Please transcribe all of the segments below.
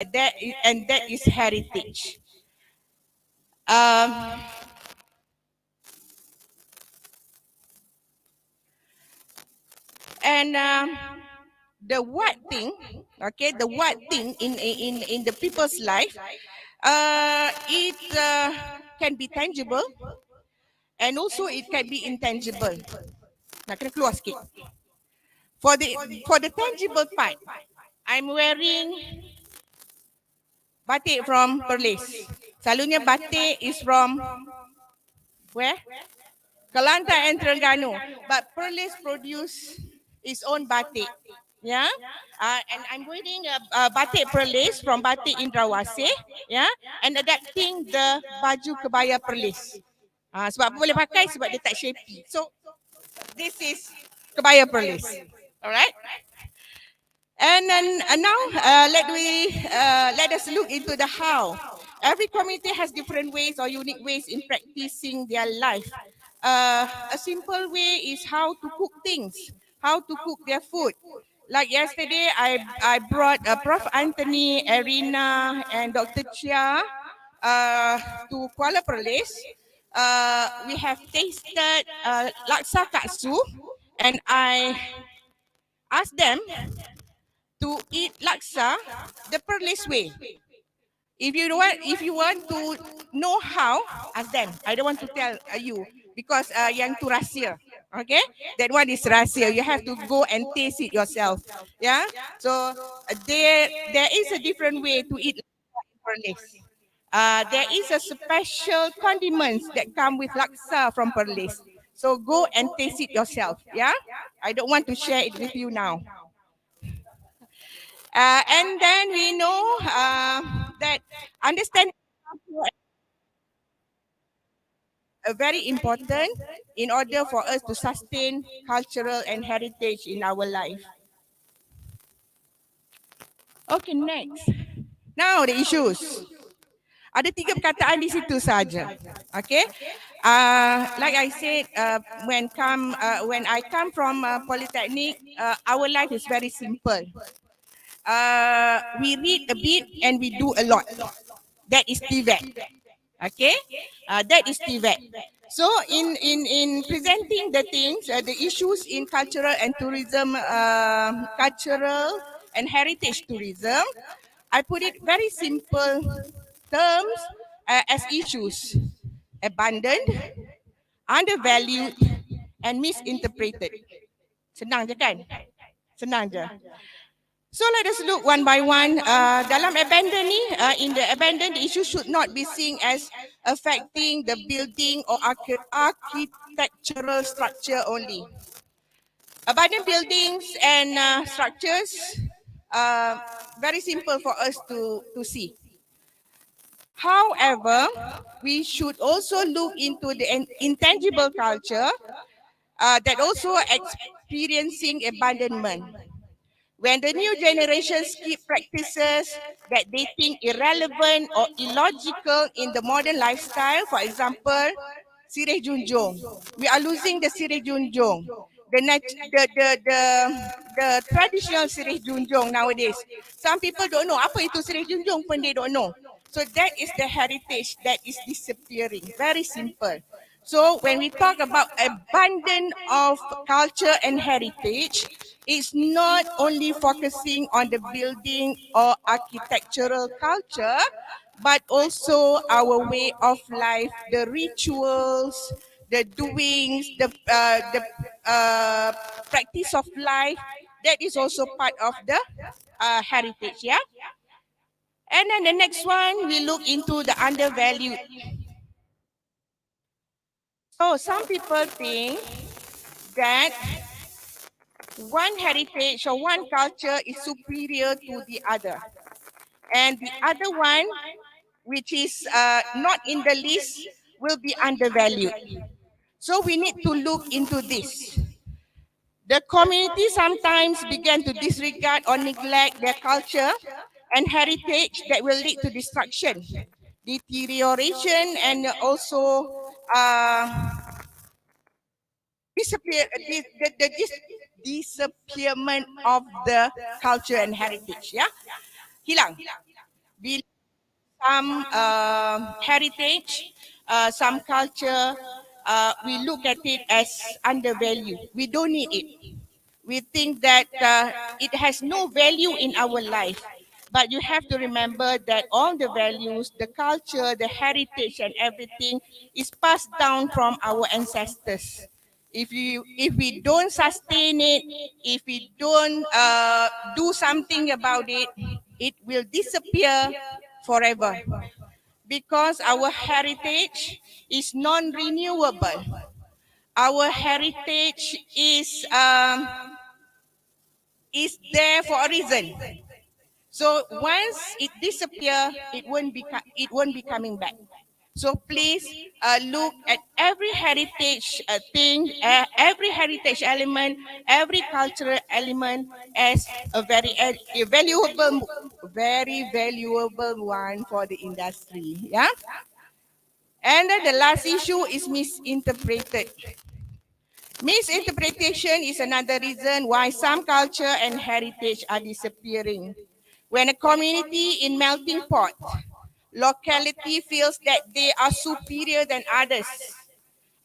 that is heritage. Um, and the what thing, okay, the what thing in the people's life, it can be tangible and also it can be intangible. Nak kena keluar sikit. For the tangible part, I'm wearing batik from PERLIS. Selalunya batik is from where? Kelantan and Terengganu. But PERLIS produce its own batik. Yeah, and I'm wearing a batik PERLIS from Batik Indrawasih. Yeah, and adapting the baju kebaya PERLIS. Sebab apa boleh pakai? Sebab dia tak shapy. So this is kebaya PERLIS. Alright. And then now let us look into the how. Every community has different ways or unique ways in practicing their life. A simple way is how to cook things, how to cook their food. Like yesterday, I brought Prof. Anthony, Erina, and Dr. Chia to Kuala Perlis. We have tasted laksa katsu, and I asked them to eat laksa the Perlis way. If you want to know how, ask them. I don't want to tell you because yang tu rahsia. Okay, that one is rahsia. You have to go and taste it yourself. Yeah. So there is a different way to eat laksa in Perlis. There is a special condiments that come with laksa from Perlis. So go and taste it yourself. Yeah. I don't want to share it with you now. And then we know that understanding very important in order for us to sustain cultural and heritage in our life. Okay, next. Now the issues. Ada 3 perkataan di situ saja. Okay. Like I said, when I come from Polytechnic, our life is very simple. We read a bit and we do a lot. That is TVET. Okay, that is TVET. So in presenting the things, the issues in cultural and tourism, cultural and heritage tourism, I put it very simple terms as issues: abandoned, undervalued, and misinterpreted. Senang je kan? Senang je. So let us look one by one. Dalam abandon ni, in the abandon, the issue should not be seen as affecting the building or architectural structure only. Abandoned buildings and structures, very simple for us to see. However, we should also look into the intangible culture that also experiencing abandonment. When the new generations keep practices that they think irrelevant or illogical in the modern lifestyle, for example, Sirih Junjung. We are losing the Sirih Junjung. The traditional Sirih Junjung nowadays. Some people don't know apa itu Sirih Junjung pun they don't know. So that is the heritage that is disappearing. Very simple. So when we talk about abundance of culture and heritage, it's not only focusing on the building or architectural culture, but also our way of life, the rituals, the doings, the practice of life. That is also part of the heritage, yeah? And then the next one, we look into the undervalued. So some people think that one heritage or one culture is superior to the other. And the other one, which is not in the list, will be undervalued. So we need to look into this. The community sometimes began to disregard or neglect their culture and heritage that will lead to destruction, deterioration, and also disappearance of the culture and heritage. Yeah, hilang. Be some heritage, some culture, we look at it as undervalued. We don't need it. We think that it has no value in our life. But you have to remember that all the values, the culture, the heritage, and everything is passed down from our ancestors. If we don't sustain it, if we don't do something about it, it will disappear forever because our heritage is non-renewable. Our heritage is there for a reason. So once it disappear, it won't be coming back. So please look at every heritage thing, every heritage element, every cultural element as a very valuable one for the industry. Yeah. And then the last issue is misinterpreted. Misinterpretation is another reason why some culture and heritage are disappearing. When a community in melting pot, locality feels that they are superior than others,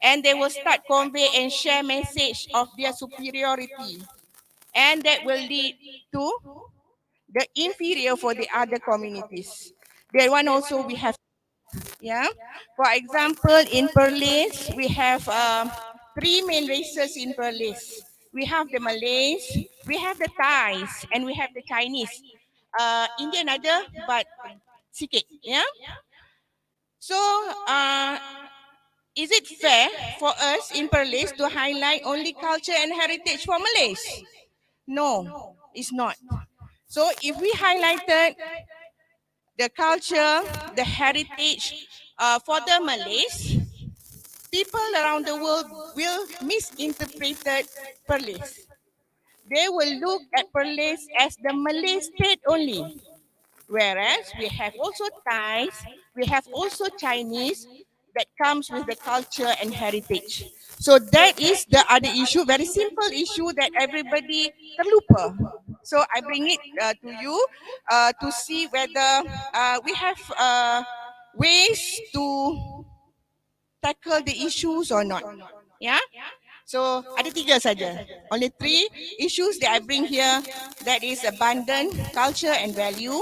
and they will start convey and share message of their superiority, and that will lead to the inferior for the other communities. That one also we have. Yeah. For example, in PERLIS, we have three main races in PERLIS. We have the Malays, we have the Thais, and we have the Chinese. Indian ada, but sikit. Yeah. So, is it fair for us in PERLIS to highlight only culture and heritage for Malays? No, it's not. So, if we highlighted the culture, the heritage for the Malays, people around the world will misinterpret PERLIS. They will look at PERLIS as the Malay state only. Whereas we have also Thais, we have also Chinese that comes with the culture and heritage. So that is the other issue, very simple issue that everybody terlupa. So I bring it to you to see whether we have ways to tackle the issues or not. Yeah. So ada tiga saja. Only three issues that I bring here. That is abundant culture and value,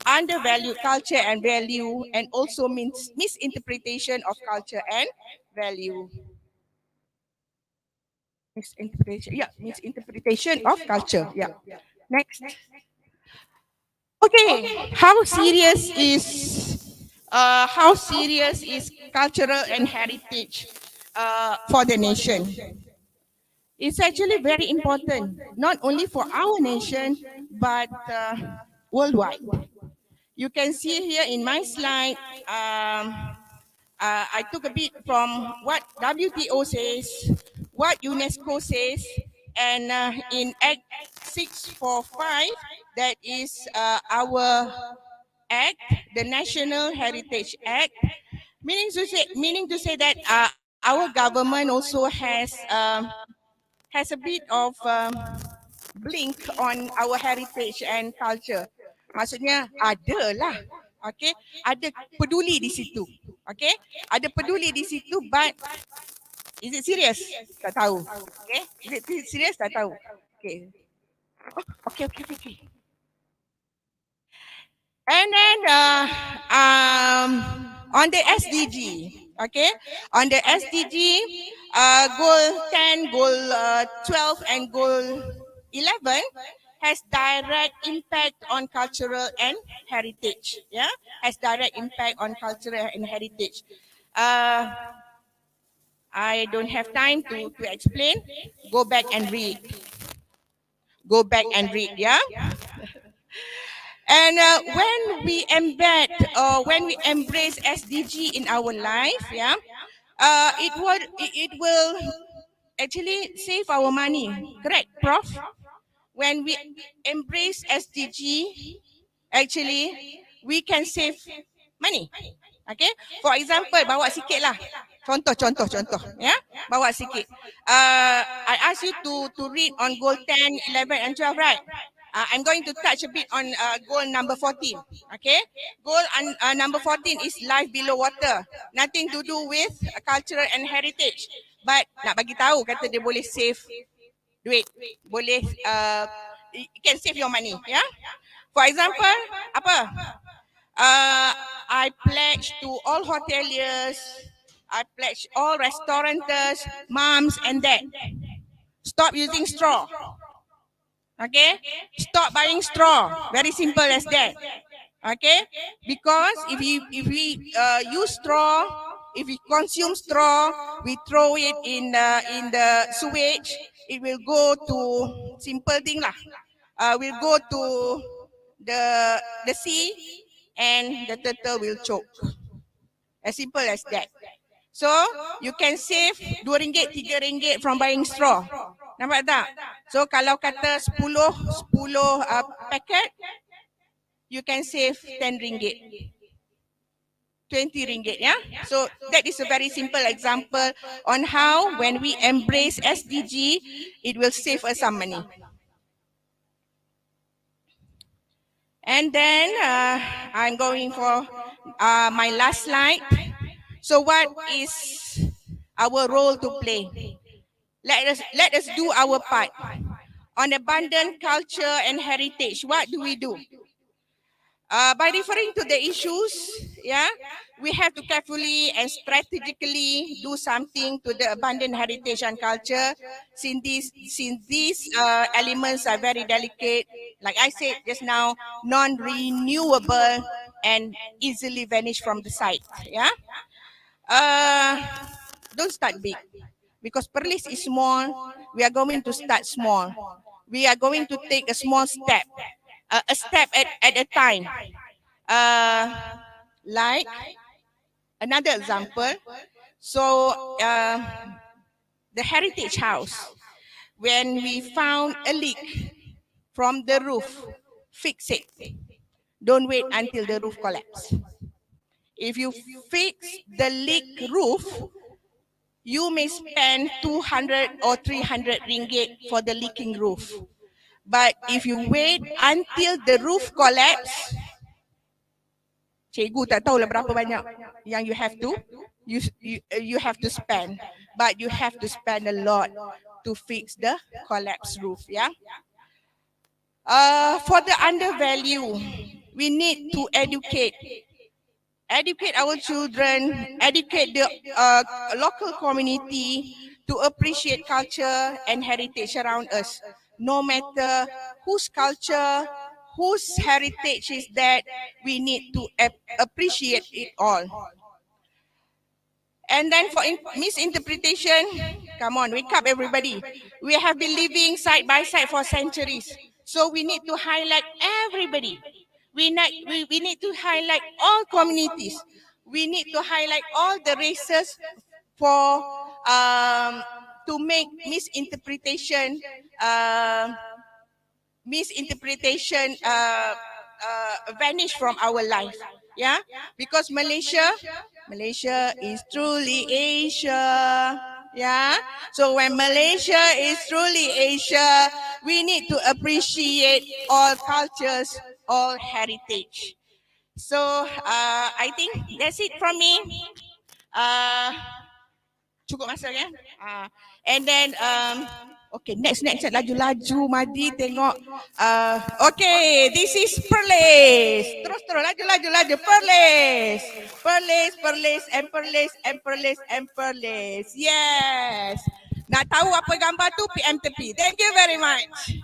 undervalued culture and value, and also misinterpretation of culture and value. Misinterpretation, yeah, misinterpretation of culture. Yeah. Next. Okay, how serious is cultural and heritage for the nation? It's actually very important, not only for our nation, but worldwide. You can see here in my slide, I took a bit from what WTO says, what UNESCO says, and in Act 645, that is our Act, the National Heritage Act, meaning to say that our government also has a bit of blink on our heritage and culture. Maksudnya ada lah. Okay, ada peduli di situ. Okay, ada peduli di situ, but is it serious? Tak tahu. Okay, is it serious? Tak tahu. Okay. Okay. And then on the SDG, okay, on the SDG, goal 10, goal 12, and goal 11 has direct impact on cultural and heritage. Yeah, has direct impact on cultural and heritage. I don't have time to explain. Go back and read. Go back and read. Yeah. And when we embed or when we embrace SDG in our life, yeah, it will actually save our money. Correct, Prof? When we embrace SDG, actually we can save money. Okay. For example, bawa sikit lah. Contoh. Yeah, bawa sikit. I ask you to read on goal 10, 11, and 12, right? I'm going to touch a bit on goal number 14. Okay, goal number 14 is life below water. Nothing to do with cultural and heritage. But nak bagi tahu kata dia boleh save duit, boleh you can save your money. Yeah. For example, apa? I pledge to all hoteliers, I pledge all restaurateurs, moms and dad. Stop using straw. Okay? Stop buying straw. Very simple as that. Okay? Because if we use straw, if we consume straw, we throw it in the sewage, it will go to simple thing lah. Will go to the sea and the turtle will choke. As simple as that. So, you can save RM2, RM3 from buying straw. Nampak tak? So, kalau kata 10 packet, you can save RM10. RM20, yeah? So, that is a very simple example on how when we embrace SDG, it will save us some money. And then, I'm going for my last slide. So what is our role to play? Let us do our part. On abundant culture and heritage, what do we do? By referring to the issues, yeah, we have to carefully and strategically do something to the abundant heritage and culture, since these elements are very delicate, like I said just now, non-renewable and easily vanish from the site. Yeah. Don't start big, because PERLIS is small. We are going to start small. We are going to take a small step, a step at a time. Like another example. So the heritage house, when we found a leak from the roof, fix it. Don't wait until the roof collapses. If you fix the leak roof, you may spend 200 or 300 ringgit for the leaking roof. But if you wait until the roof collapse, cikgu tak tahulah berapa banyak yang you have to spend. But you have to spend a lot to fix the collapsed roof. Yeah. For the undervalue, we need to educate our children, educate the local community to appreciate culture and heritage around us. No matter whose culture, whose heritage is that, we need to appreciate it all. And then for misinterpretation, come on, wake up everybody. We have been living side by side for centuries. So we need to highlight everybody. We need to highlight all communities. We need to highlight all the races for to make misinterpretation vanish from our life. Yeah, because Malaysia is truly Asia. Yeah, so when Malaysia is truly Asia, we need to appreciate all cultures, all heritage. So I think that's it from me. Cukup masa ya. And then okay, next laju Madi tengok. Okay, this is PERLIS. Terus laju PERLIS and PERLIS. Yes. Nak tahu apa gambar tu, PM tepi. Thank you very much.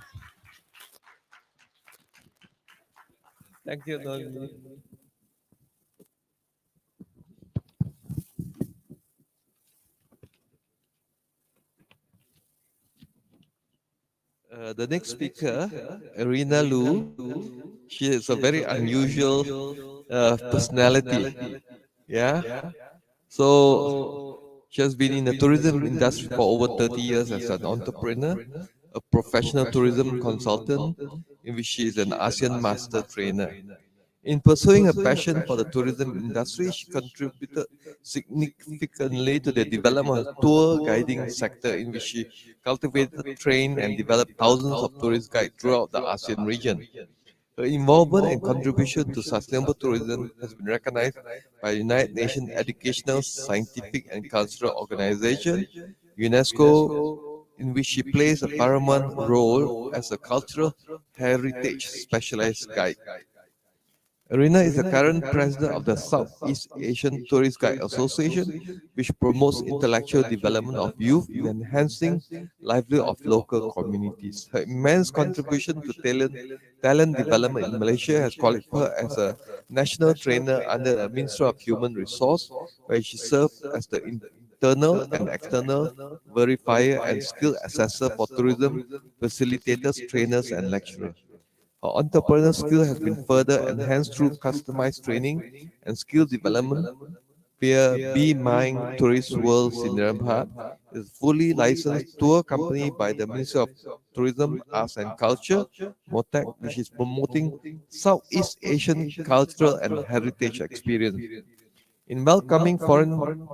Thank you, Dolly. The next speaker, Irina Lu, she is a very unusual personality. Yeah. So she has been in the tourism industry for over 30 years as an entrepreneur, a professional tourism consultant, in which she is an ASEAN master trainer. In pursuing her passion for the tourism industry, she contributed significantly to the development of the tour guiding sector, in which she cultivated, trained, and developed thousands of tourist guides throughout the ASEAN region. Her involvement and contribution to sustainable tourism has been recognized by the United Nations Educational, Scientific, and Cultural Organization, UNESCO, in which she plays a paramount role as a cultural heritage specialized guide. Arena is the current president of the Southeast Asian Tourist Guide Association, which promotes intellectual development of youth in enhancing livelihood of local communities. Her immense contribution to talent development in Malaysia has qualified her as a national trainer under the Ministry of Human Resource, where she served as the internal and external verifier and skill assessor for tourism facilitators, trainers, and lecturers. Our entrepreneurial skill has been further enhanced through customized training and skill development via Be Mine Tourist World Cinderabad is a fully licensed tour company by the Ministry of Tourism, Arts and Culture, MOTAC, which is promoting Southeast Asian cultural and heritage experience. In welcoming foreign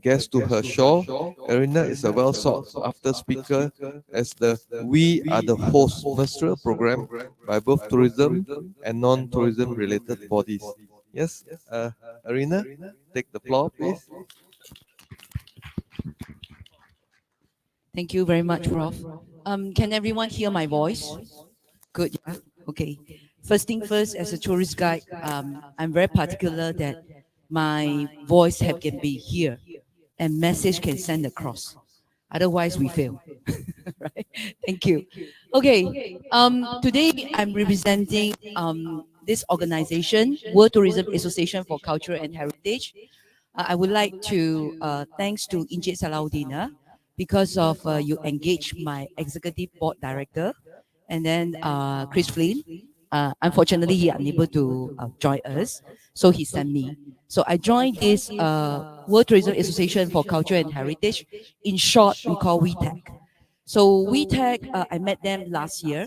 guests to her show, Arena is a well sought after speaker as the We Are the Host Master program by both tourism and non tourism related bodies. Yes, Arena, take the floor, please. Thank you very much, Prof. Can everyone hear my voice? Good, yeah? Okay. First thing first, as a tourist guide, I'm very particular that my voice can be here and message can send across. Otherwise, we fail. Right? Thank you. Okay. Today, I'm representing this organization, World Tourism Association for Culture and Heritage. I would like to thanks to Injit Salaudina because of you engaged my executive board director, and then Chris Flynn. Unfortunately, he unable to join us, so he sent me. So I joined this World Tourism Association for Culture and Heritage. In short, we call WeTech. So WeTech, I met them last year,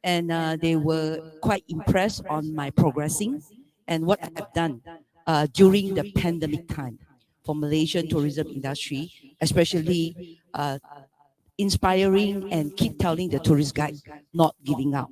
and they were quite impressed on my progressing and what I have done during the pandemic time for Malaysian tourism industry, especially inspiring and keep telling the tourist guide not giving up.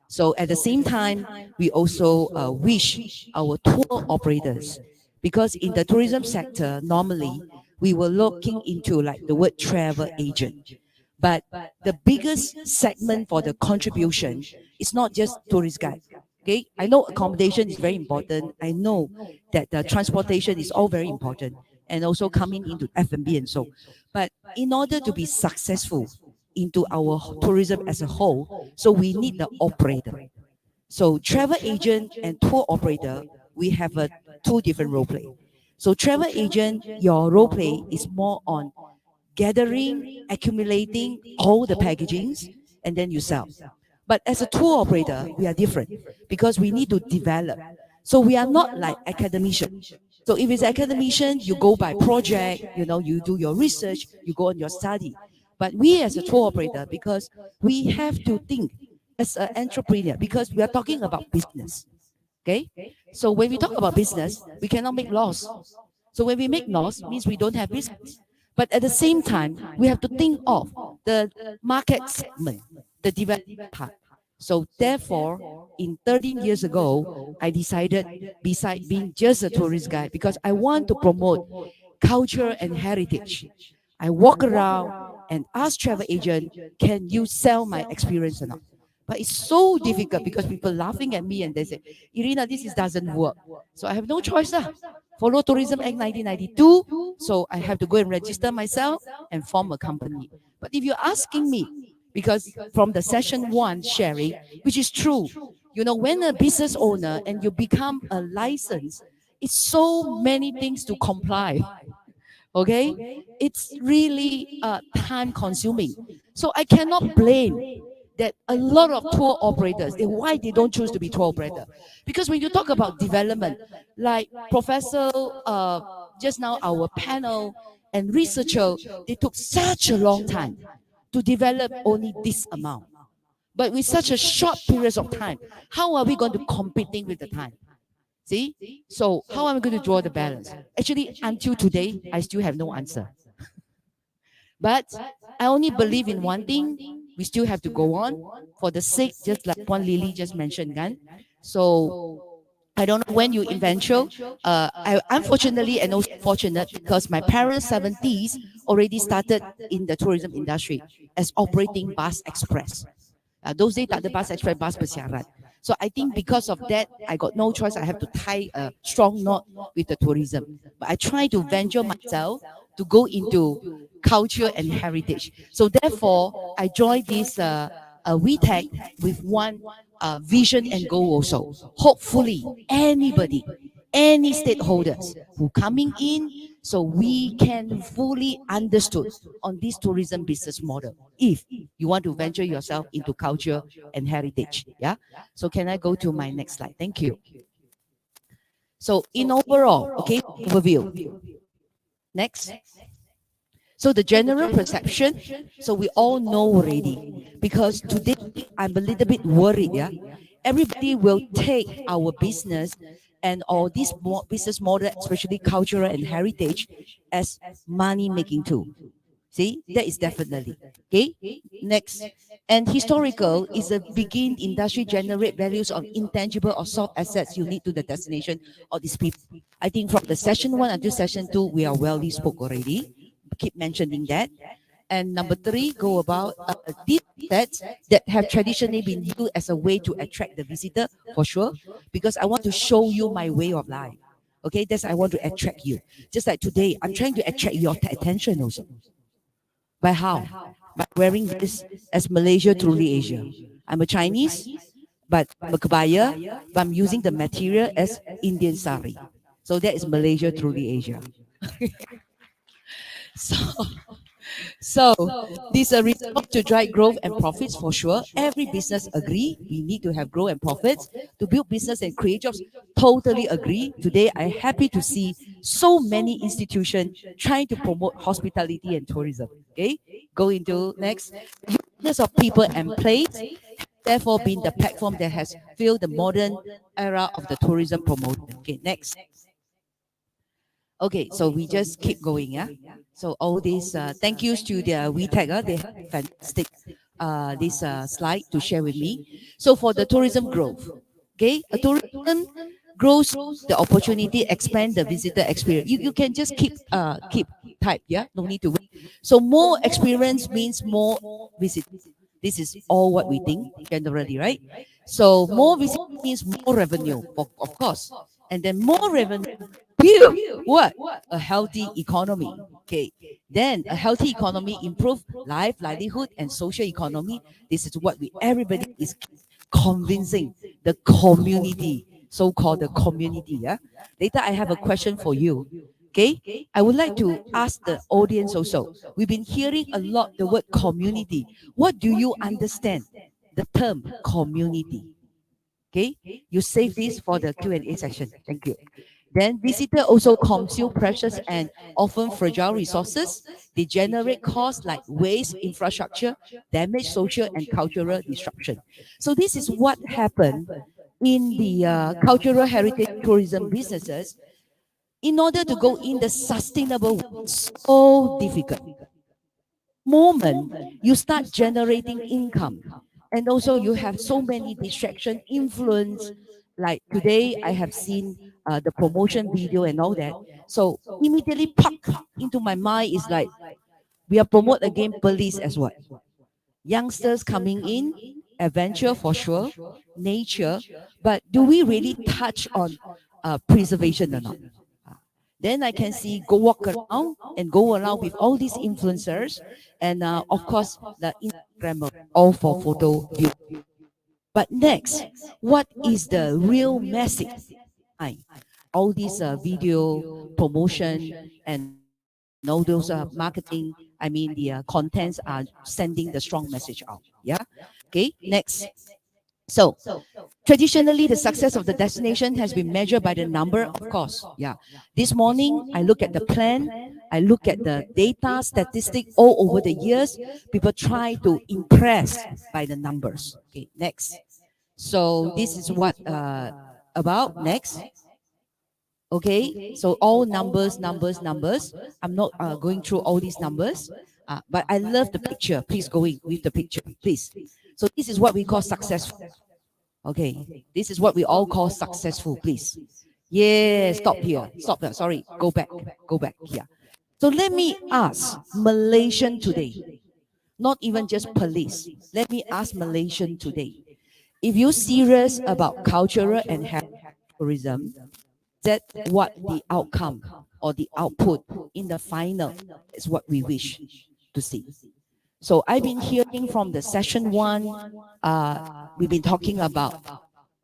So at the same time, we also wish our tour operators, because in the tourism sector, normally we were looking into like the word travel agent. But the biggest segment for the contribution is not just tourist guide. Okay, I know accommodation is very important. I know that the transportation is all very important, and also coming into F&B and so. But in order to be successful into our tourism as a whole, so we need the operator. So travel agent and tour operator, we have a two different role play. So travel agent, your role play is more on gathering, accumulating all the packagings, and then you sell. But as a tour operator, we are different because we need to develop. So we are not like academician. So if it's academician, you go by project, you do your research, you go on your study. But we as a tour operator, because we have to think as an entrepreneur, because we are talking about business. Okay? So when we talk about business, we cannot make loss. So when we make loss, means we don't have business. But at the same time, we have to think of the market segment, the development part. So therefore, in 13 years ago, I decided, beside being just a tourist guide, because I want to promote culture and heritage, I walk around and ask travel agent, can you sell my experience or not? But it's so difficult because people laughing at me and they say, Irina, doesn't work. So I have no choice. Follow Tourism Act 1992. So I have to go and register myself and form a company. But if you're asking me, because from the session one sharing, which is true, when a business owner and you become a license, it's so many things to comply. Okay, it's really time consuming. So I cannot blame that a lot of tour operators, why they don't choose to be tour operator. Because when you talk about development, like Professor just now, our panel and researcher, they took such a long time to develop only this amount. But with such a short period of time, how are we going to competing with the time? See? So how am I going to draw the balance? Actually, until today, I still have no answer. But I only believe in one thing. We still have to go on for the sake, just like one Lily just mentioned, kan? So I don't know when you eventual. I unfortunately and also fortunate because my parents' 70s already started in the tourism industry as operating bus express. Those days tak ada bus express, bus bersyarat. So I think because of that, I got no choice. I have to tie a strong knot with the tourism. But I try to venture myself to go into culture and heritage. So therefore, I joined this WeTech with one vision and goal also. Hopefully, anybody, any stakeholders who coming in, so we can fully understood on this tourism business model. If you want to venture yourself into culture and heritage, yeah. So can I go to my next slide? Thank you. So in overall, okay, overview. Next. So the general perception, so we all know already, because today I'm a little bit worried, yeah. Everybody will take our business and all this business model, especially cultural and heritage, as money making tool. See, that is definitely okay. Next, and historical is a begin industry generate values on intangible or soft assets unique to the destination of these people. I think from the session 1 until session 2, we are well spoke already. Keep mentioning that. And number 3, go about these assets that have traditionally been used as a way to attract the visitor, for sure, because I want to show you my way of life. Okay, that's I want to attract you. Just like today, I'm trying to attract your attention also. By how? By wearing this as Malaysia truly Asia. I'm a Chinese, but I'm a kebaya, but I'm using the material as Indian sari. So that is Malaysia truly Asia. So, so these are result to drive growth and profits for sure. Every business agree we need to have growth and profits to build business and create jobs. Totally agree. Today I'm happy to see so many institutions trying to promote hospitality and tourism. Okay, go into next. Uniqueness of people and place, therefore being the platform that has filled the modern era of the tourism promotion. Okay, next. Okay, so we just keep going, yeah. So all these thank yous to the WeTech, they have fantastic this slide to share with me. So for the tourism growth, okay, a tourism grows the opportunity, expand the visitor experience. You can just keep type, yeah, no need to wait. So more experience means more visit. This is all what we think generally, right? So more visit means more revenue, of course, and then more revenue. What? A healthy economy. Okay. Then a healthy economy improve life, livelihood, and social economy. This is what we everybody is convincing the community, so-called the community. Yeah. Later, I have a question for you. Okay. I would like to ask the audience also. We've been hearing a lot the word community. What do you understand the term community? Okay. You save this for the Q&A session. Thank you. Then visitor also consume precious and often fragile resources. They generate costs like waste, infrastructure, damage, social and cultural disruption. So this is what happened in the cultural heritage tourism businesses. In order to go in the sustainable way, so difficult. Moment you start generating income, and also you have so many distraction influence, like today I have seen the promotion video and all that, so immediately pop into my mind is like we are promote again PERLIS as what youngsters coming in, adventure for sure, nature, but do we really touch on preservation or not? Then I can see go walk around and go around with all these influencers, and of course the Instagram all for photo view. But next, what is the real message? All these video promotion and all those marketing, I mean the contents are sending the strong message out. Yeah. Okay. Next. So traditionally, the success of the destination has been measured by the number, of course. Yeah. This morning, I look at the plan, I look at the data, statistic all over the years. People try to impress by the numbers. Okay, next. So this is what about next. Okay, so all numbers, numbers, numbers. I'm not going through all these numbers, but I love the picture. Please go in with the picture, please. So this is what we call successful. Okay, this is what we all call successful, please. Yeah, stop here. Stop here. Sorry, go back. Go back here. So let me ask Malaysian today, not even just police. Let me ask Malaysian today. If you're serious about cultural and health tourism, that what the outcome or the output in the final is what we wish to see. So I've been hearing from the session one, we've been talking about,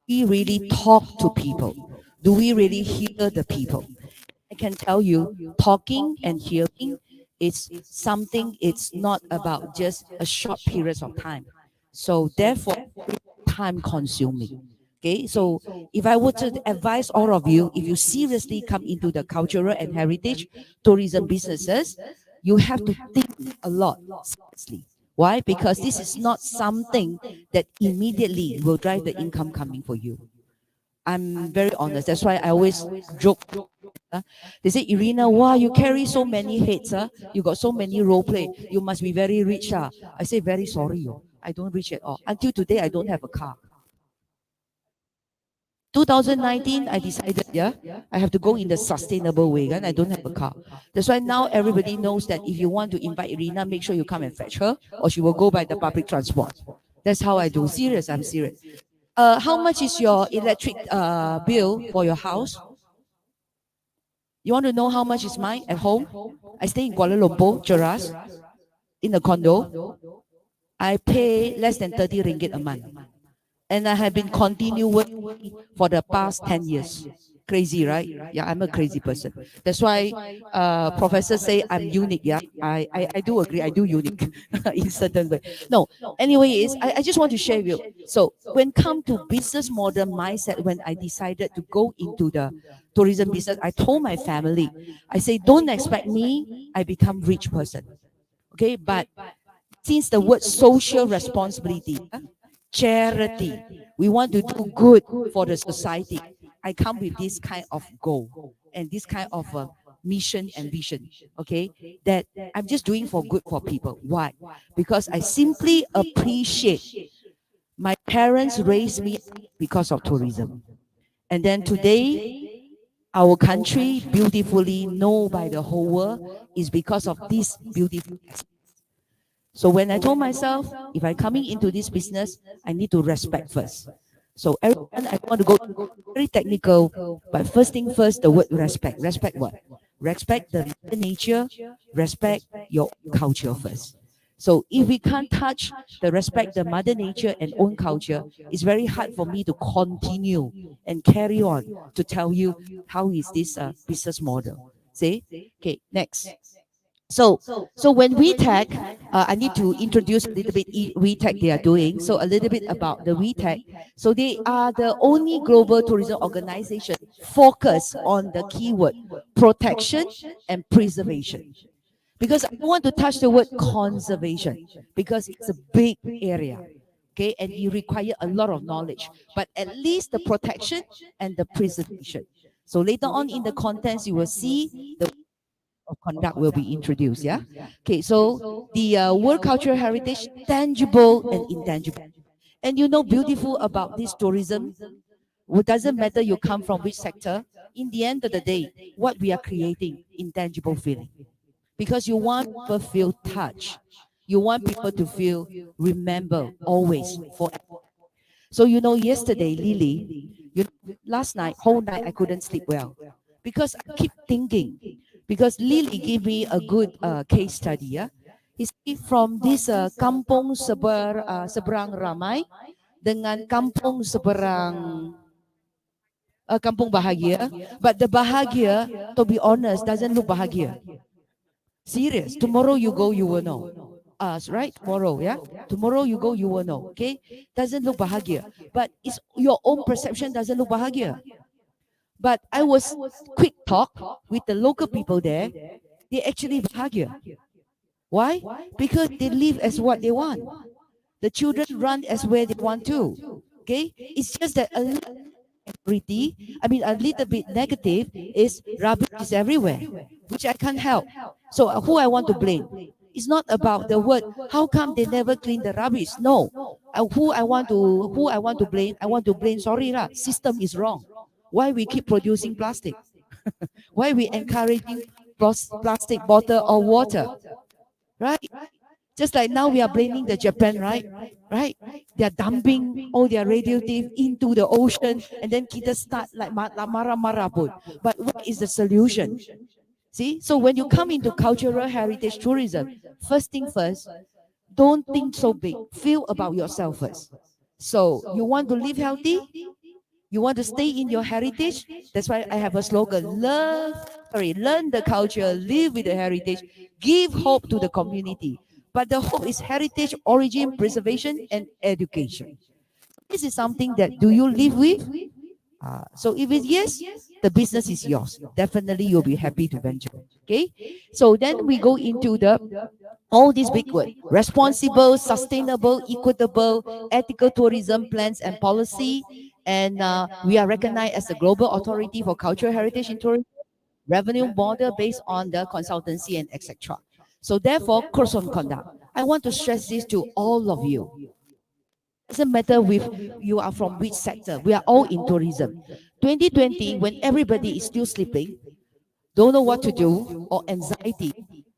we really talk to people? Do we really hear the people? I can tell you, talking and hearing is something, it's not about just a short period of time. So therefore, time consuming. Okay, so if I were to advise all of you, if you seriously come into the cultural and heritage tourism businesses, you have to think a lot seriously. Why? Because this is not something that immediately will drive the income coming for you. I'm very honest. That's why I always joke. They say, Irina, wow, you carry so many heads. You got so many role play. You must be very rich. I say, very sorry. I don't reach at all. Until today, I don't have a car. 2019, I decided, yeah, I have to go in the sustainable way, and I don't have a car. That's why now everybody knows that if you want to invite Irina, make sure you come and fetch her, or she will go by the public transport. That's how I do. Serious, I'm serious. How much is your electric bill for your house? You want to know how much is mine at home? I stay in Kuala Lumpur, Cheras, in a condo. I pay less than 30 ringgit a month. And I have been continuing for the past 10 years. Crazy, right? Yeah, I'm a crazy person. That's why professors say I'm unique. Yeah, I do agree. I do unique in certain way. No, anyway, I just want to share with you. So when come to business model mindset, when I decided to go into the tourism business, I told my family, I say, don't expect me, I become rich person. Okay, but since the word social responsibility, charity, we want to do good for the society, I come with this kind of goal and this kind of mission and vision. Okay, that I'm just doing for good for people. Why? Because I simply appreciate my parents raised me because of tourism. And then today, our country beautifully known by the whole world is because of this beautiful. So when I told myself, if I'm coming into this business, I need to respect first. So everyone, I want to go very technical, but first thing first, the word respect. Respect what? Respect the nature, respect your culture first. So if we can't touch the respect the mother nature and own culture, it's very hard for me to continue and carry on to tell you how is this business model. See? Okay, next. So, so when we tag, I need to introduce a little bit we tag they are doing. So a little bit about the we tag. So they are the only global tourism organization focused on the keyword protection and preservation. Because I don't want to touch the word conservation because it's a big area. Okay, and you require a lot of knowledge, but at least the protection and the preservation. So later on in the contents, you will see the of conduct will be introduced. Yeah. Okay. So the world cultural heritage, tangible and intangible. And you know, beautiful about this tourism, it doesn't matter you come from which sector. In the end of the day, what we are creating, intangible feeling, because you want people to feel touch. You want people to feel remember always forever. So you know, yesterday, Lily, last night, whole night I couldn't sleep well because I keep thinking. Because Lily gave me a good case study. Yeah, he said from this kampung seberang ramai dengan kampung seberang kampung bahagia, but the bahagia, to be honest, doesn't look bahagia. Serious. Tomorrow you go, you will know. Right? Tomorrow, yeah? Tomorrow you go, you will know. Okay? Doesn't look bahagia. But it's your own perception doesn't look bahagia. But I was quick talk with the local people there. They actually bahagia. Why? Because they live as what they want. The children run as where they want to. Okay? It's just that a I mean, a little bit negative is rubbish is everywhere, which I can't help. So who I want to blame? It's not about the word. How come they never clean the rubbish? No. Who I want to blame? I want to blame. Sorry lah. System is wrong. Why we keep producing plastic? Why we encouraging plastic bottle or water? Right? Just like now we are blaming the Japan, right? Right? They are dumping all their radioactive into the ocean, and then kita start like marah-marah pun. But what is the solution? See, so when you come into cultural heritage tourism, first thing first, don't think so big. Feel about yourself first. So you want to live healthy? You want to stay in your heritage? That's why I have a slogan: learn the culture, live with the heritage, give hope to the community. But the hope is heritage, origin, preservation, and education. This is something that do you live with? So if it's yes, the business is yours. Definitely you'll be happy to venture. Okay. So then we go into the all these big words: responsible, sustainable, equitable, ethical tourism plans and policy. And we are recognized as a global authority for cultural heritage in tourism, revenue model based on the consultancy and etc. So therefore, course of conduct. I want to stress this to all of you. Doesn't matter with you are from which sector. We are all in tourism. 2020, when everybody is still sleeping, don't know what to do, or anxiety,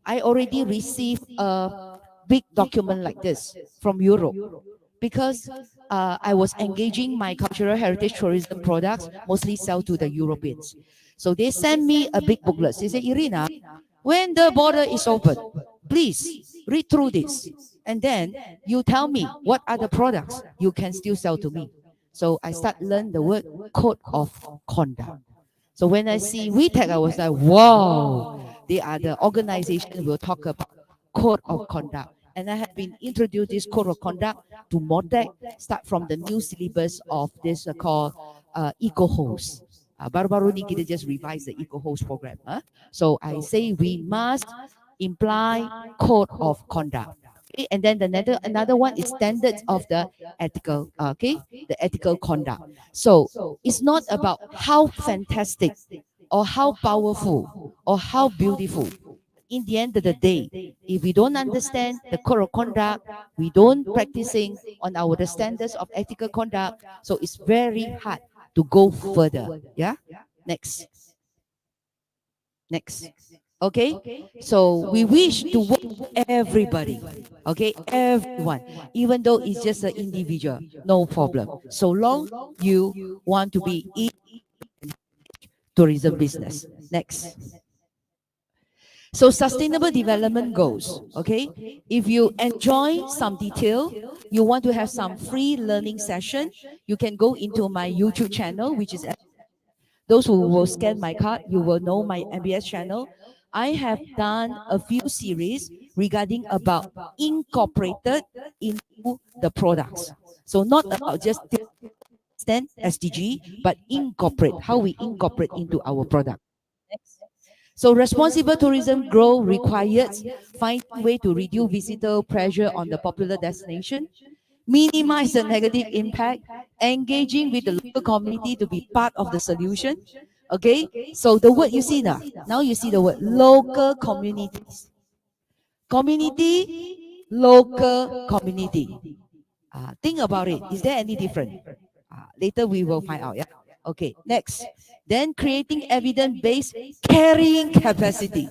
I already received a big document like this from Europe, because I was engaging my cultural heritage tourism products, mostly sell to the Europeans. So they sent me a big booklet. They said, Irina, when the border is open, please read through this. And then you tell me what are the products you can still sell to me. So I start learn the word code of conduct. So when I see WeTech, I was like, wow, they are the organization will talk about code of conduct. And I have been introduced this code of conduct to MODEC, start from the new syllabus of this called eco-host. Baru-baru ni kita just revise the eco-host program. So I say we must imply code of conduct. Okay? And then another one is standards of the ethical, the ethical conduct. So it's not about how fantastic or how powerful or how beautiful. In the end of the day, if we don't understand the code of conduct, we don't practicing on our the standards of ethical conduct, so it's very hard to go further. Yeah. Next. Okay. So we wish to work with everybody. Okay, everyone, even though it's just an individual, no problem. So long you want to be in tourism business. Next. So sustainable development goals, okay? If you enjoy some detail, you want to have some free learning session, you can go into my YouTube channel, which is, those who will scan my card, you will know my MBS channel. I have done a few series regarding about incorporated into the products. So not about just stand SDG, but incorporate, how we incorporate into our product. So responsible tourism growth requires finding way to reduce visitor pressure on the popular destination, minimize the negative impact, engaging with the local community to be part of the solution. Okay, so the word you see now you see the word local communities. Community, local community. Think about it. Is there any different? Later we will find out. Yeah. Okay. Next. Then creating evidence-based carrying capacity.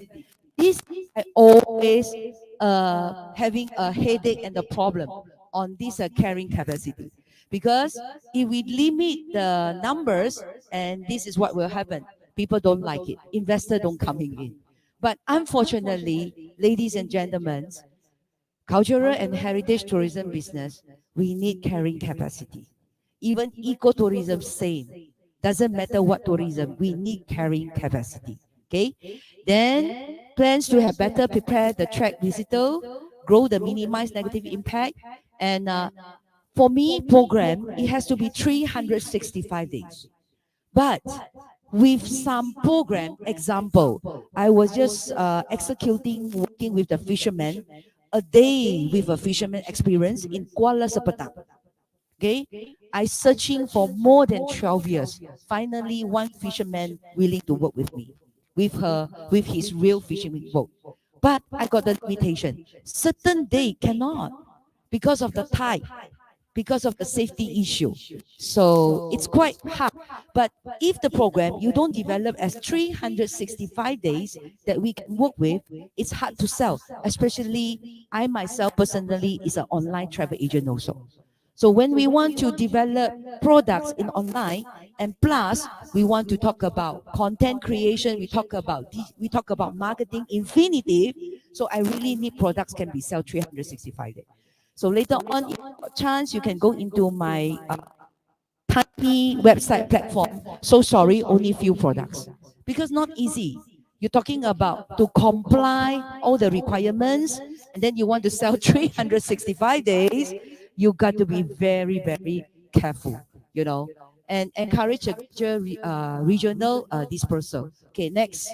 This I always having a headache and a problem on this carrying capacity, because if we limit the numbers, and this is what will happen, people don't like it. Investors don't coming in. But unfortunately, ladies and gentlemen, cultural and heritage tourism business, we need carrying capacity. Even ecotourism, same. Doesn't matter what tourism, we need carrying capacity. Okay. Then plans to have better prepare the track visitor, grow the minimize negative impact. And for me, program, it has to be 365 days. But with some program, example, I was just executing, working with the fishermen, a day with a fisherman experience in Kuala Sepetang. Okay, I searching for more than 12 years. Finally, one fisherman willing to work with me, with his real fishing boat. But I got the limitation. Certain day cannot because of the tide, because of the safety issue. So it's quite hard. But if the program you don't develop as 365 days that we can work with, it's hard to sell. Especially I myself personally is an online travel agent also. So when we want to develop products in online, and plus we want to talk about content creation, we talk about marketing infinitive. So I really need products can be sold 365 days. So later on, if you got chance, you can go into my tiny website platform. So sorry, only few products because not easy. You're talking about to comply all the requirements, and then you want to sell 365 days. You got to be very, very careful, you know, and encourage a regional dispersal. Okay, next.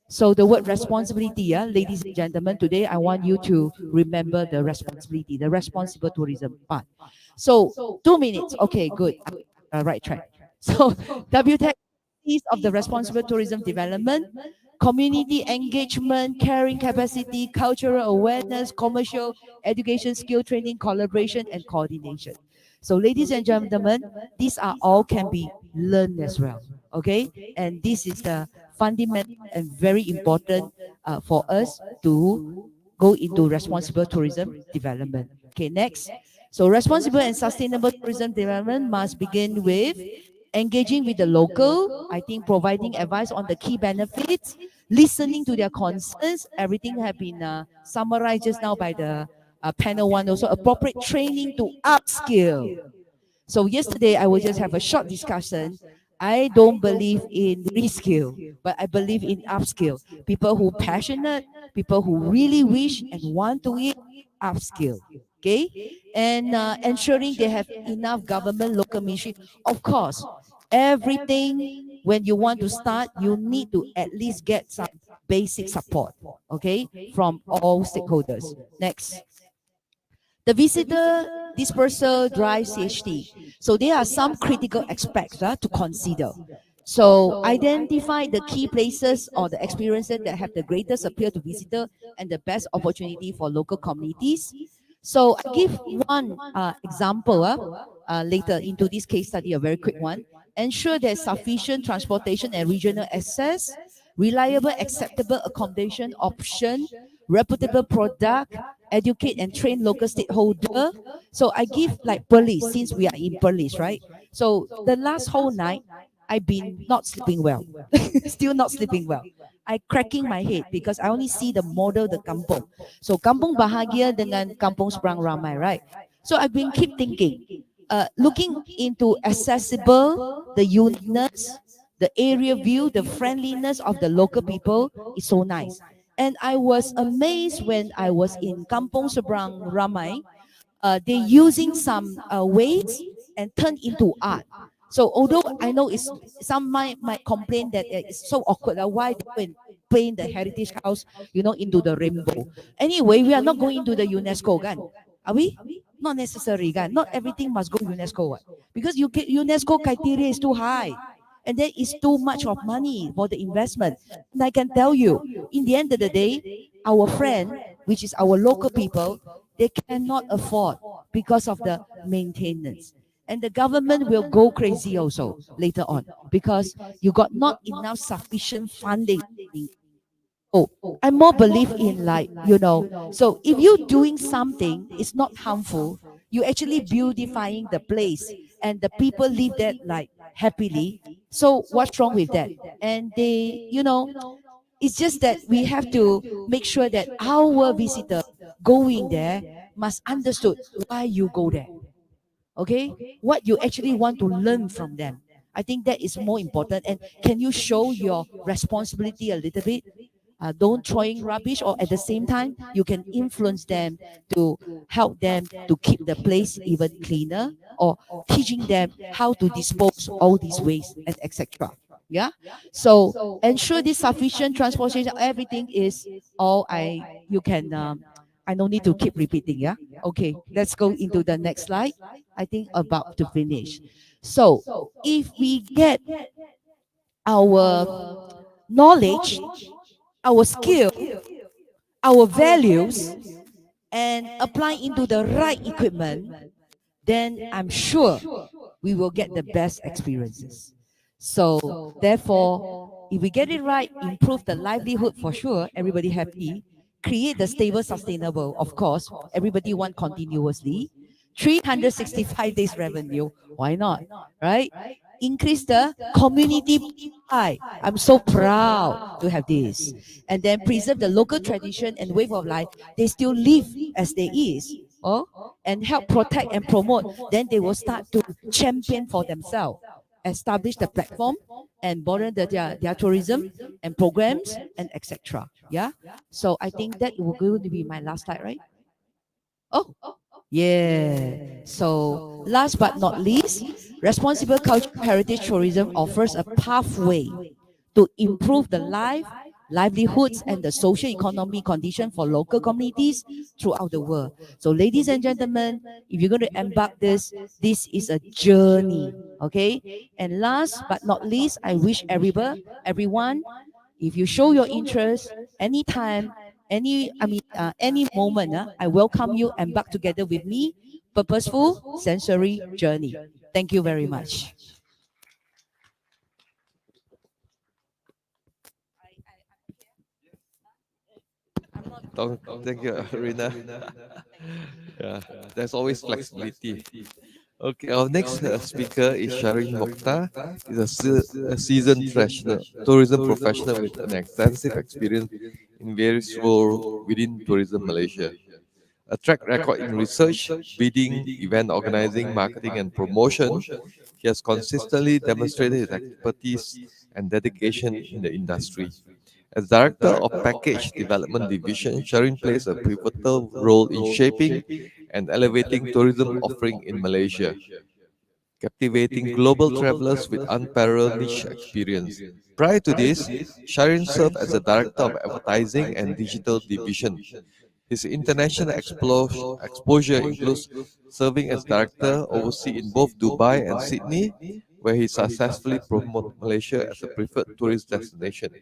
So the word responsibility, yeah, ladies and gentlemen, today I want you to remember the responsibility, the responsible tourism part. So 2 minutes, okay, good, right track. So WTEC of the responsible tourism development, community engagement, carrying capacity, cultural awareness, commercial education, skill training, collaboration, and coordination. So, ladies and gentlemen, these are all can be learned as well. Okay, and this is the fundamental and very important for us to go into responsible tourism development. Okay, next. So, responsible and sustainable tourism development must begin with engaging with the local, I think providing advice on the key benefits, listening to their concerns. Everything have been summarized just now by the panel one. Also, appropriate training to upskill. So yesterday I will just have a short discussion. I don't believe in reskill, but I believe in upskill. People who passionate, people who really wish and want to it, upskill. Okay, and ensuring they have enough government, local ministry. Of course, everything when you want to start, you need to at least get some basic support. Okay, from all stakeholders. Next. The visitor dispersal drive CHT. So there are some critical aspects to consider. So identify the key places or the experiences that have the greatest appeal to visitor and the best opportunity for local communities. So I give one example later into this case study, a very quick one. Ensure there's sufficient transportation and regional access, reliable, acceptable accommodation option, reputable product, educate and train local stakeholder. So I give like PERLIS, since we are in PERLIS, right? So the last whole night, I've been not sleeping well. Still not sleeping well. I cracking my head because I only see the model, the kampung. So kampung bahagia dengan kampung seberang ramai, right? So I've been keep thinking, looking into accessible, the uniqueness, the area view, the friendliness of the local people is so nice. And I was amazed when I was in Kampung Seberang Ramai. They using some ways and turn into art. So although I know it's some might complain that it's so awkward, why they go and paint the heritage house, into the rainbow. Anyway, we are not going to the UNESCO, kan? Are we? Not necessary, kan? Not everything must go UNESCO, what? Because UNESCO criteria is too high. And there is too much of money for the investment. And I can tell you, in the end of the day, our friend, which is our local people, they cannot afford because of the maintenance. And the government will go crazy also later on because you got not enough sufficient funding. Oh, I more believe in so if you're doing something, it's not harmful, you actually beautifying the place and the people live there like happily. So what's wrong with that? And it's just that we have to make sure that our visitor going there must understood why you go there. Okay, what you actually want to learn from them. I think that is more important. And can you show your responsibility a little bit? Don't throwing rubbish, or at the same time you can influence them to help them to keep the place even cleaner, or teaching them how to dispose all these waste and etc. Yeah, so ensure this sufficient transportation, everything is all I you can I no need to keep repeating, yeah? Okay, let's go into the next slide. I think about to finish. So if we get our knowledge, our skill, our values, and apply into the right equipment, then I'm sure we will get the best experiences. So therefore, if we get it right, improve the livelihood for sure, everybody happy, create the stable, sustainable, of course, everybody want continuously, 365 days revenue, why not, right? Increase the community pie. I'm so proud to have this. And then preserve the local tradition and way of life. They still live as they is. Oh, and help protect and promote. Then they will start to champion for themselves, establish the platform and broaden their tourism and programs and etc. Yeah. So I think that will going to be my last slide, right? Oh, yeah. So last but not least, responsible cultural heritage tourism offers a pathway to improve the livelihoods and the social economy condition for local communities throughout the world. So ladies and gentlemen, if you're going to embark this is a journey, okay? And last but not least, I wish everyone, if you show your interest anytime, any moment, I welcome you embark together with me, purposeful sensory journey. Thank you very much. Thank you, Rina. Yeah, there's always flexibility. Okay, our next speaker is Sharin Mokhtar. He's a seasoned tourism professional with an extensive experience in various roles within tourism Malaysia. A track record in research, bidding, event organizing, marketing, and promotion, he has consistently demonstrated his expertise and dedication in the industry. As Director of Package Development Division, Sharin plays a pivotal role in shaping and elevating tourism offering in Malaysia, captivating global travelers with unparalleled niche experience. Prior to this, Sharin served as the Director of Advertising and Digital Division. His international exposure includes serving as director overseas in both Dubai and Sydney, where he successfully promoted Malaysia as a preferred tourist destination.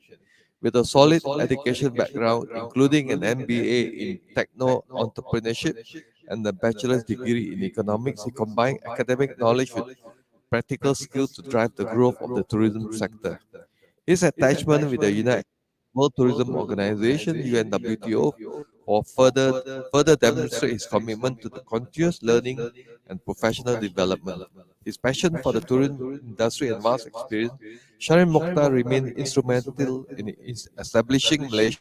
With a solid education background, including an MBA in techno entrepreneurship and a bachelor's degree in economics, he combined academic knowledge with practical skills to drive the growth of the tourism sector. His attachment with the United World Tourism Organization (UNWTO) or further demonstrate his commitment to the continuous learning and professional development. His passion for the tourism industry and vast experience, Sharin Mokhtar remained instrumental in establishing Malaysia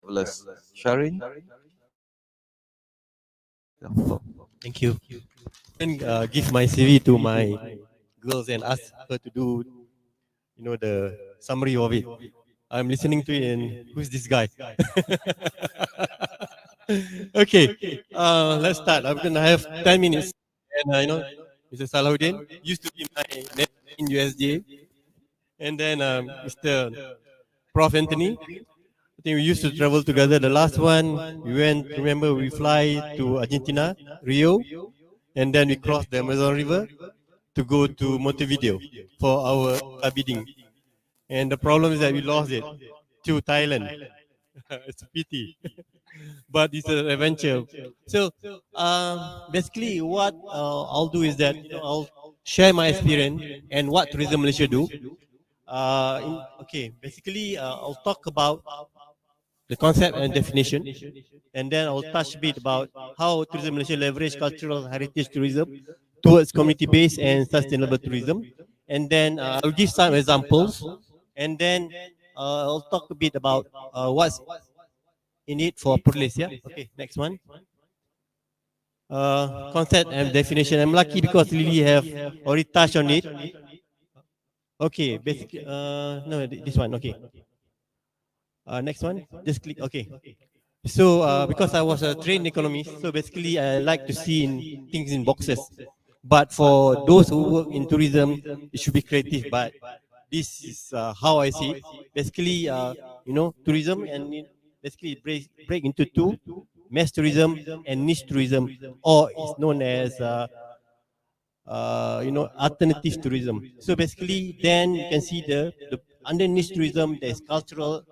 travelers. Sharin? Thank you. And give my CV to my girls and ask her to do, the summary of it. I'm listening to it, and who's this guy? Okay, let's start. I'm gonna have 10 minutes, and Mr. Salahuddin used to be my net in USJ, and then Mr. Prof. Anthony. I think we used to travel together. The last one, we went. Remember, we fly to Argentina, Rio, and then we crossed the Amazon River to go to Montevideo for our bidding. And the problem is that we lost it to Thailand. It's a pity, but it's an adventure. So basically, what I'll do is that I'll share my experience and what Tourism Malaysia do. Okay, basically, I'll talk about the concept and definition, and then I'll touch a bit about how Tourism Malaysia leverage cultural heritage tourism towards community-based and sustainable tourism, and then I'll give some examples, and then I'll talk a bit about what's in it for PERLIS. Yeah. Okay. Next one. Concept and definition. I'm lucky because Lily have already touched on it. Okay. Basically, no, this one. Okay. Next one. Just click. Okay. So because I was a trained economist, so basically I like to see things in boxes. But for those who work in tourism, it should be creative. But this is how I see it. Basically, tourism and basically break into two: mass tourism and niche tourism, or it's known as alternative tourism. So basically, then you can see the under niche tourism, there's cultural,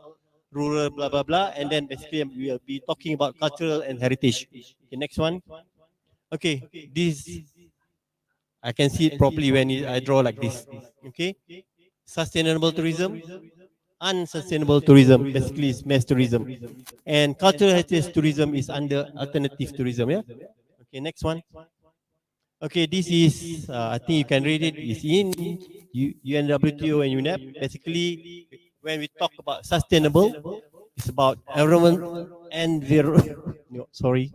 rural, blah blah blah, and then basically we will be talking about cultural and heritage. Okay, next one. Okay, this I can see it properly when I draw like this. Okay, sustainable tourism, unsustainable tourism, basically is mass tourism, and cultural heritage tourism is under alternative tourism. Yeah. Okay, next one. Okay, this is, I think you can read it. It's in UNWTO and UNEP. Basically, when we talk about sustainable, it's about environment and sorry,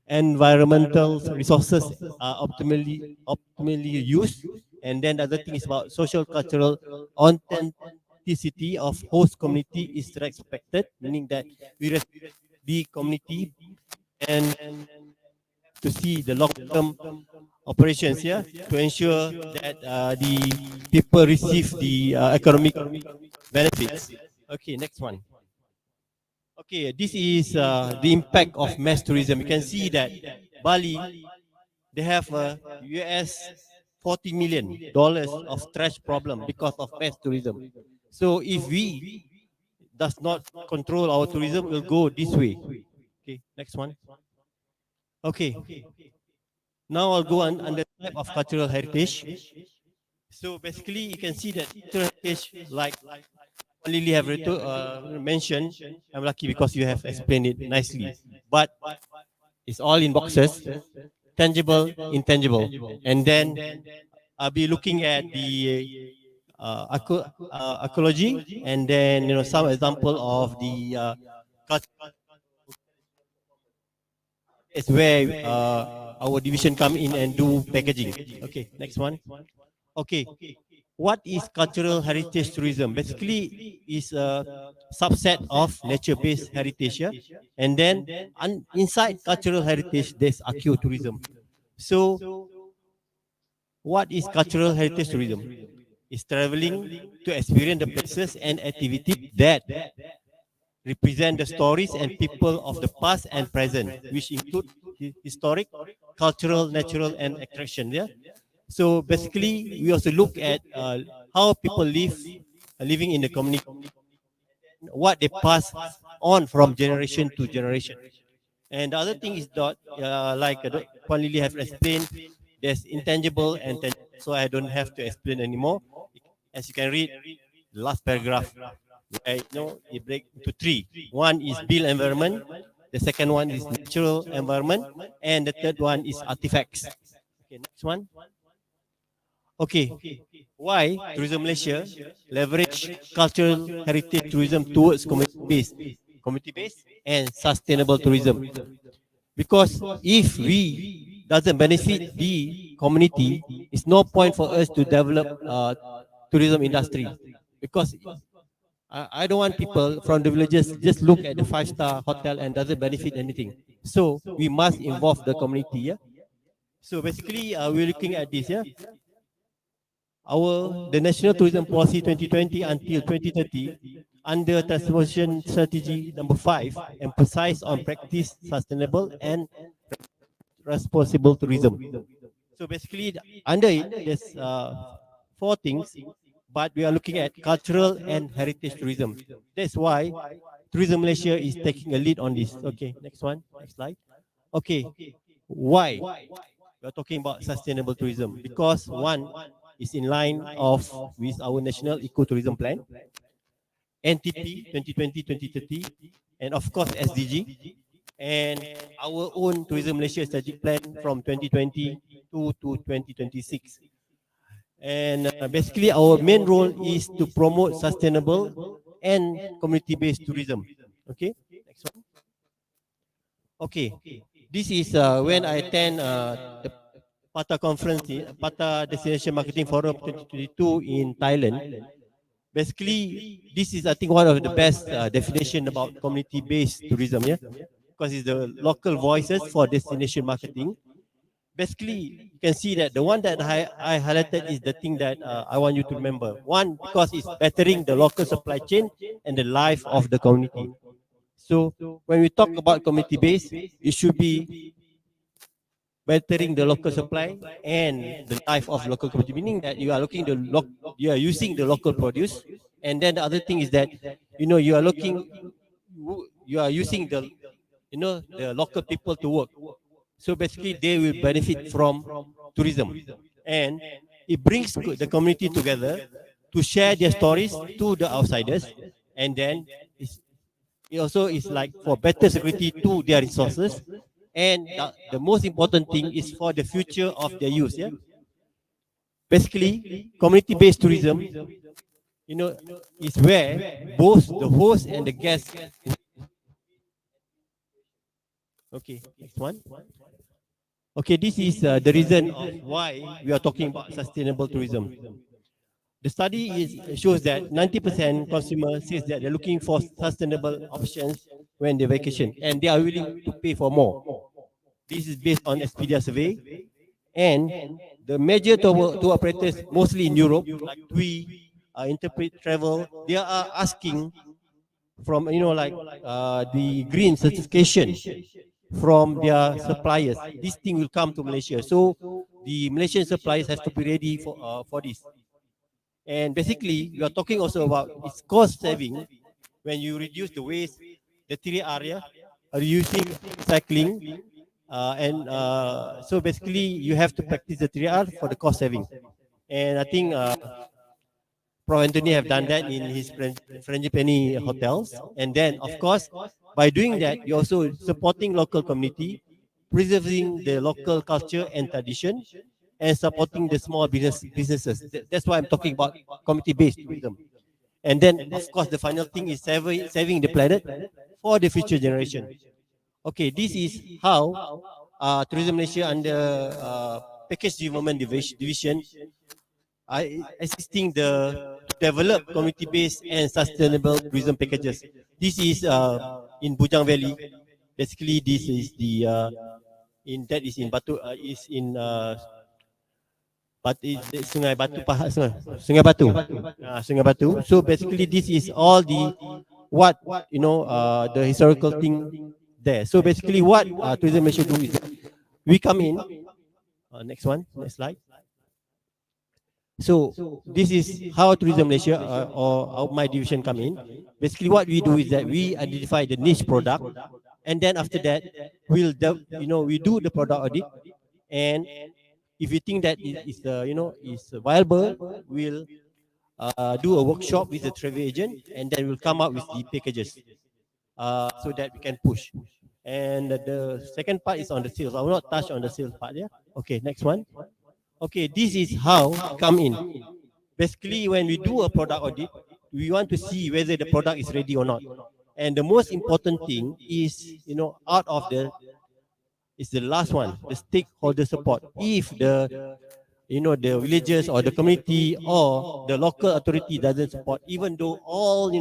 environmental resources are optimally used. And then the other thing is about social cultural authenticity of host community is respected, meaning that we respect the community and to see the long-term operations here to ensure that the people receive the economic benefits. Okay, next one. Okay, this is the impact of mass tourism. You can see that Bali, they have a US $40 million of trash problem because of mass tourism. So if we does not control our tourism, will go this way. Okay, next one. Okay, now I'll go on under type of cultural heritage. So basically, you can see that cultural heritage, like Lily have mentioned, I'm lucky because you have explained it nicely. But it's all in boxes, tangible, intangible, and then I'll be looking at the ecology, and then some example of the culture. Is where our division come in and do packaging. Okay, next one. Okay, what is cultural heritage tourism? Basically, is a subset of nature-based heritage, yeah? And then inside cultural heritage, there's tourism. So, what is cultural heritage tourism? It's traveling to experience the places and activities that represent the stories and people of the past and present, which include historic, cultural, natural, and attraction. Yeah. So basically, we also look at how people living in the community, what they pass on from generation to generation. And the other thing is that, like Puan Lily have explained, there's intangible and tangible, so I don't have to explain anymore. As you can read, the last paragraph, where it breaks into three. One is built environment, the second one is natural environment, and the third one is artifacts. Okay, next one. Okay, why Tourism Malaysia leverage cultural heritage tourism towards community-based and sustainable tourism? Because if we doesn't benefit the community, it's no point for us to develop tourism industry. Because I don't want people from the villages just look at the five-star hotel and doesn't benefit anything. So we must involve the community. Yeah. So basically, we're looking at this. Yeah. The National Tourism Policy 2020 until 2030, under Transformation Strategy number 5, emphasize on practice sustainable and responsible tourism. So basically, under it, there's four things, but we are looking at cultural and heritage tourism. That's why Tourism Malaysia is taking a lead on this. Okay, next one, next slide. Okay, why? We are talking about sustainable tourism because one is in line with our National Ecotourism Plan, NTP 2020-2030, and of course SDG, and our own Tourism Malaysia Strategic Plan from 2020 to 2026. And basically, our main role is to promote sustainable and community-based tourism. Okay, next one. Okay, this is when I attend the PATA conference, PATA Destination Marketing Forum 2022 in Thailand. Basically, this is I think one of the best definition about community-based tourism, yeah, because it's the local voices for destination marketing. Basically, you can see that the one that I highlighted is the thing that I want you to remember. One, because it's bettering the local supply chain and the life of the community. So when we talk about community based, it should be bettering the local supply and the life of local community, meaning that you are you are using the local produce, and then the other thing is that you are you are using the the local people to work. So basically, they will benefit from tourism, and it brings the community together to share their stories to the outsiders, and then it also is like for better security to their resources, and the most important thing is for the future of their youth. Yeah, basically, community-based tourism, is where both the host and the guest. Okay, next one. Okay, this is the reason of why we are talking about sustainable tourism. The study shows that 90% consumers says that they're looking for sustainable options when they vacation, and they are willing to pay for more. This is based on Expedia survey, and the major tour operators, mostly in Europe, like TUI, Interpret Travel, they are asking from the green certification from their suppliers. This thing will come to Malaysia, so the Malaysian suppliers have to be ready for this. And basically, we are talking also about its cost saving when you reduce the waste, the three area, reducing, recycling, and so basically you have to practice the 3R for the cost saving. And I think Prof. Anthony have done that in his Frangipani hotels. And then, of course, by doing that, you're also supporting local community, preserving the local culture and tradition, and supporting the small businesses. That's why I'm talking about community-based tourism. And then, of course, the final thing is saving the planet for the future generation. Okay, this is how Tourism Malaysia under Package Development Division assisting the develop community-based and sustainable tourism packages. This is in Bujang Valley. Basically, this is the in Batu is in Sungai Batu Sungai Batu. Sungai Batu. So basically, this is all the what the historical thing there. So basically, what Tourism Malaysia do is that we come in. Next one, next slide. So this is how Tourism Malaysia or how my division come in. Basically, what we do is that we identify the niche product, and then after that, we do the product audit, and if you think that is viable, we'll do a workshop with the travel agent, and then we'll come up with the packages so that we can push. And the second part is on the sales. I will not touch on the sales part. Yeah. Okay. Next one. Okay, this is how come in. Basically, when we do a product audit, we want to see whether the product is ready or not. And the most important thing is, out of is the last one, the stakeholder support. If the villagers or the community or the local authority doesn't support, even though all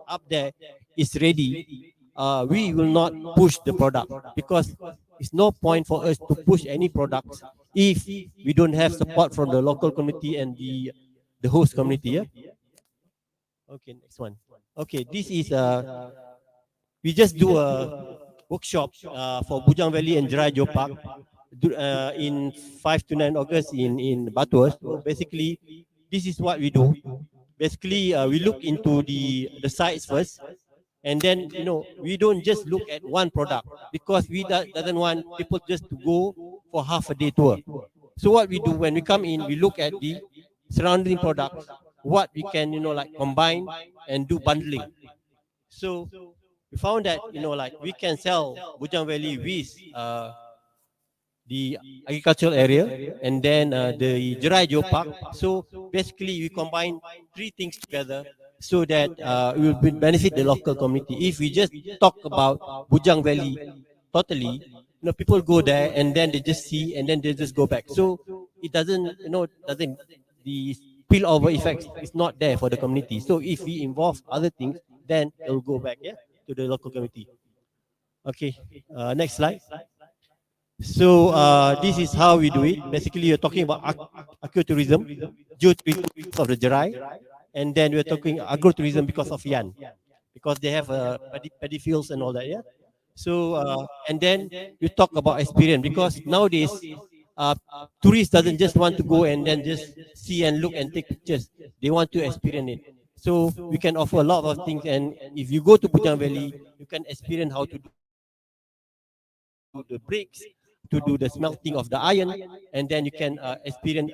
up there is ready, we will not push the product, because it's no point for us to push any products if we don't have support from the local community and the host community. Yeah. Okay, next one. Okay, this is we just do a workshop for Bujang Valley and Jerai Park in 5 to 9 August in Batu. So basically, this is what we do. Basically, we look into the sites first, and then we don't just look at one product, because we doesn't want people just to go for half a day tour. So what we do when we come in, we look at the surrounding products, what we can combine and do bundling. So we found that we can sell Bujang Valley with the agricultural area, and then the Jerai Park. So basically, we combine three things together so that it will benefit the local community. If we just talk about Bujang Valley totally, people go there and then they just see and then they just go back. So it doesn't the spillover effect is not there for the community. So if we involve other things, then it will go back to the local community. Okay, next slide. So this is how we do it. Basically, you're talking about ecotourism, geotourism of the Jerai, and then we're talking agrotourism because of Yan. because they have paddy fields and all that. Yeah. So and then you talk about experience, because nowadays uh, tourists doesn't just want to go and then just see and look and take pictures. They want to experience it. So we can offer a lot of things, and if you go to Bujang Valley, you can experience how to do the bricks, to do the smelting of the iron, and then you can experience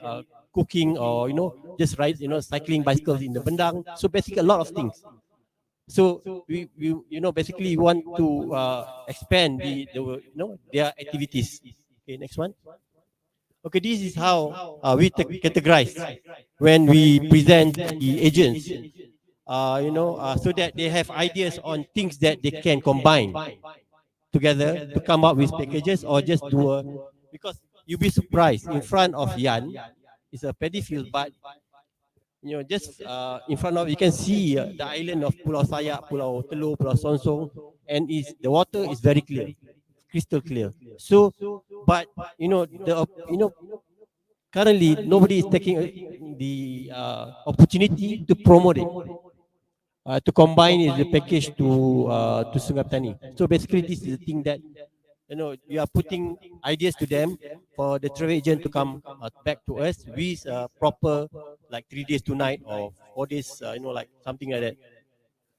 cooking, or just ride, cycling bicycles in the Bendang. So basically a lot of things. So we basically want to expand their activities. Okay, next one. Okay, this is how we categorize when we present the agents. So that they have ideas on things that they can combine together to come up with packages, or just do a, because you'll be surprised, in front of Yan is a paddy field, but just in front of, you can see the island of Pulau Sayak, Pulau Telur, Pulau Sonsong, and is the water is very clear, crystal clear. So, but currently nobody is taking the opportunity to promote it, to combine is the package to Sungai Petani. So basically, this is the thing that you are putting ideas to them for the travel agent to come back to us with proper, like 3 days 2 night or 4 days, like something like that.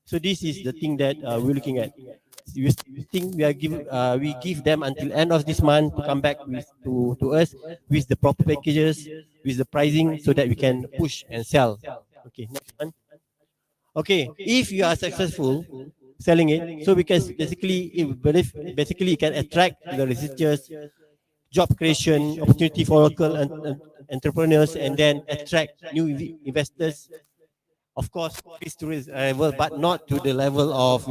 So this is the thing that we're looking at. We think we give them until end of this month to come back to us with the proper packages, with the pricing, so that we can push and sell. Okay, next one. Okay, if you are successful selling it, so we can basically it can attract the researchers, job creation opportunity for local entrepreneurs, and then attract new investors. Of course, increase tourism level, but not to the level of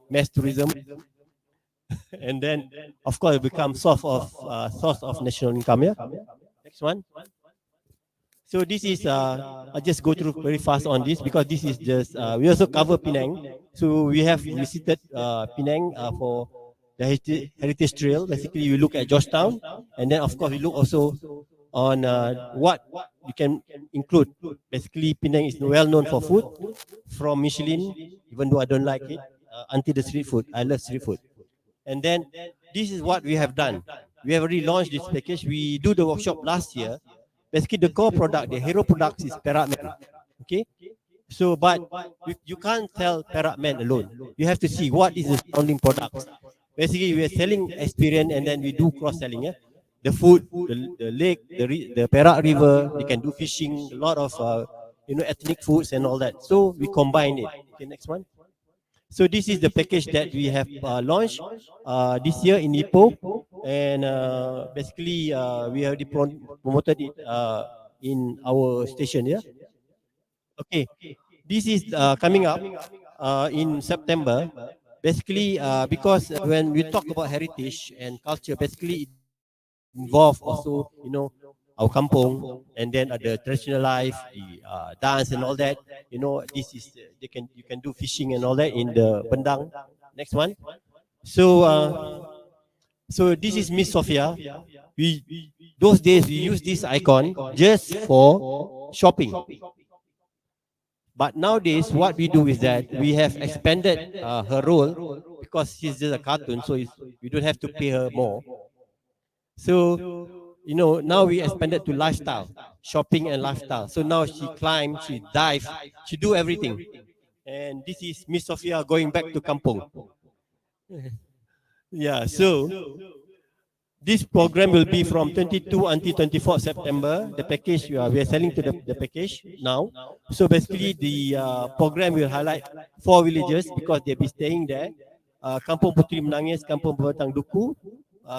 mass tourism. And then, of course, it becomes source of national income. Yeah. Next one. So this is I'll just go through very fast on this, because this is just we also cover Penang. So we have visited Penang for the heritage trail. Basically, we look at Georgetown, and then of course we look also on what you can include. Basically, Penang is well known for food, from Michelin, even though I don't like it, until the street food. I love street food. And then this is what we have done. We have already launched this package. We do the workshop last year. Basically, the core product, the hero product is Perak Man. Okay, so but you can't sell Perak Man alone. You have to see what is the surrounding products. Basically, we are selling experience, and then we do cross selling. Yeah, the food, the lake, the Perak River. They can do fishing, a lot of ethnic foods and all that. So we combine it. Okay, next one. So this is the package that we have launched this year in Ipoh, and basically we already promoted it in our station. Yeah. Okay. This is coming up in September. Basically, because when we talk about heritage and culture, basically it involve also our kampung, and then the traditional life, the dance and all that. This is you can do fishing and all that in the Bendang. Next one. So so this is Miss Sophia. We those days we use this icon just for shopping. But nowadays, what we do is that we have expanded her role, because she's just a cartoon, so we don't have to pay her more. So, now we expanded to lifestyle, shopping and lifestyle. So now she climb, she dive, she do everything. And this is Miss Sophia going back to Kampung. Yeah, so this program will be from 22 until 24 September. The package, we are selling to the package now. So basically, the program will highlight 4 villages, because they'll be staying there. Kampung Puteri Menangis, Kampung Batang Duku,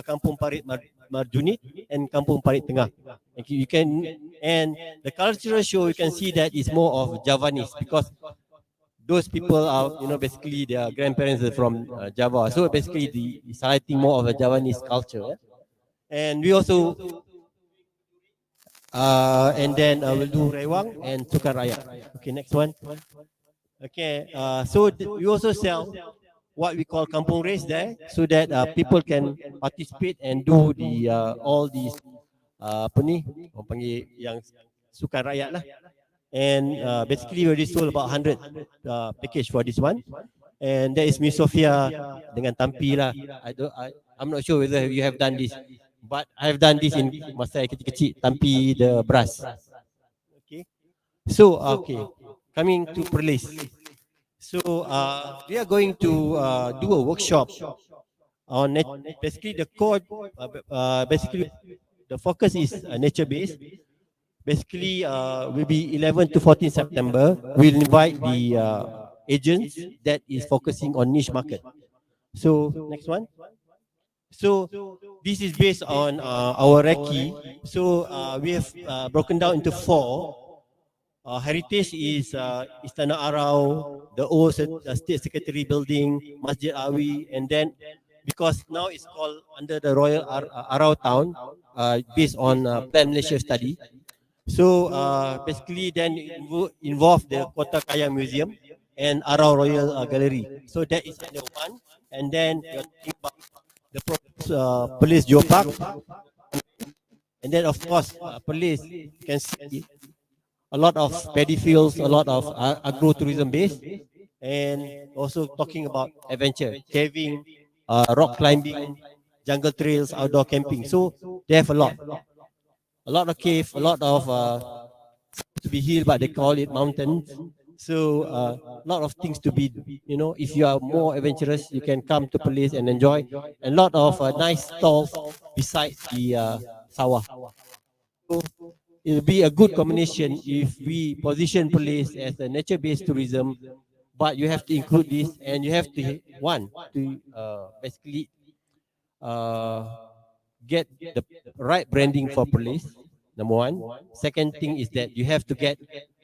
Kampung Parit Marjunit, and Kampung Parit Tengah. And the cultural show, you can see that is more of Javanese, because those people are, basically their grandparents are from Java. So basically, it's highlighting more of a Javanese culture. Yeah? And we also and then we'll do Rewang and Tukar Raya. Okay, next one. Okay, so we also sell what we call kampung race there, so that people can participate and do the all these apa ni orang panggil yang sukan rakyat lah. And basically we already sold about 100 package for this one. And there is Miss Sophia dengan Tampi lah. I'm not sure whether you have done this, but I have done this in masa saya kecil-kecil. Tampi the brass. Okay. So okay, coming to Perlis. So we are going to do a workshop on basically the core. Basically, the focus is nature based. Basically, will be 11 to 14 September. We'll invite the agents that is focusing on niche market. So next one. So this is based on our recce. So we have broken down into four. Heritage is Istana Arau, the old State Secretary Building, Masjid Awi, and then because now it's called under the Royal Arau Town, based on Plan Malaysia study. So basically then involve the Kota Kaya Museum and Arau Royal Gallery. So that is under one. And then you're talking about the police Geopark. And then of course police can see a lot of paddy fields, a lot of agro-tourism base, and also talking about adventure, caving, rock climbing, jungle trails, outdoor camping. So they have a lot of cave, a lot of to be hill, but they call it mountains. So a lot of things to be, if you are more adventurous, you can come to Perlis and enjoy. A lot of nice stalls beside the sawah. So it'll be a good combination if we position Perlis as a nature-based tourism, but you have to include this, and you have to to basically uh, get the right branding for Perlis. Number one. Second thing is that you have to get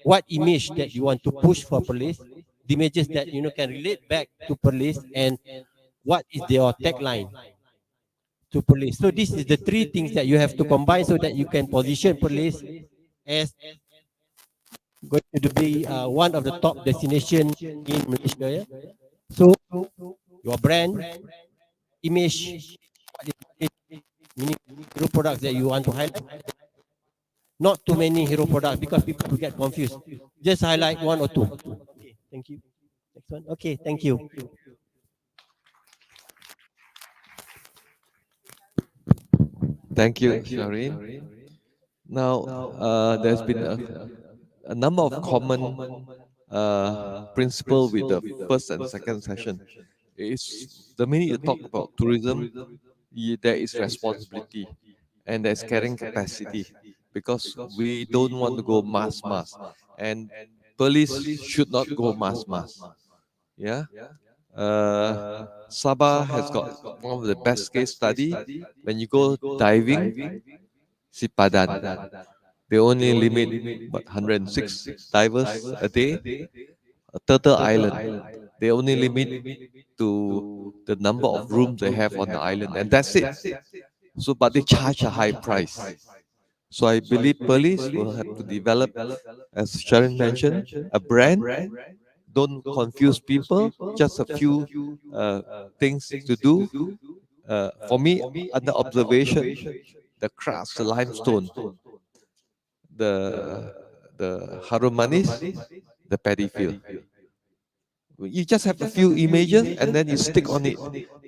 what image that you want to push for Perlis, the images that can relate back to Perlis, and what is your tagline to Perlis. So this is the three things that you have to combine so that you can position Perlis as going to be one of the top destination in Malaysia. Yeah? So your brand, image, what is meaning hero products that you want to highlight. Not too many hero products because people will get confused. Just highlight one or two. Okay, thank you. Next one. Okay, thank you. Thank you, Shireen. Now, there's been a number of common principle with the first and second session. Is the minute you talk about tourism, there is responsibility and there's carrying capacity because we don't want to go mass, and police should not go mass. Yeah. Uh, Sabah has got one of the best case study. When you go diving, Sipadan, they only limit what 106 divers a day. Turtle Island, they only limit to the number of rooms they have on the island, and that's it. So, but they charge a high price. So I believe police will have to develop, as Sharon mentioned, a brand. Don't confuse people. Just a few uh, things to do. For me, under observation, the crafts, the limestone, the harum manis, the paddy field. You just have a few images and then you stick on it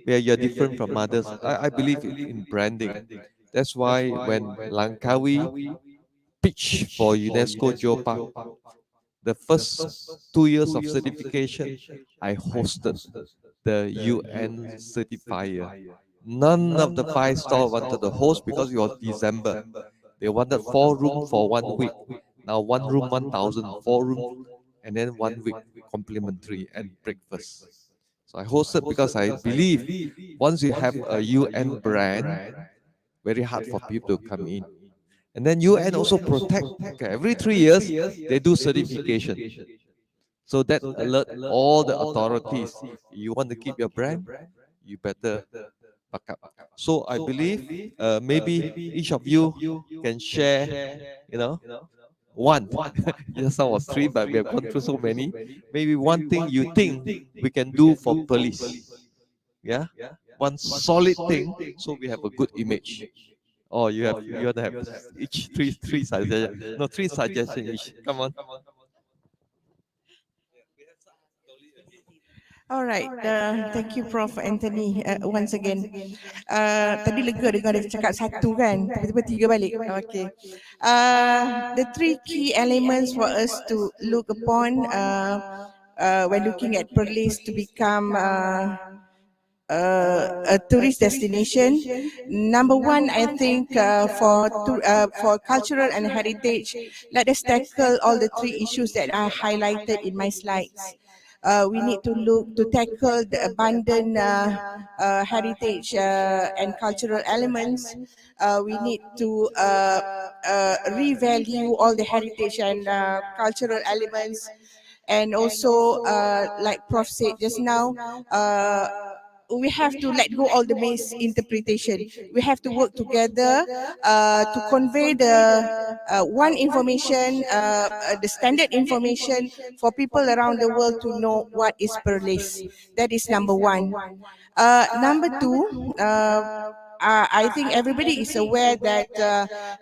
where you're different from others. I believe in branding. That's why when Langkawi pitched for UNESCO Geopark, the first 2 years of certification, I hosted the UN certifier. None of the five star wanted to host because it was December. They wanted 4 rooms for 1 week. Now 1 room 1,000, 4 rooms, and then 1 week complimentary and breakfast. So I hosted because I believe once you have a UN brand, very hard for people to come in. And then UN also protect. Okay, every 3 years they do certification. So that alert all the authorities. You want to keep your brand, you better back up. So I believe maybe each of you can share, you know, one. Just now was three, but we have gone through so many. Maybe one thing you think we can do for police. Yeah, one solid thing, so we have a good image. Oh, you want to have each three suggestions? No, three suggestions each. Come on. All right. Thank you, Prof. Anthony, once again. Tadi lega dengar dia cakap satu kan, tiba-tiba tiga balik. Okay. The three key elements for us to look upon when looking at PERLIS to become a tourist destination. Number one, I think for cultural and heritage, let us tackle all the three issues that I highlighted in my slides. We need to look to tackle the abundant heritage and cultural elements. We need to revalue all the heritage and cultural elements, and also like Prof said just now, we have to let go all the misinterpretation. We have to work together to convey the one information, the standard information for people around the world to know what is PERLIS. That is number one. Number two, I think everybody is aware that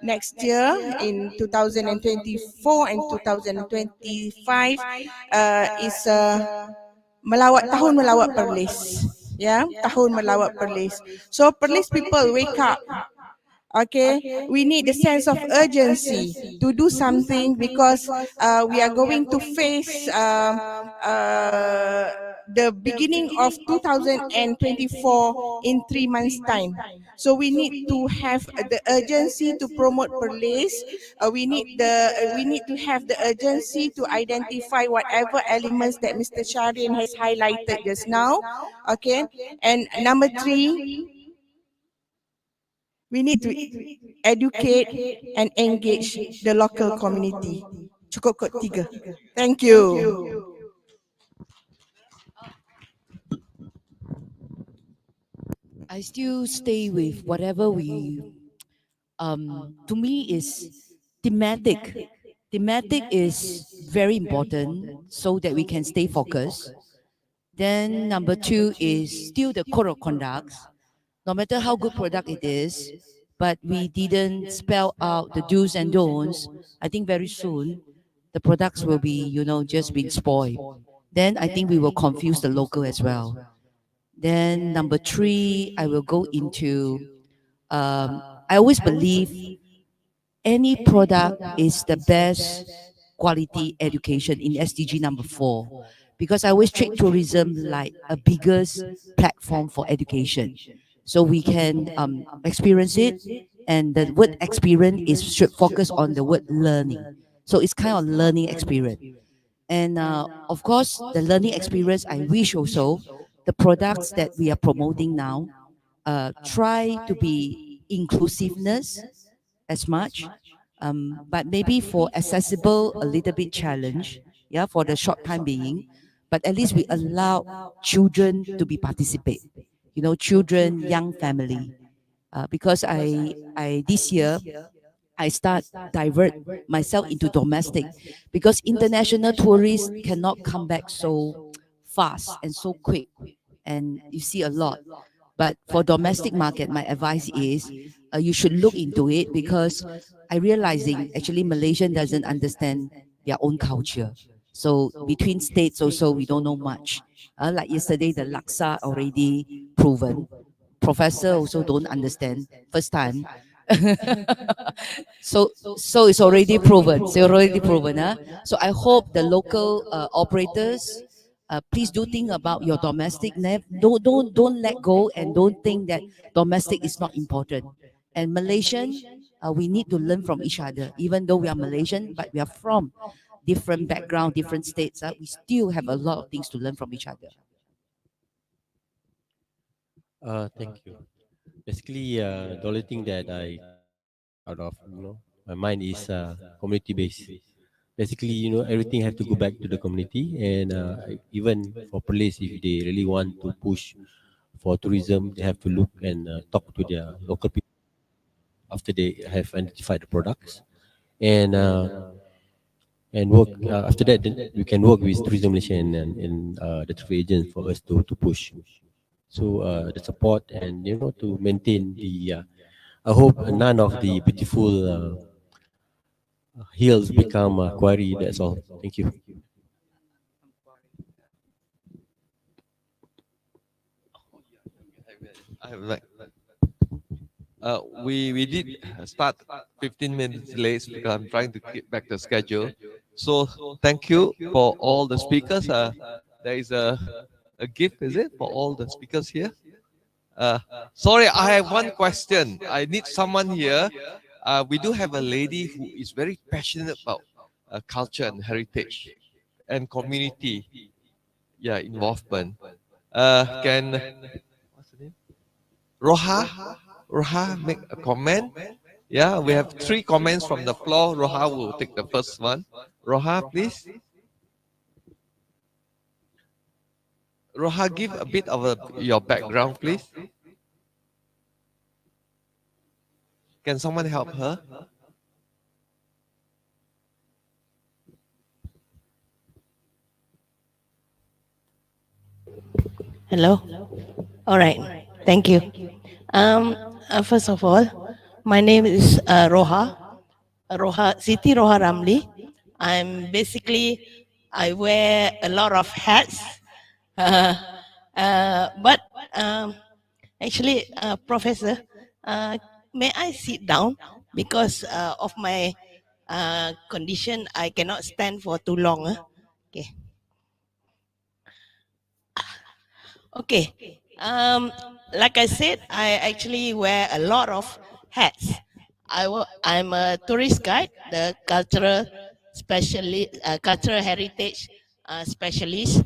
next year in 2024 and 2025 is tahun melawat PERLIS. Yeah, tahun melawat PERLIS. So PERLIS people, wake up. Okay, we need a sense of urgency to do something, because we are going to face the beginning of 2024 in 3 months' time. So we need to have the urgency to promote PERLIS. We need to have the urgency to identify whatever elements that Mr. Sharin has highlighted just now. Okay, and number three, we need to educate and engage the local community. Cukup kot tiga. Thank you. I still stay with whatever we to me is thematic. Thematic is very important so that we can stay focused. Then number two is still the code of conduct. No matter how good product it is, but we didn't spell out the do's and don'ts, I think very soon the products will be, just being spoiled. Then I think we will confuse the local as well. Then number three, I will go into, I always believe any product is the best quality education in SDG number 4, because I always treat tourism like a biggest platform for education. So we can experience it, and the word experience is should focus on the word learning. So it's kind of learning experience. And of course, the learning experience, I wish also the products that we are promoting now try to be inclusiveness as much, but maybe for accessible a little bit challenge, yeah, for the short time being, but at least we allow children to be participate, children, young family, because I this year I start divert myself into domestic, because international tourists cannot come back so fast and so quick, and you see a lot. But for domestic market, my advice is you should look into it, because I realizing actually Malaysian doesn't understand their own culture. So between states also we don't know much. Like yesterday, the laksa already proven. Professor also don't understand first time. So it's already proven. So already proven, huh? So I hope the local operators, please do think about your domestic. Don't let go, and don't think that domestic is not important. And Malaysian, we need to learn from each other. Even though we are Malaysian, but we are from different background, different states. We still have a lot of things to learn from each other. Thank you. Basically, the only thing that I out of my mind is community based. Basically, everything have to go back to the community, and even for police, if they really want to push for tourism, they have to look and talk to their local people after they have identified the products, and work after that. Then we can work with Tourism Malaysia and the travel agents for us to push. So the support and to maintain the. I hope none of the beautiful hills become quarry. That's all. Thank you. I have like we did start 15 minutes late because I'm trying to get back the schedule. So thank you for all the speakers. There is a gift, is it, for all the speakers here? Uh, Sorry, I have one question. I need someone here. We do have a lady who is very passionate about culture and heritage and community, yeah, involvement. Can what's the name? Roha, Roha make a comment. Yeah, we have three comments from the floor. Roha will take the first one. Roha, please. Roha, give a bit of your background, please. Can someone help her? Hello. All right. Thank you. First of all, my name is Siti Roha Ramli. I'm basically, I wear a lot of hats. Uh, but actually, Professor, uh, may I sit down? Because of my condition, I cannot stand for too long. Okay. Okay. Like I said, I actually wear a lot of hats. I'm a tourist guide, the cultural specialist, cultural heritage specialist,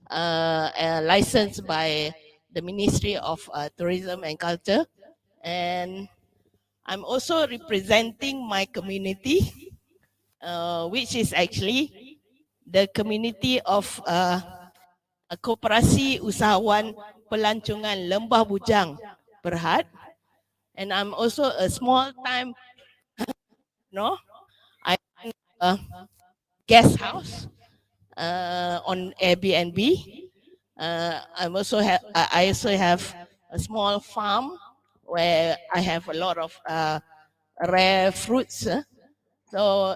licensed by the Ministry of Tourism and Culture. And I'm also representing my community, which is actually the community of Koperasi Usahawan Pelancongan Lembah Bujang Berhad, and I'm also a small time, I run a guest house on Airbnb. I also have a small farm where I have a lot of rare fruits. So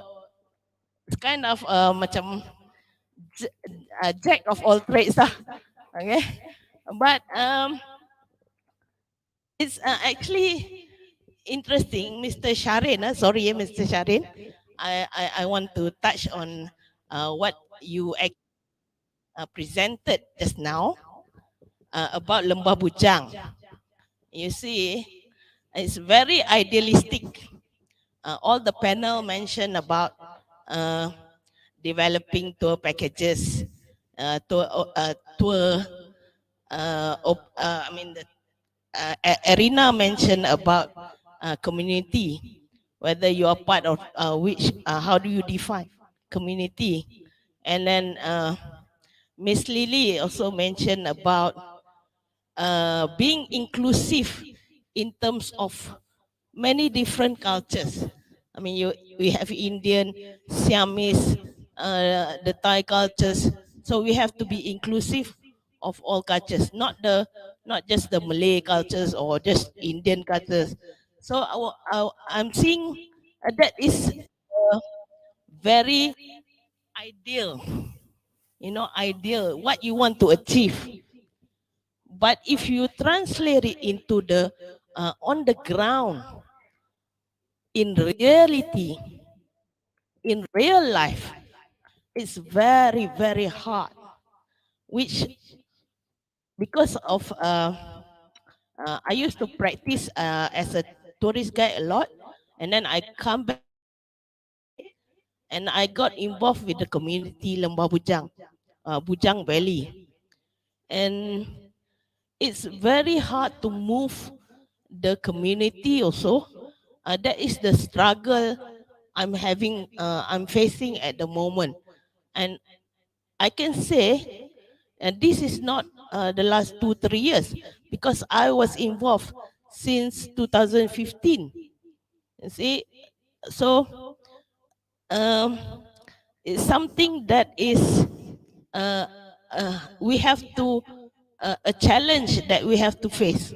it's kind of macam jack of all trades lah. Okay, but it's actually interesting, Mr. Sharin. Sorry, Mr. Sharin. I want to touch on what you presented just now about Lembah Bujang. You see, it's very idealistic. All the panel mentioned about developing tour packages, tour. The Arena mentioned about community, whether you are part of which, how do you define community? And then Miss Lily also mentioned about being inclusive in terms of many different cultures. I mean, we have Indian, Siamese, the Thai cultures. So we have to be inclusive of all cultures, not just the Malay cultures or just Indian cultures. So I'm seeing that is very ideal, ideal what you want to achieve. But if you translate it into the on the ground, in reality, in real life, it's very, very hard, which because of I used to practice as a tourist guide a lot, and then I come back and I got involved with the community Lembah Bujang, Bujang Valley, and it's very hard to move the community also. That is the struggle I'm facing at the moment. And I can say, and this is not the last 2-3 years, because I was involved since 2015. You see, so it's something that is we have to a challenge that we have to face.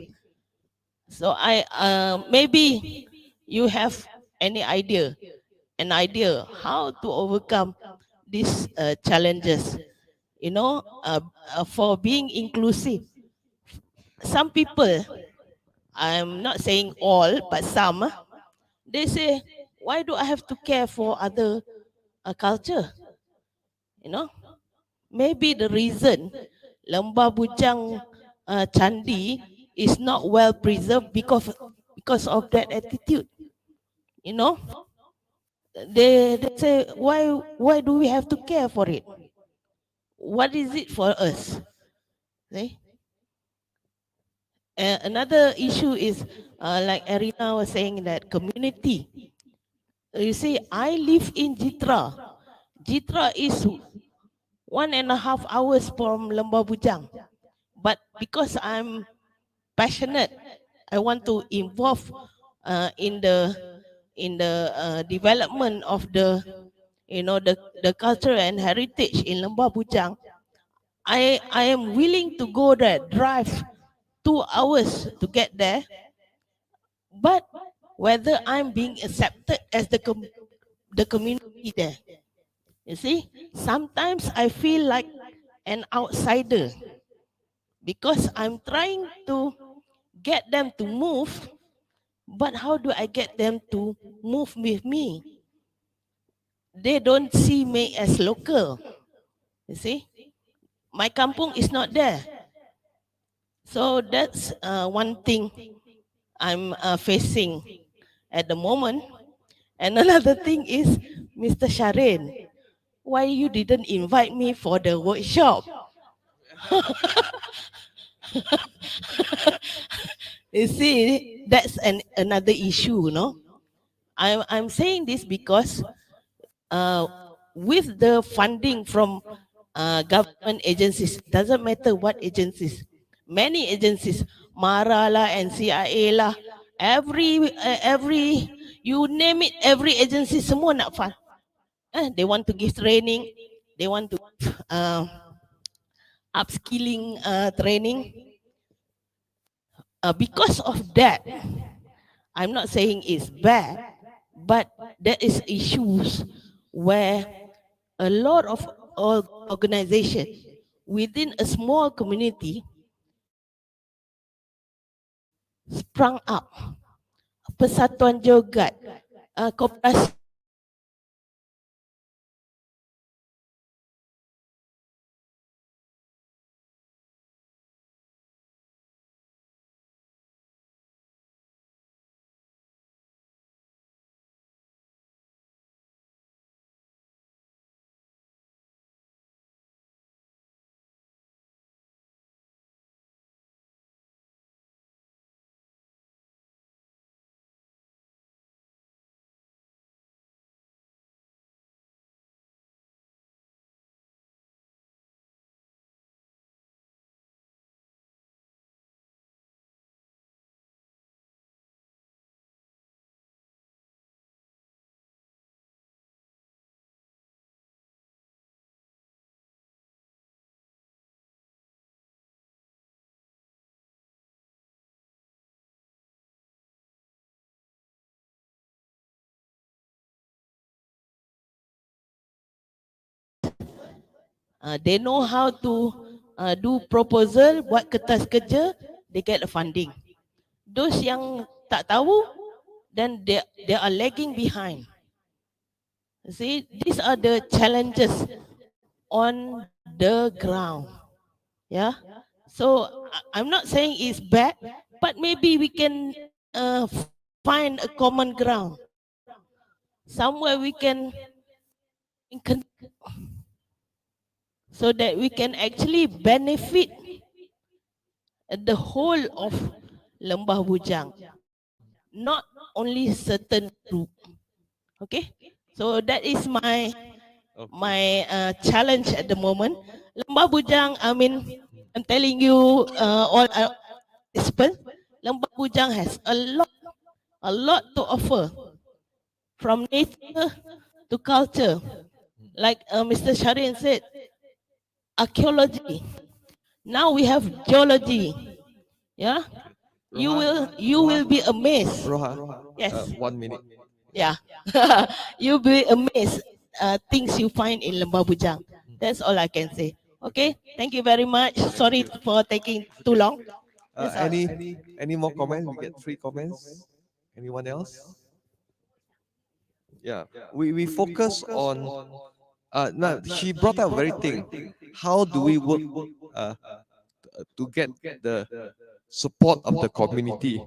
So I maybe you have any an idea how to overcome these challenges, for being inclusive some people, I'm not saying all, but some, they say, why do I have to care for other culture? You know, maybe the reason Lembah Bujang Candi is not well preserved because of that attitude. You know, they say, why do we have to care for it? What is it for us? See? Another issue is like Arina was saying, that community. You see, I live in Jitra. Jitra is 1.5 hours from Lembah Bujang. But because I'm passionate, I want to involve in the development of the, you know, the culture and heritage in Lembah Bujang. I am willing to go there, drive 2 hours to get there. But whether I'm being accepted as the community there, you see, sometimes I feel like an outsider because I'm trying to get them to move, but how do I get them to move with me? They don't see me as local. You see, my kampung is not there. So that's one thing I'm facing at the moment. And another thing is, Mr. Sharin, why you didn't invite me for the workshop? You see, that's another issue, no? I'm saying this because uh, with the funding from government agencies, doesn't matter what agencies, many agencies, MARA lah, NCIA lah, every, you name it, every agency semua nak fund. They want to give training, they want to upskilling training. Because of that, I'm not saying it's bad, but there is issues where a lot of organization within a small community sprung up. Persatuan Jogat, koperasi they know how to do proposal, buat kertas kerja, they get the funding. Those yang tak tahu, then they are lagging behind. See, these are the challenges on the ground. Yeah. So I'm not saying it's bad, but maybe we can find a common ground. Somewhere we can so that we can actually benefit the whole of Lembah Bujang, not only certain group. Okay, so that is my challenge at the moment. Lembah Bujang, I mean, I'm telling you, all participants, Lembah Bujang has a lot to offer, from nature to culture. Like Mr. Sharin said, archaeology. Now we have geology. Yeah, you will be amazed. Roha, Yes. 1 minute. Yeah, you'll be amazed things you find in Lembah Bujang. That's all I can say. Okay, thank you very much. Sorry for taking too long. That's all. Any more comments? We get 3 comments. Anyone else? Yeah, we focus on. Now she brought up a very thing. How do we work uh, to get the support of the community?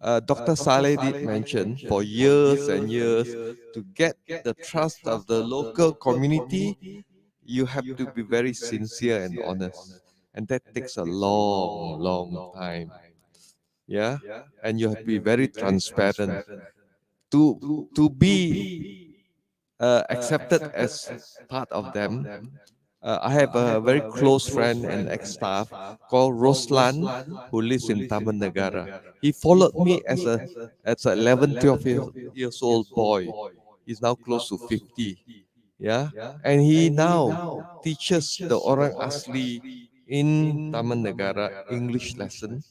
Dr. Saleh did mention for years and years to get the trust of the local community, you have to be very sincere and honest, and that takes a long, long time. Yeah, and you have to be very transparent to be accepted as part of them. I have a very close friend and ex-staff called Roslan who lives in Taman Negara. He followed me as a 11, 12 years old boy. He's now close to 50. Yeah. And he now teaches the Orang Asli in Taman Negara English lesson.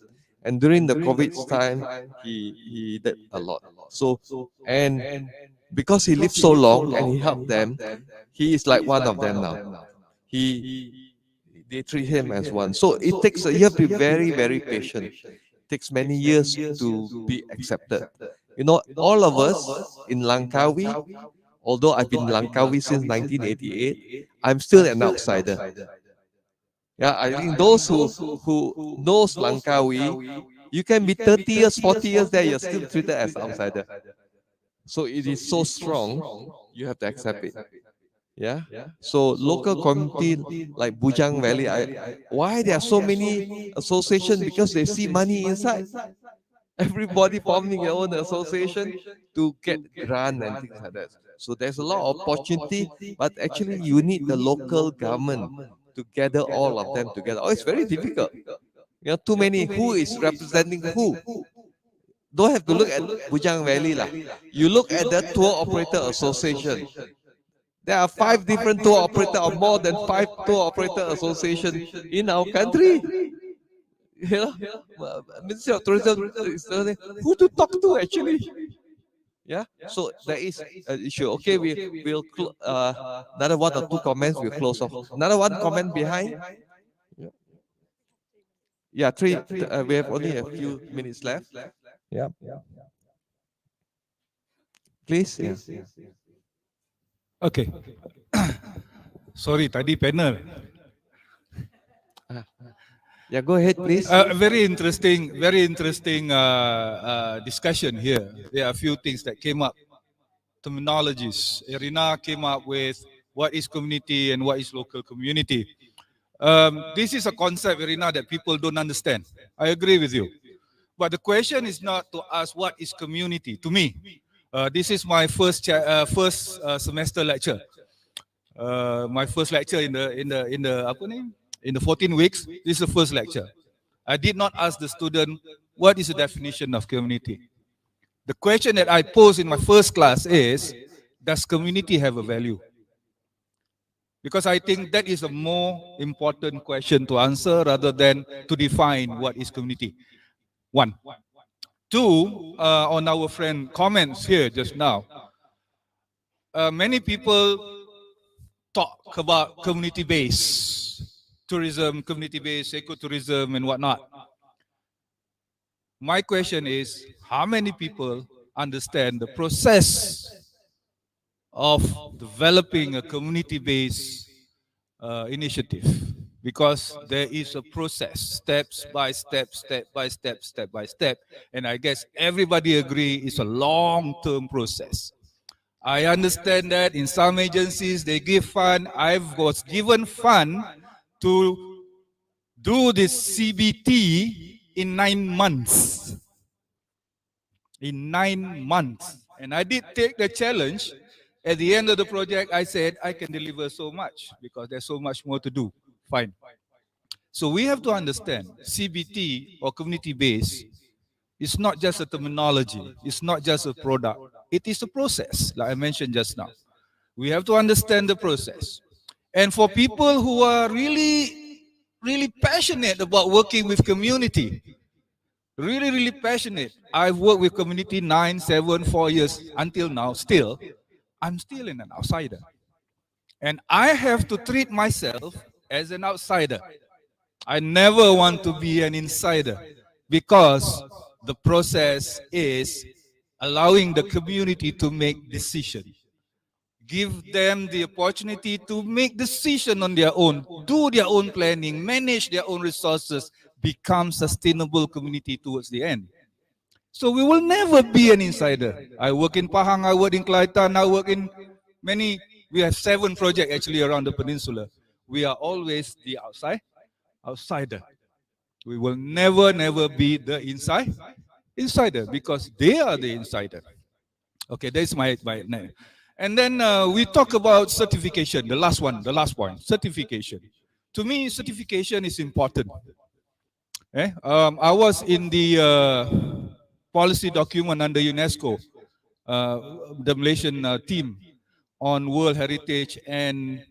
And during the COVID time, he did a lot. So, and because he lived so long and he helped them, he is like one of them now. He they treat him as one. So it takes you have to be very, very patient. It takes many years to be accepted. You know, all of us in Langkawi, although I've been in Langkawi since 1988, I'm still an outsider. Yeah, I think those who knows Langkawi, you can be 30 years, 40 years there, you're still treated as outsider. So it is so strong, you have to accept it. Yeah. So local community like Bujang Valley, why there are so many associations? Because they see money inside. Everybody forming their own association to get grant and things like that. So there's a lot of opportunity, but actually you need the local government to gather all of them together. Oh, it's very difficult. You know, too many. Who is representing who? Don't have to look at Bujang Valley lah. You look at the tour operator association. There are 5 different tour operator or more than 5 tour operator association in our country. You know, Ministry of Tourism is who to talk to actually. Yeah. So there is an issue. Okay, will another 1 or 2 comments. We'll close off. Another one comment behind. Yeah, yeah, three. We have only a few minutes left. Yeah. Please. Yeah. Okay. Sorry, tadi panel. Yeah, go ahead, please. Very interesting discussion here. There are a few things that came up. Terminologies. Irina came up with what is community and what is local community. This is a concept, Irina, that people don't understand. I agree with you. But the question is not to ask what is community. To me, this is my first semester lecture. My first lecture in the 14 weeks. This is the first lecture. I did not ask the student what is the definition of community. The question that I posed in my first class is, does community have a value? Because I think that is a more important question to answer rather than to define what is community. One. Two, on our friend comments here just now, many people talk about community-based tourism, community-based ecotourism and whatnot. My question is, how many people understand the process of developing a community-based initiative? Because there is a process, steps by step, step by step, step by step. And I guess everybody agree it's a long-term process. I understand that in some agencies, they give fund. I was given fund to do this CBT in 9 months. In 9 months. And I did take the challenge. At the end of the project, I said, I can deliver so much because there's so much more to do. Fine. So we have to understand CBT or community-based is not just a terminology. It's not just a product. It is a process, like I mentioned just now. We have to understand the process. And for people who are really passionate about working with community, really passionate. I've worked with community 9, 7, 4 years until now. Still, I'm still an outsider. And I have to treat myself as an outsider. I never want to be an insider. because the process is allowing the community to make decision. Give them the opportunity to make decision on their own, do their own planning, manage their own resources, become sustainable community towards the end. So we will never be an insider. I work in Pahang, I work in Kelantan, I work in many, we have 7 projects actually around the peninsula. We are always the outsider. We will never be the insider because they are the insider. Okay, that's my name. And then we talk about certification, the last point, certification. To me, certification is important. I was in the policy document under UNESCO, the Malaysian team on World Heritage and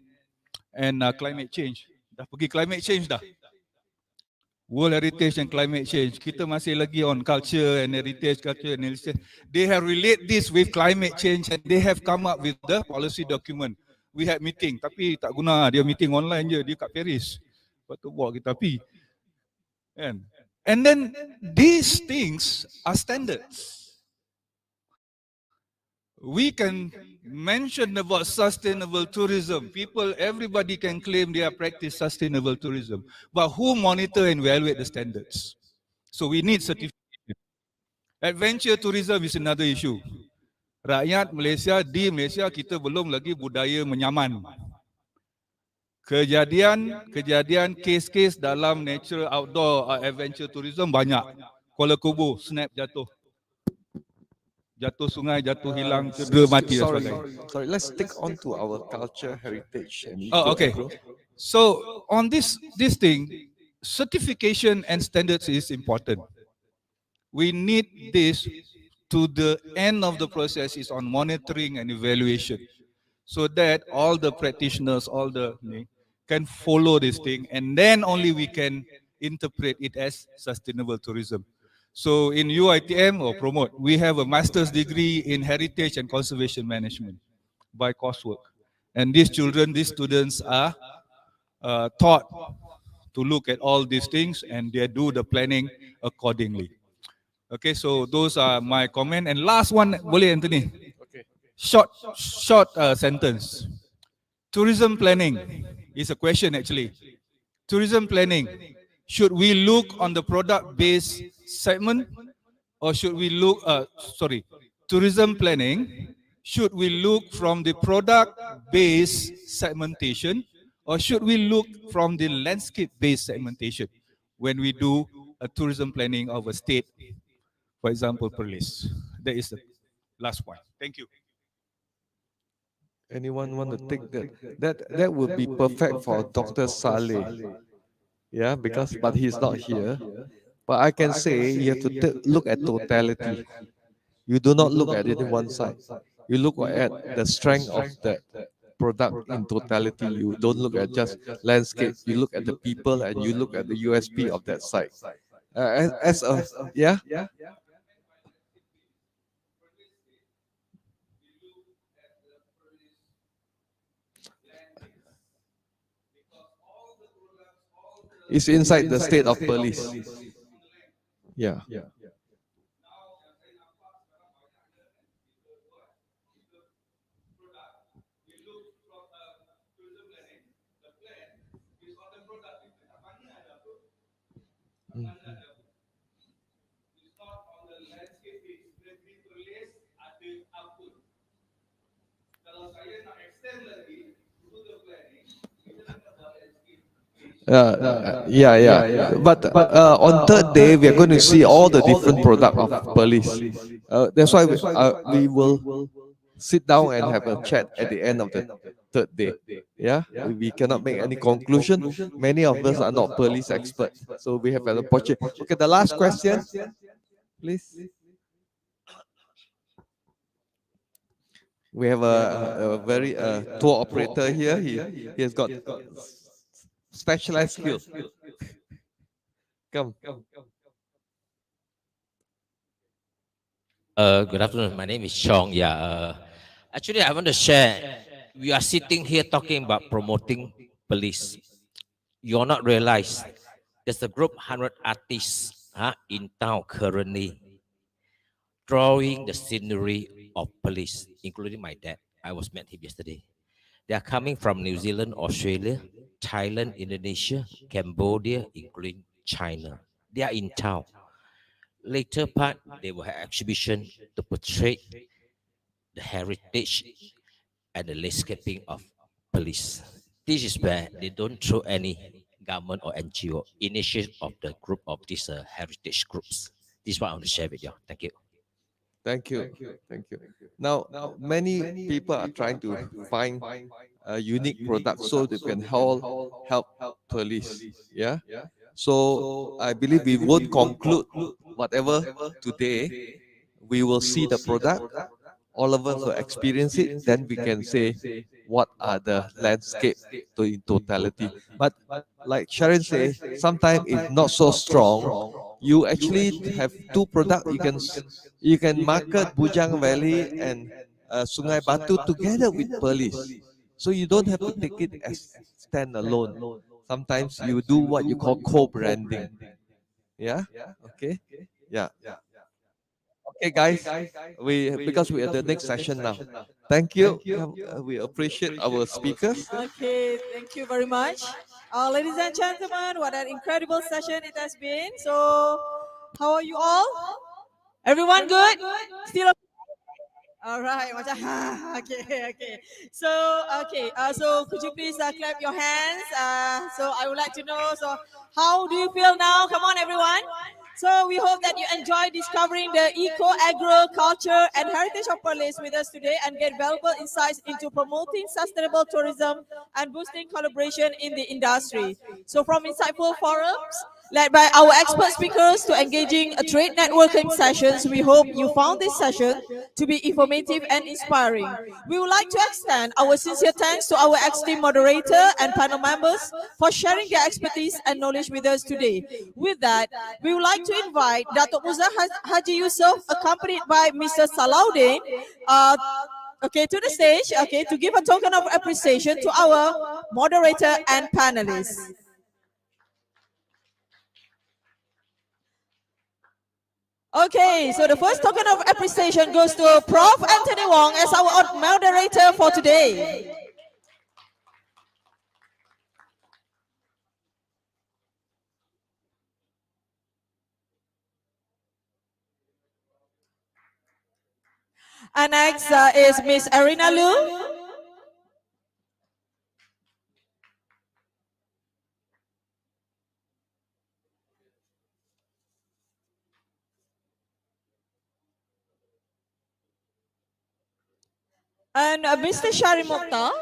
climate change. Dah pergi climate change dah. World Heritage and climate change. Kita masih lagi on culture and heritage, culture and heritage. They have relate this with climate change and they have come up with the policy document. We had meeting, tapi tak guna, dia meeting online je, dia kat Paris. Lepas tu buat kita api. And then these things are standards. We can mention about sustainable tourism. People, everybody can claim they are practice sustainable tourism. But who monitor and evaluate the standards? So we need certification. Adventure tourism is another issue. Rakyat Malaysia, di Malaysia kita belum lagi budaya menyaman. Kejadian kes-kes dalam natural outdoor adventure tourism banyak. Kuala Kubu, snap jatuh. Jatuh sungai, jatuh hilang, cedera mati dan sebagainya. Sorry, let's stick on to our culture, heritage, and okay. So on this thing, certification and standards is important. We need this to the end of the process is on monitoring and evaluation, so that all the practitioners, all the can follow this thing, and then only we can interpret it as sustainable tourism. So in UITM or promote, we have a master's degree in heritage and conservation management by coursework. And these children, these students are taught to look at all these things and they do the planning accordingly. Okay, so those are my comment. And last one, boleh Anthony? Okay. Short sentence. Tourism planning is a question actually. Tourism planning. Should we look on the product-based segment or should we look, tourism planning, should we look from the product-based segmentation or should we look from the landscape-based segmentation when we do a tourism planning of a state, for example, PERLIS? That is the last point. Thank you. Anyone want to take that? That would be perfect for Dr. Saleh. Yeah, but he's not here. But I can say you have to look at totality. You do not look at it in one side. You look at the strength of that product in totality. You don't look at just landscape. You look at the people and you look at the USP of that site. Yeah. It's inside the state of PERLIS. Yeah. Yeah. But on third day, we are going to see all the different product of PERLIS. That's why we will sit down and have a chat at the end of the third day. Yeah, we cannot make any conclusion. Many of us are not PERLIS experts, so we have an opportunity. Okay, the last question, please. We have a very tour operator here. He has got specialized skills. Come. Good afternoon. My name is Chong. Yeah. Actually, I want to share. We are sitting here talking about promoting PERLIS. You're not realize there's a group 100 artists in town currently, drawing the scenery of police, including my dad. I was met him yesterday. They are coming from New Zealand, Australia, Thailand, Indonesia, Cambodia, including China. They are in town. Later part, they will have exhibition to portray the heritage and the landscaping of police. This is where they don't throw any government or NGO initiative of the group of these heritage groups. This is what I want to share with you. Thank you. Thank you. Thank you. Now, many people are trying to find a unique product so they can help police. Yeah. So I believe we won't conclude whatever today. We will see the product. All of us will experience it. Then we can say what are the landscape to in totality. But like Sharon say, sometimes it's not so strong. You actually have two products. You can market Bujang Valley and Sungai Batu together with Perlis. So you don't have to take it as standalone. Sometimes you do what you call co-branding. Yeah. Okay. Yeah. Okay, guys. We because we are the next session now. Thank you. We appreciate our speakers. Okay, thank you very much. Ladies and gentlemen, what an incredible session it has been. So, how are you all? Everyone good? Still okay? All right, macam okay, okay. So, okay, so could you please clap your hands? So I would like to know. So, how do you feel now? Come on, everyone. So we hope that you enjoy discovering the eco, agro, culture, and heritage of Perlis with us today and get valuable insights into promoting sustainable tourism and boosting collaboration in the industry. So from insightful forums led by our expert speakers to engaging trade networking sessions, we hope you found this session to be informative and inspiring. We would like to extend our sincere thanks to our esteemed moderator and panel members for sharing their expertise and knowledge with us today. With that, we would like to invite Datuk Muza Haji Yusof, accompanied by Mr. Salaudin, okay, to the stage, okay, to give a token of appreciation to our moderator and panelists. Okay, so the first token of appreciation goes to Prof. Anthony Wong as our moderator for today. And next is Miss Arina Lu. And Mr. Shari Mokhtar.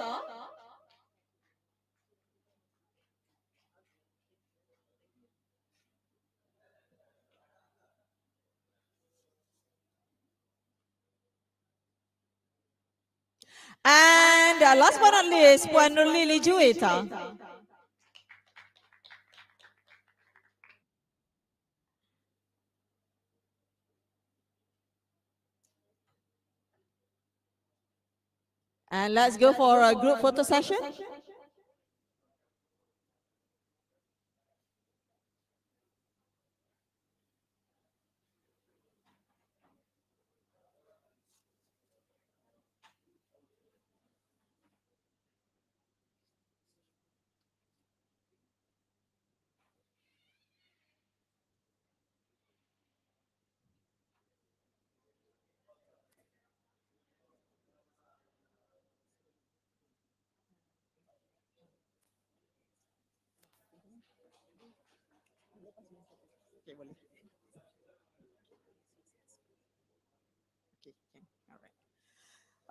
And last but not least, Puan Nurlili Juwita. And let's go for a group photo session.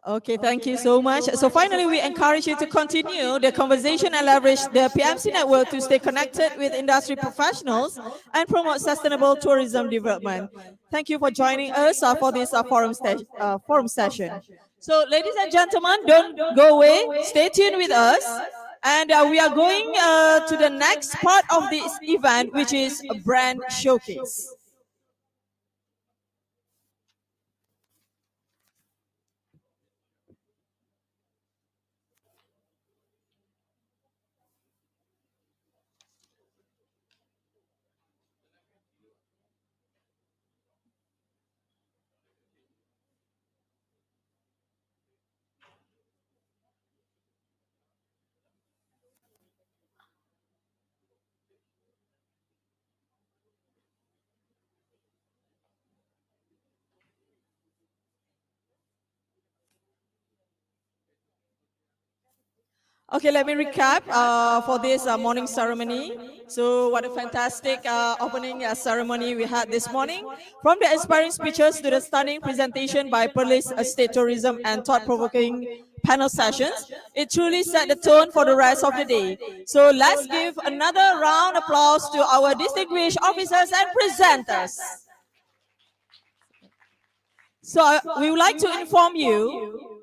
Okay, thank you so much. So finally, we encourage you to continue the conversation and leverage the PMC network to stay connected with industry professionals and promote sustainable tourism development. Thank you for joining us for this forum session. So ladies and gentlemen, don't go away. Stay tuned with us. And we are going to the next part of this event, which is a brand showcase. Okay, let me recap for this morning ceremony. So what a fantastic opening ceremony we had this morning. From the inspiring speeches to the stunning presentation by PERLIS State Tourism and thought-provoking panel sessions, it truly set the tone for the rest of the day. So let's give another round of applause to our distinguished officers and presenters. So we would like to inform you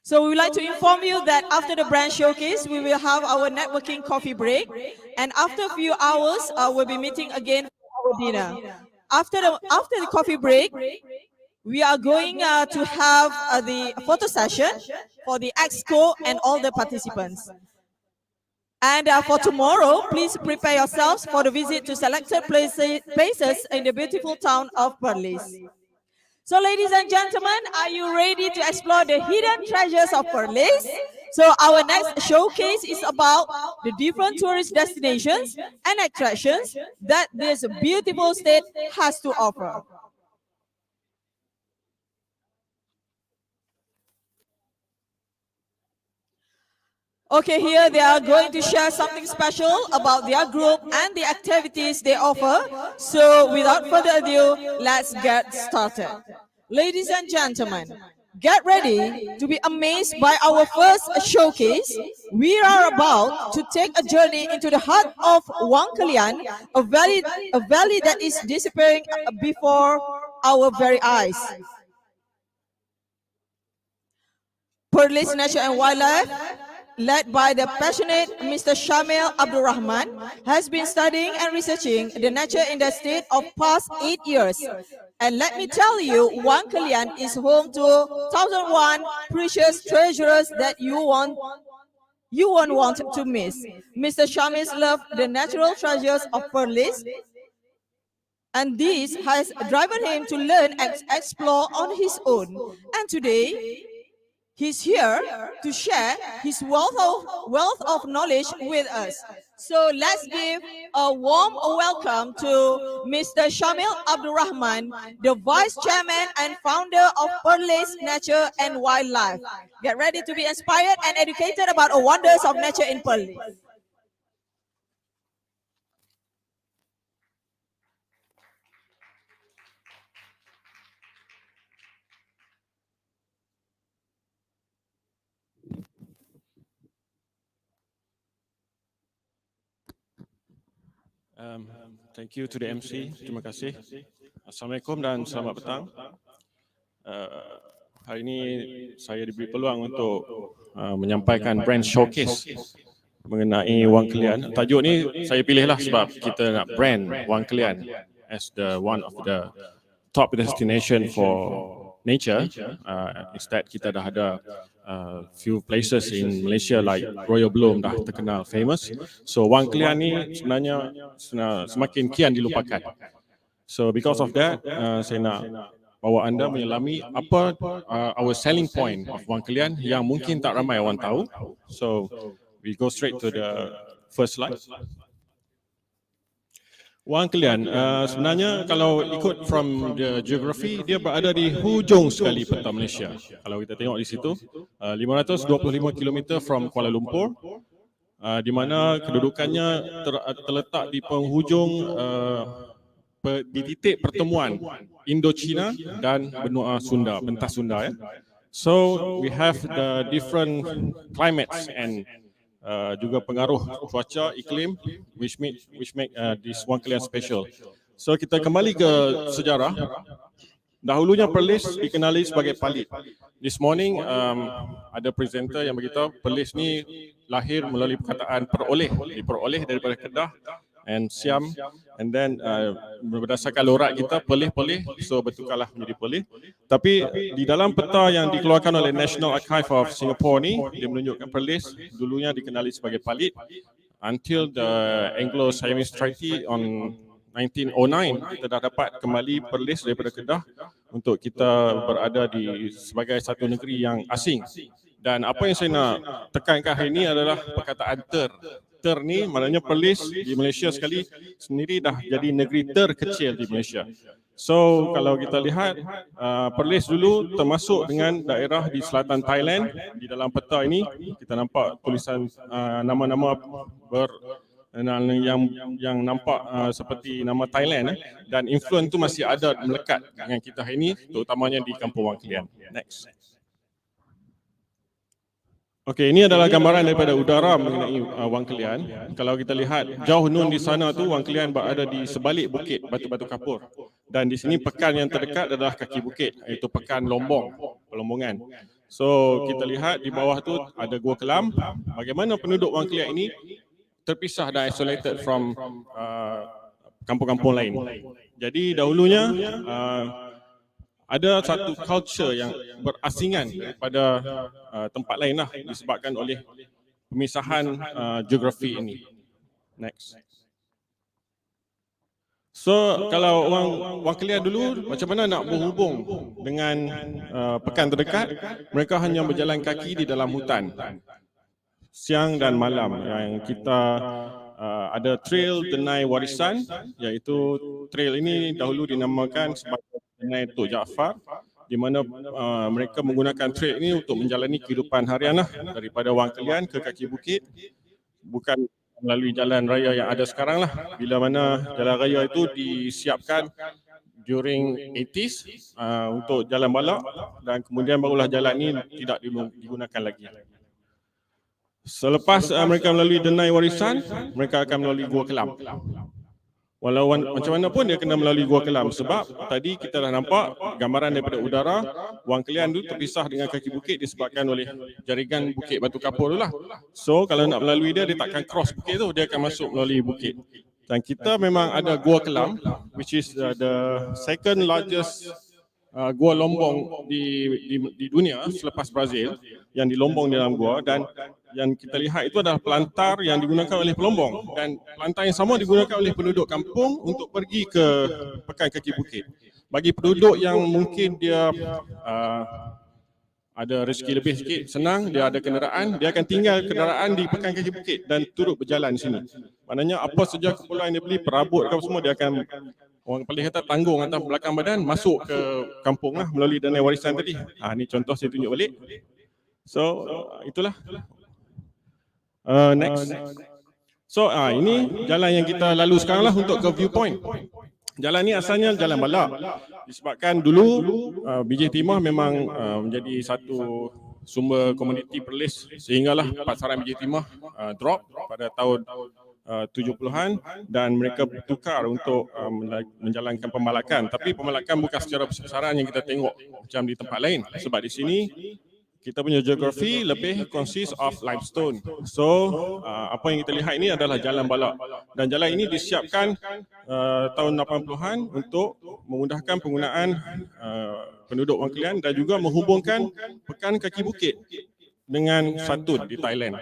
So we would like to inform you that after the brand showcase, we will have our networking coffee break. And after a few hours, we'll be meeting again for our dinner. After the coffee break, we are going to have the photo session for the exco and all the participants. And for tomorrow, please prepare yourselves for the visit to selected places in the beautiful town of PERLIS. So ladies and gentlemen, are you ready to explore the hidden treasures of PERLIS? So our next showcase is about the different tourist destinations and attractions that this beautiful state has to offer. Okay, here they are going to share something special about their group and the activities they offer. So without further ado, let's get started. Ladies and gentlemen, get ready to be amazed by our first showcase. We are about to take a journey into the heart of Wang Kelian, a valley that is disappearing before our very eyes. PERLIS Nature and Wildlife, led by the passionate Mr. Shamil Abdul Rahman, has been studying and researching the nature in the state of past 8 years. And let me tell you, Wang Kelian is home to 1,001 precious treasures that you won't want to miss. Mr. Shamil loves the natural treasures of PERLIS, and this has driven him to learn and explore on his own. And today, he's here to share his wealth of knowledge with us. So let's give a warm welcome to Mr. Shamil Abdul Rahman, the Vice Chairman and founder of PERLIS Nature and Wildlife. Get ready to be inspired and educated about the wonders of nature in PERLIS. Thank you to the MC. Terima kasih. Assalamualaikum dan selamat petang. Hari ini saya diberi peluang untuk menyampaikan brand showcase mengenai Wang Kelian. Tajuk ni saya pilihlah sebab kita nak brand Wang Kelian as the one of the top destination for nature. Instead kita dah ada few places in Malaysia like Royal Bloom dah terkenal famous. So Wang Kelian ni sebenarnya semakin kian dilupakan. So because of that, saya nak bawa anda menyelami apa our selling point of Wang Kelian yang mungkin tak ramai orang tahu. So we go straight to the first slide. Wang Kelian sebenarnya kalau ikut from the geography, dia berada di hujung sekali peta Malaysia. Kalau kita tengok di situ, 525 km from Kuala Lumpur, di mana kedudukannya terletak di penghujung di titik pertemuan Indochina dan benua Sunda, pentas Sunda. So we have the different climates and juga pengaruh cuaca, iklim, which make this Wang Kelian special. So kita kembali ke sejarah. Dahulunya PERLIS dikenali sebagai palit. This morning ada presenter yang beritahu PERLIS ni lahir melalui perkataan diperoleh daripada Kedah and Siam, and then berdasarkan lorat kita pelih-pelih, so bertukarlah menjadi pelih. Tapi di dalam peta yang dikeluarkan oleh National Archive of Singapore ni, dia menunjukkan PERLIS dulunya dikenali sebagai palit until the Anglo-Siamese Treaty on 1909. Kita dah dapat kembali PERLIS daripada Kedah untuk kita berada sebagai satu negeri yang asing. Dan apa yang saya nak tekankan hari ini adalah perkataan ter. Ter ni maknanya PERLIS di Malaysia sendiri dah jadi negeri terkecil di Malaysia. So kalau kita lihat Perlis dulu termasuk dengan daerah di selatan Thailand. Di dalam peta ini kita nampak tulisan nama-nama yang nampak seperti nama Thailand dan influence itu masih ada melekat dengan kita hari ini, terutamanya di Kampung Wang Kelian. Next. Okey, ini adalah gambaran daripada udara mengenai Wang Kelian. Kalau kita lihat jauh nun di sana tu Wang Kelian berada di sebalik bukit batu-batu kapur. Dan di sini pekan yang terdekat adalah kaki bukit, iaitu pekan Lombong, Pelombongan. So kita lihat di bawah tu ada Gua Kelam. Bagaimana penduduk Wang Kelian ini terpisah dan isolated from kampung-kampung lain. Jadi dahulunya ada satu culture yang berasingan daripada tempat lain lah disebabkan oleh pemisahan geografi ini. Next. So kalau Wang Kelian dulu macam mana nak berhubung dengan pekan terdekat, mereka hanya berjalan kaki di dalam hutan siang dan malam. Yang kita ada trail Denai Warisan, iaitu trail ini dahulu dinamakan sebagai Denai Tok Jaafar, di mana mereka menggunakan trail ini untuk menjalani kehidupan harian daripada Wang Kelian ke kaki bukit, bukan melalui jalan raya yang ada sekarang lah. Bila mana jalan raya itu disiapkan during 80s untuk jalan balak dan kemudian barulah jalan ini tidak digunakan lagi. Selepas mereka melalui Denai Warisan, mereka akan melalui Gua Kelam. Walau macam mana pun dia kena melalui Gua Kelam sebab tadi kita dah nampak gambaran daripada udara Wang Kelian tu terpisah dengan kaki bukit disebabkan oleh jaringan bukit batu kapur tu lah. So kalau nak melalui dia takkan cross bukit tu, dia akan masuk melalui bukit. Dan kita memang ada Gua Kelam, which is the second largest gua lombong di dunia selepas Brazil, yang di lombong dalam gua, dan yang kita lihat itu adalah pelantar yang digunakan oleh pelombong, dan pelantar yang sama digunakan oleh penduduk kampung untuk pergi ke pekan kaki bukit. Bagi penduduk yang mungkin dia ada rezeki lebih sikit, senang, dia ada kenderaan, dia akan tinggal kenderaan di pekan kaki bukit dan turut berjalan di sini. Maknanya apa saja keperluan dia beli, perabot ke semua, dia akan, orang paling kata, tanggung atas belakang badan masuk ke kampung lah melalui Denai Warisan tadi. Ni contoh saya tunjuk balik. So itulah. Next. So ini jalan yang kita lalu sekarang lah untuk ke viewpoint. Jalan ni asalnya jalan balak. Disebabkan dulu biji timah memang menjadi satu sumber komoditi Perlis, sehinggalah pasaran biji timah drop pada tahun 70-an dan mereka bertukar untuk menjalankan pembalakan. Tapi pembalakan bukan secara besar-besaran yang kita tengok macam di tempat lain. Sebab di sini kita punya geografi lebih consist of limestone. So apa yang kita lihat ini adalah jalan balak. Dan jalan ini disiapkan tahun 80-an untuk memudahkan penggunaan penduduk Wang Kelian dan juga menghubungkan pekan kaki bukit dengan Satun di Thailand.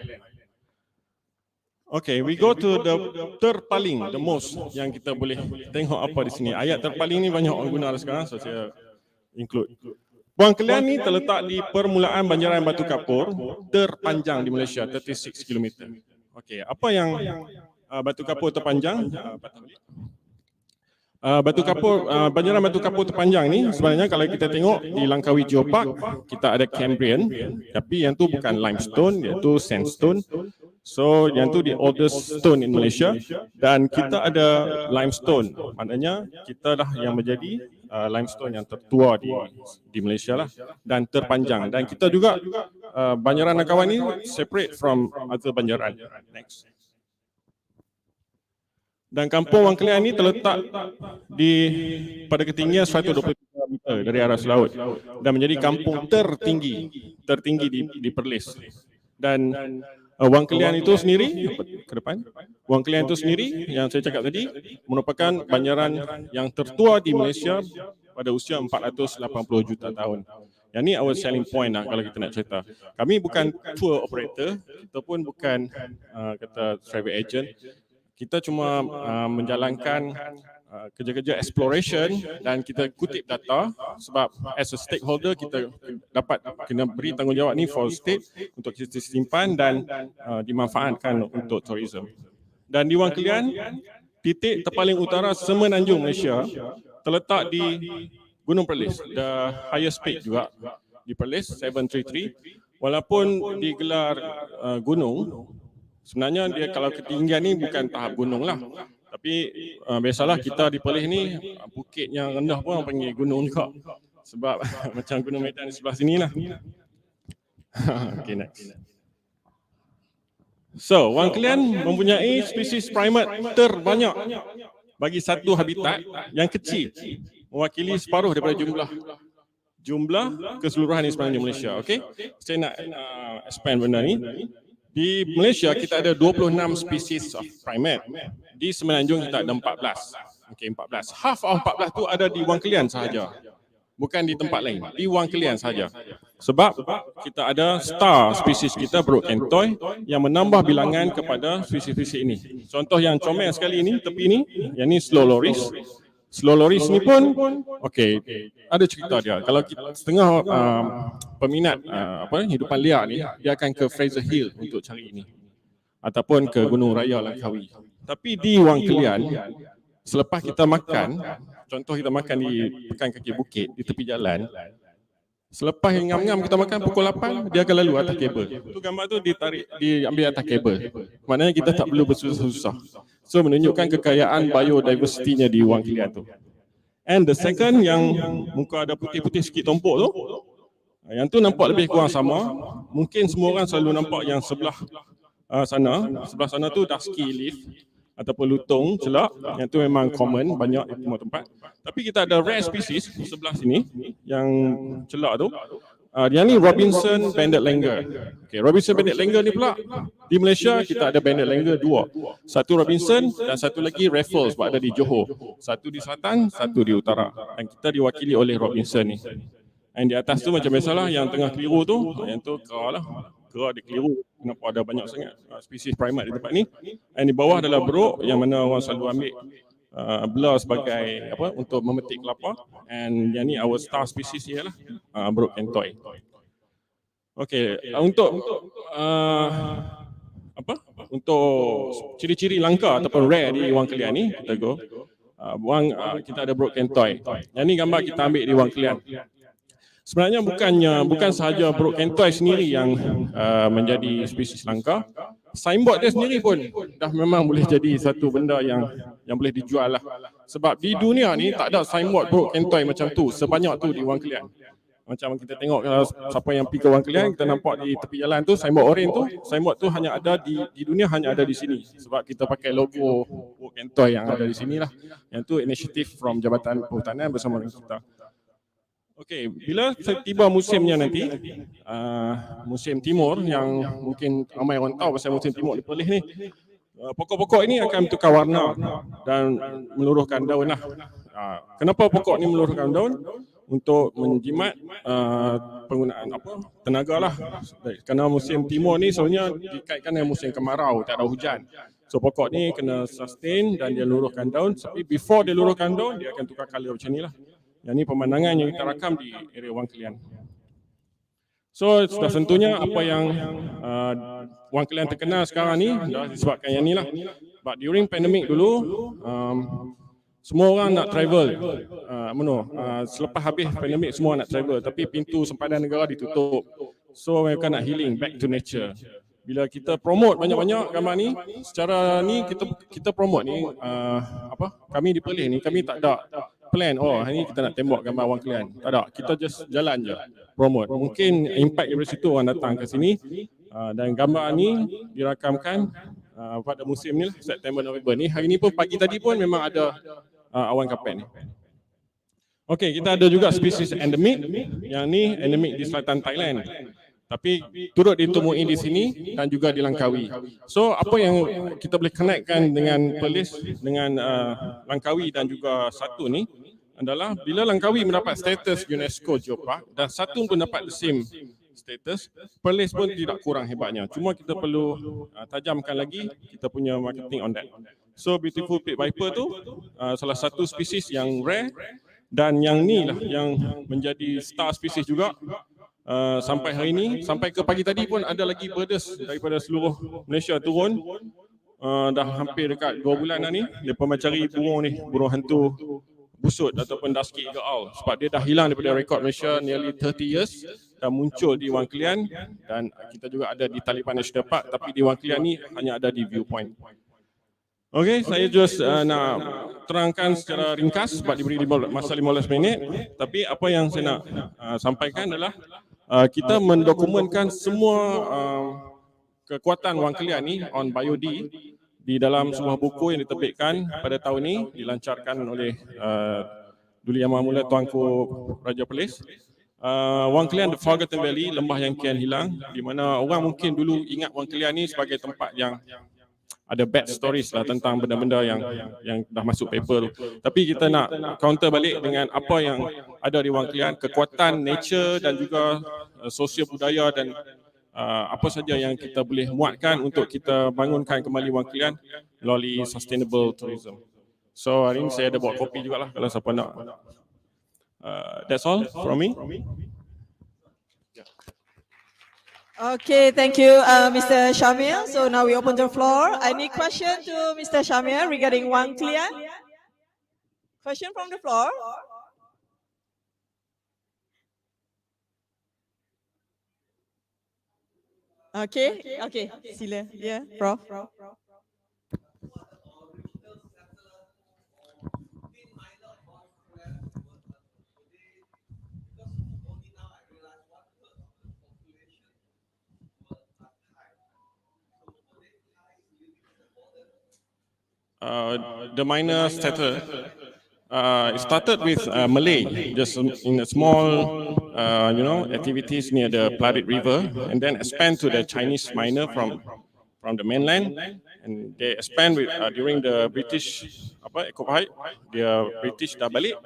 Okay, we go to the terpaling, the most yang kita boleh tengok apa di sini. Ayat terpaling ni banyak orang guna sekarang, so saya include. Wang Kelian ni terletak di permulaan banjaran batu kapur terpanjang di Malaysia, 36 km. Okey, apa yang batu kapur terpanjang? Batu kapur, banjaran batu kapur terpanjang ni sebenarnya kalau kita tengok di Langkawi Geopark, kita ada Cambrian, tapi yang tu bukan limestone, iaitu sandstone. So yang tu the oldest stone in Malaysia, dan kita ada limestone. Maknanya kita dah yang menjadi limestone yang tertua di Malaysia lah, dan terpanjang. Dan kita juga banjaran Langkawi ni separate from other banjaran. Next. Dan kampung Wang Kelian ni terletak pada ketinggian 123 meter dari aras laut dan menjadi kampung tertinggi di Perlis. Dan Wang Kelian itu sendiri, ke depan, Wang Kelian itu sendiri yang saya cakap tadi merupakan banjaran yang tertua di Malaysia pada usia 480 juta tahun. Yang ni our selling point lah kalau kita nak cerita. Kami bukan tour operator, kita pun bukan kata travel agent. Kita cuma menjalankan kerja-kerja exploration dan kita kutip data sebab as a stakeholder kita dapat kena beri tanggungjawab ni for state untuk kita simpan dan dimanfaatkan untuk tourism. Dan di Wang Kelian, titik terpaling utara semenanjung Malaysia, terletak di Gunung Perlis, the highest peak juga di Perlis 733. Walaupun digelar gunung, sebenarnya dia kalau ketinggian ni bukan tahap gunung lah. Tapi biasalah kita di Perlis ni bukit yang rendah pun orang panggil gunung juga. Sebab macam Gunung Medan di sebelah sini lah. Okay, next. So, Wang Kelian mempunyai spesies primate terbanyak bagi satu habitat yang kecil, mewakili separuh daripada jumlah keseluruhan di sepanjang Malaysia. Okay? Saya nak expand benda ni. Di Malaysia kita ada 26 spesies of primate. Di Semenanjung kita ada 14. Okay, 14. Half of 14 tu ada di Wang Kelian sahaja. Bukan di tempat lain, di Wang Kelian sahaja. Sebab kita ada star spesies kita broken toy yang menambah bilangan kepada spesies-spesies ini. Contoh yang comel sekali ini, tepi ni, yang ni slow loris. Slow loris ni pun, okey, ada cerita dia. Kalau kita setengah peminat hidupan liar ni, dia akan ke Fraser Hill untuk cari ini. Ataupun ke Gunung Raya Langkawi. Tapi di Wang Kelian, selepas kita makan, contoh kita makan di pekan kaki bukit, di tepi jalan, selepas ngam-ngam kita makan pukul 8, dia akan lalu atas kabel. Tu gambar tu diambil atas kabel. Maknanya kita tak perlu bersusah-susah. So menunjukkan kekayaan biodiversity-nya di Wang Kelian tu. And the second yang muka ada putih-putih sikit tompok tu, yang tu nampak lebih kurang sama. Mungkin semua orang selalu nampak yang sebelah sana tu dusky leaf ataupun lutung celak, yang tu memang common, banyak di semua tempat. Tapi kita ada rare species di sebelah sini yang celak tu. Yang ni Robinson banded langur. Okay, Robinson banded langur ni pula di Malaysia kita ada banded langur dua. Satu Robinson dan satu lagi Raffles sebab ada di Johor. Satu di selatan, satu di utara. Dan kita diwakili oleh Robinson ni. Dan di atas tu macam biasalah yang tengah keliru tu, yang tu kera lah. Kera dia keliru. Kenapa ada banyak sangat spesies primate di tempat ni. Dan di bawah adalah buruk yang mana orang selalu ambil blur sebagai untuk memetik kelapa. And yang ni our star species ialah buruk kentoy. Okey, untuk ciri-ciri langka ataupun rare di Wang Kelian ni, kita go. Kita ada buruk kentoy. Yang ni gambar kita ambil di Wang Kelian. Sebenarnya bukan sahaja buruk kentoy sendiri yang menjadi spesies langka. Signboard dia sendiri pun dah memang boleh jadi satu benda yang boleh dijual lah. Sebab di dunia ni tak ada signboard buruk kentoy macam tu, sebanyak tu di Wang Kelian. Macam kita tengok kalau siapa yang pergi ke Wang Kelian, kita nampak di tepi jalan tu signboard orange tu, signboard tu hanya ada di dunia, hanya ada di sini. Sebab kita pakai logo buruk kentoy yang ada di sini lah. Yang tu inisiatif from Jabatan Perhutanan bersama dengan kita. Okey, bila tiba musimnya nanti, musim timur yang mungkin ramai orang tahu pasal musim timur di Perlis ni, pokok-pokok ini akan bertukar warna dan meluruhkan daun lah. Kenapa pokok ni meluruhkan daun? Untuk menjimat penggunaan tenaga lah. Kerana musim timur ni sebenarnya dikaitkan dengan musim kemarau, tak ada hujan. So pokok ni kena sustain dan dia luruhkan daun. Tapi before dia luruhkan daun, dia akan tukar colour macam ni lah. Yang ni pemandangan yang kita rakam di area Wang Kelian. So sudah tentunya apa yang Wang Kelian terkenal sekarang ni dah disebabkan yang ni lah. But during pandemic dulu, semua orang nak travel. Selepas habis pandemik semua nak travel, tapi pintu sempadan negara ditutup. So mereka nak healing, back to nature. Bila kita promote banyak-banyak gambar ni, secara ni kita promote ni kami di Perlis ni kami tak ada plan, hari ni kita nak tembak gambar Wang Kelian. Tak ada, kita just jalan je, promote. Mungkin impact dari situ orang datang ke sini dan gambar ni dirakamkan pada musim ni lah, September, November ni. Hari ni pun pagi tadi pun memang ada awan kapet ni. Okey, kita ada juga spesies endemik. Yang ni endemik di selatan Thailand. Tapi turut ditemui di sini dan juga di Langkawi. So apa yang kita boleh connectkan dengan Perlis, dengan Langkawi dan juga Satu ni adalah bila Langkawi mendapat status UNESCO Geopark dan Satu pun dapat the same status, Perlis pun tidak kurang hebatnya. Cuma kita perlu tajamkan lagi kita punya marketing on that. So Beautiful Pit Viper tu salah satu spesies yang rare dan yang ni lah yang menjadi star spesies juga. Sampai hari ini, sampai ke pagi tadi pun ada lagi birders daripada seluruh Malaysia turun. Dah hampir dekat 2 bulan dah ni, mereka mencari burung ni, burung hantu busut ataupun dusky eagle owl sebab dia dah hilang daripada rekod Malaysia nearly 30 years dan muncul di Wang Kelian, dan kita juga ada di Taliban National Park, tapi di Wang Kelian ni hanya ada di viewpoint. Okey, saya just nak terangkan secara ringkas sebab diberi masa 15 minit, tapi apa yang saya nak sampaikan adalah kita mendokumentkan semua kekuatan Wang Kelian ni on biodi di dalam sebuah buku yang diterbitkan pada tahun ini, dilancarkan oleh Duli Yang Maha Mulia Tuanku Raja Perlis. Wang Kelian, The Forgotten Valley, lembah yang kian hilang, di mana orang mungkin dulu ingat Wang Kelian ni sebagai tempat yang ada bad stories lah tentang benda-benda yang dah masuk paper tu. Tapi kita nak counter balik dengan apa yang ada di Wang Kelian, kekuatan nature dan juga sosial budaya dan apa saja yang kita boleh muatkan untuk kita bangunkan kembali Wang Kelian melalui sustainable tourism. So hari ini saya ada bawa kopi jugalah kalau siapa nak. That's all from me. Okay, thank you, Mr. Shamil. So now we open the floor. Any question to Mr. Shamil regarding Wang Kelian? Question from the floor. Okay, sila. Yeah, Prof. The minor settler, it started with Malay, just in a small, activities near the Plarit River, and then expand to the Chinese miner from the mainland, and they expand with, during the British, occupied, the British dah balik,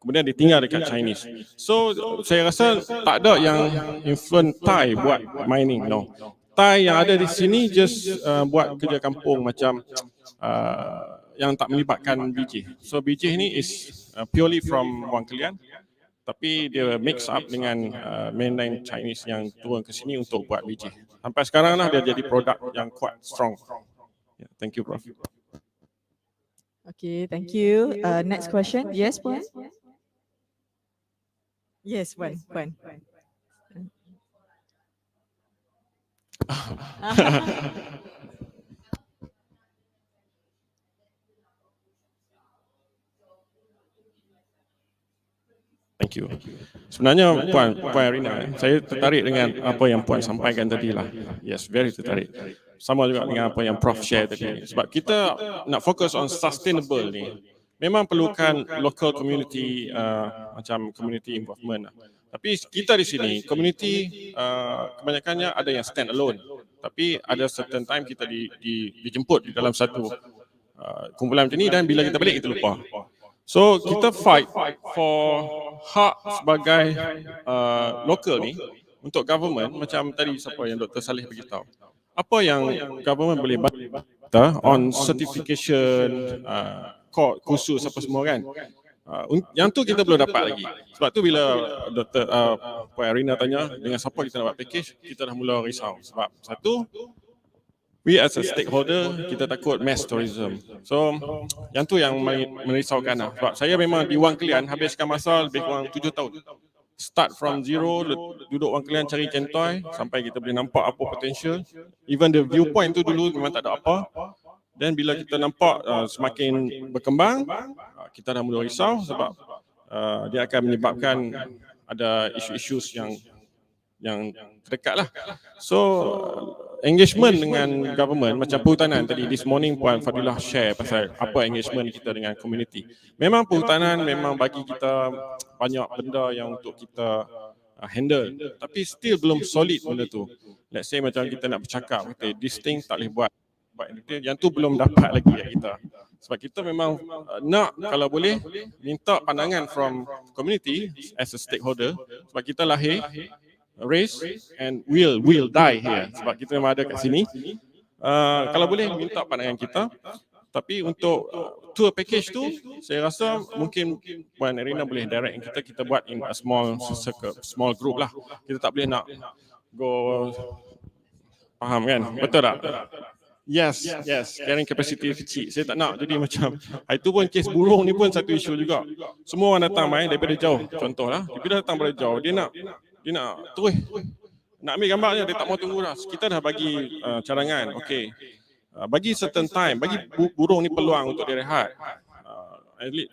kemudian dia tinggal dekat Chinese. So saya rasa tak ada yang influence Thai buat mining, no. Thai yang ada di sini just buat kerja kampung macam yang tak melibatkan bijih. So bijih ni is purely from Wang Kelian, tapi dia mix up dengan mainland Chinese yang turun ke sini untuk buat bijih. Sampai sekarang lah dia jadi produk yang quite strong. Yeah, thank you, Prof. Okay, thank you. Next question. Yes, Puan? Yes, Puan. Thank you. Sebenarnya Puan Arina, saya tertarik dengan apa yang Puan sampaikan tadi lah. Yes, very tertarik. Sama juga dengan apa yang Prof share tadi. Sebab kita nak fokus on sustainable ni, memang perlukan local community, macam community involvement lah. Tapi kita di sini, community kebanyakannya ada yang stand alone. Tapi ada certain time kita dijemput di dalam satu kumpulan macam ni, dan bila kita balik kita lupa. So kita fight for hak sebagai local ni untuk government, macam tadi siapa yang Dr. Saleh beritahu. Apa yang government boleh bantu kita on certification, kursus apa semua kan. Yang tu kita belum dapat lagi. Sebab tu bila Dr. Puan Arina tanya dengan siapa kita dapat package, kita dah mula risau. Sebab satu, we as a stakeholder, kita takut mass tourism. So, yang tu yang merisaukan lah. Sebab saya memang di Wang Kelian habiskan masa lebih kurang 7 tahun. Start from zero, duduk Wang Kelian cari centoy, sampai kita boleh nampak apa potential. Even the viewpoint tu dulu memang tak ada apa. Dan bila kita nampak semakin berkembang, kita dah mula risau sebab dia akan menyebabkan ada isu-isu yang terdekat lah. So, engagement dengan government, macam perhutanan tadi, this morning Puan Fadilah share pasal apa engagement kita dengan community. Memang perhutanan memang bagi kita banyak benda yang untuk kita handle, tapi still belum solid benda tu. Let's say macam kita nak bercakap, kata this thing tak boleh buat, yang tu belum dapat lagi kita. Sebab kita memang nak, kalau boleh, minta pandangan from community as a stakeholder, sebab kita lahir, raise and will die here. Sebab kita memang ada kat sini. Kalau boleh minta pandangan kita. Tapi untuk tour package tu, saya rasa mungkin Puan Arina boleh direct kita buat in a small group lah. Kita tak boleh nak go, faham kan? Betul tak? Yes, carrying capacity kecil. Saya tak nak jadi macam, itu pun kes burung ni pun satu isu juga. Semua orang datang main daripada jauh. Contohlah, dia datang dari jauh, dia nak terus nak ambil gambarnya, dia tak mau tunggu dah. Kita dah bagi cadangan, okey. Bagi certain time, bagi burung ni peluang untuk dia rehat.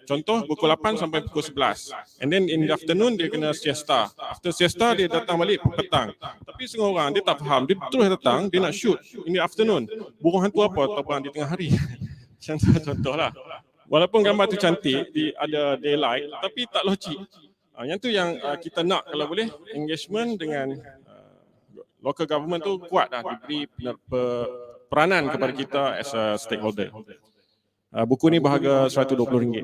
Contoh pukul 8 sampai pukul 11. And then in the afternoon dia kena siesta. After siesta dia datang balik petang. Tapi setengah orang dia tak faham, dia terus datang, dia nak shoot in the afternoon. Burung hantu apa terbang di tengah hari. Contohlah. Walaupun gambar tu cantik, ada daylight, tapi tak logik. Yang tu yang kita nak kalau boleh engagement dengan local government tu kuat dah, diberi peranan kepada kita as a stakeholder. Buku ni berharga RM120.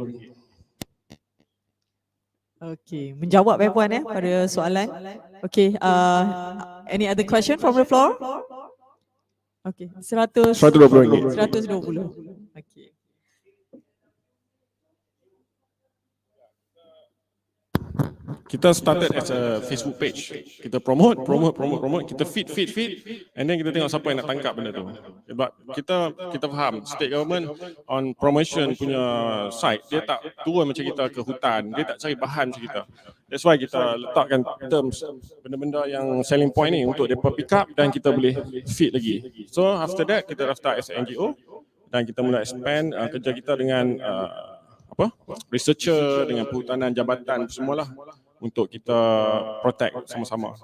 Okay, menjawab puan pada soalan. Okay, any other question from the floor? Okay, RM120. RM120. Okay. Kita started as a Facebook page. Kita promote, kita feed, and then kita tengok siapa yang nak tangkap benda tu. Sebab kita faham state government on promotion punya site, dia tak turun macam kita ke hutan, dia tak cari bahan macam kita. That's why kita letakkan terms, benda-benda yang selling point ni untuk mereka pick up dan kita boleh feed lagi. So after that kita daftar as a NGO dan kita mula expand kerja kita dengan researcher, dengan perhutanan jabatan semualah untuk kita protect sama-sama.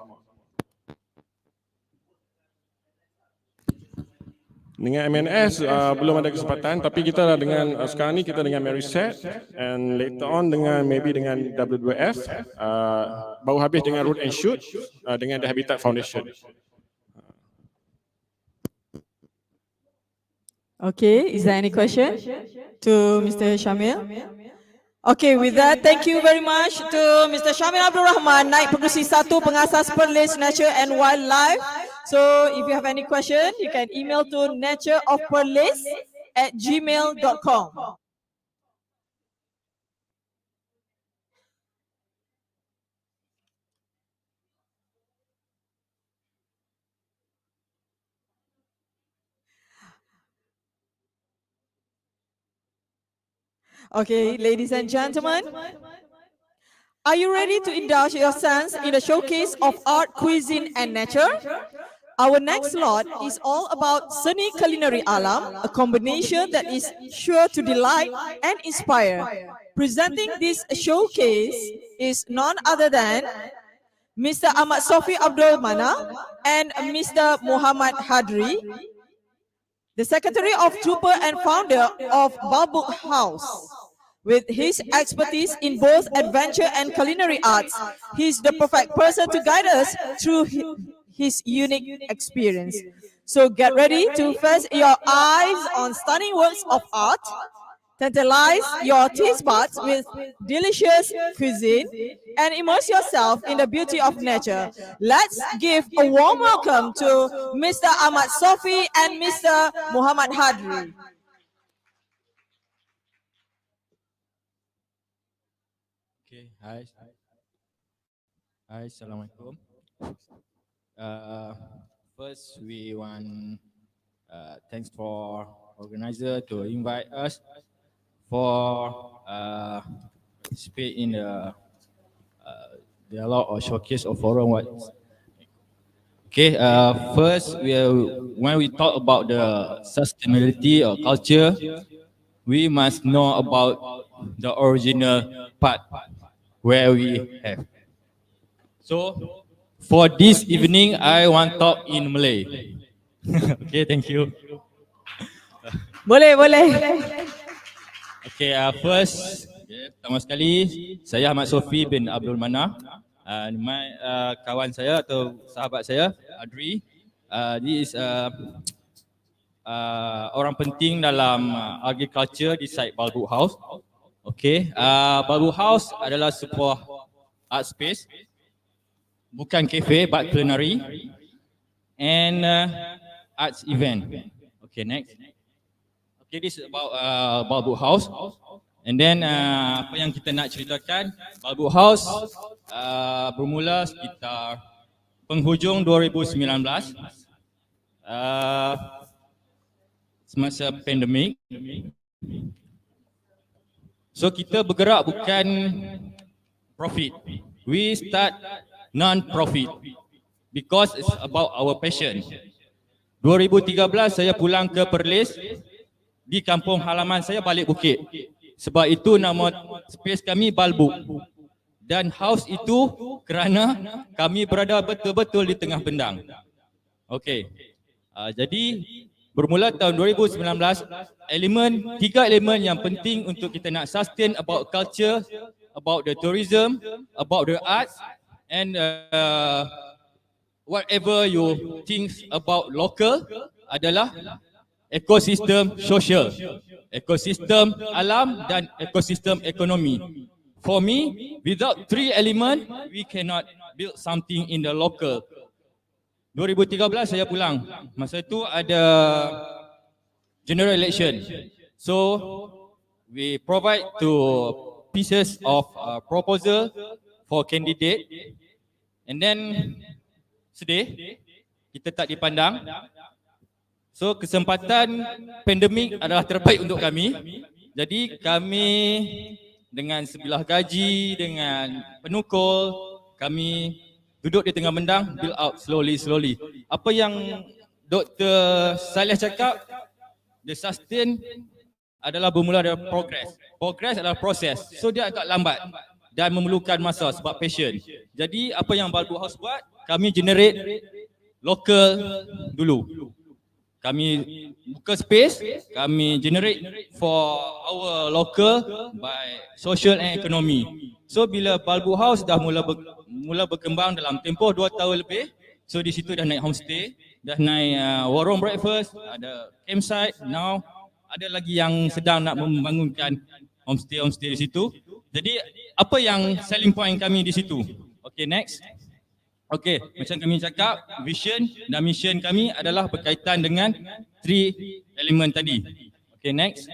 Dengan MNS belum ada kesempatan, tapi kita dah dengan sekarang ni kita dengan Maryset and later on dengan maybe dengan WWF, baru habis dengan Root and Shoot dengan The Habitat Foundation. Okay, is there any question to Mr. Syamil? Okay, with that, thank you very much to Mr. Syamil Abdul Rahman, Naib Pengerusi 1 Pengasas PERLIS Nature and Wildlife. So, if you have any question, you can email to natureofperlis@gmail.com. Okay, ladies and gentlemen, are you ready to indulge your sense in the showcase of art, cuisine and nature? Our next slot is all about Seni Culinary Alam, a combination that is sure to delight and inspire. Presenting this showcase is none other than Mr. Ahmad Sofi Abdul Mana and Mr. Muhammad Hadri, the Secretary of Trooper and founder of Balbook House. With his expertise in both adventure and culinary arts, he's the perfect person to guide us through his unique experience. So get ready to feast your eyes on stunning works of art, tantalize your taste buds with delicious cuisine, and immerse yourself in the beauty of nature. Let's give a warm welcome to Mr. Ahmad Sofi and Mr. Muhammad Hadri. Okay, hi, Assalamualaikum. First, we want thanks for organizer to invite us for participate in the dialogue or showcase of forum. Okay, first when we talk about the sustainability or culture, we must know about the original part where we have. So for this evening, I want to talk in Malay. Okay, thank you. Boleh. Okay, first, pertama sekali, saya Ahmad Sofi bin Abdul Mana. Kawan saya atau sahabat saya, Adri. Dia is orang penting dalam agriculture di site Balbook House. Okay, Balbook House adalah sebuah art space, bukan cafe but culinary and arts event. Okay, next. Okay, this is about Balbook House. And then apa yang kita nak ceritakan, Balbook House bermula sekitar penghujung 2019. semasa pandemik. So kita bergerak bukan profit. We start non-profit because it's about our passion. 2013 saya pulang ke Perlis, di kampung halaman saya balik bukit. Sebab itu nama space kami Balbuk. Dan house itu kerana kami berada betul-betul di tengah bendang. Okey. Jadi bermula tahun 2019, tiga elemen yang penting untuk kita nak sustain about culture, about the tourism, about the arts and whatever you think about local adalah ekosistem sosial, ekosistem alam dan ekosistem ekonomi. For me, without three element, we cannot build something in the local. 2013 saya pulang. Masa itu ada general election. So we provide to pieces of proposal for candidate and then sedih kita tak dipandang. So kesempatan pandemik adalah terbaik untuk kami. Jadi kami dengan sebilah gaji, dengan penukul, kami duduk di tengah bendang, build out slowly. Apa yang Dr. Saleh cakap, the sustain adalah bermula dari progress. Progress adalah proses. So dia agak lambat dan memerlukan masa sebab passion. Jadi apa yang Balbu House buat, kami generate local dulu. Kami buka space, kami generate for our local by social and economy. So bila Balbu House dah mula berkembang dalam tempoh 2 tahun lebih, so di situ dah naik homestay, dah naik warung breakfast, ada campsite, now ada lagi yang sedang nak membangunkan homestay di situ. Jadi apa yang selling point kami di situ? Okay, next. Okay, macam kami cakap, vision dan mission kami adalah berkaitan dengan three element tadi. Okay, next.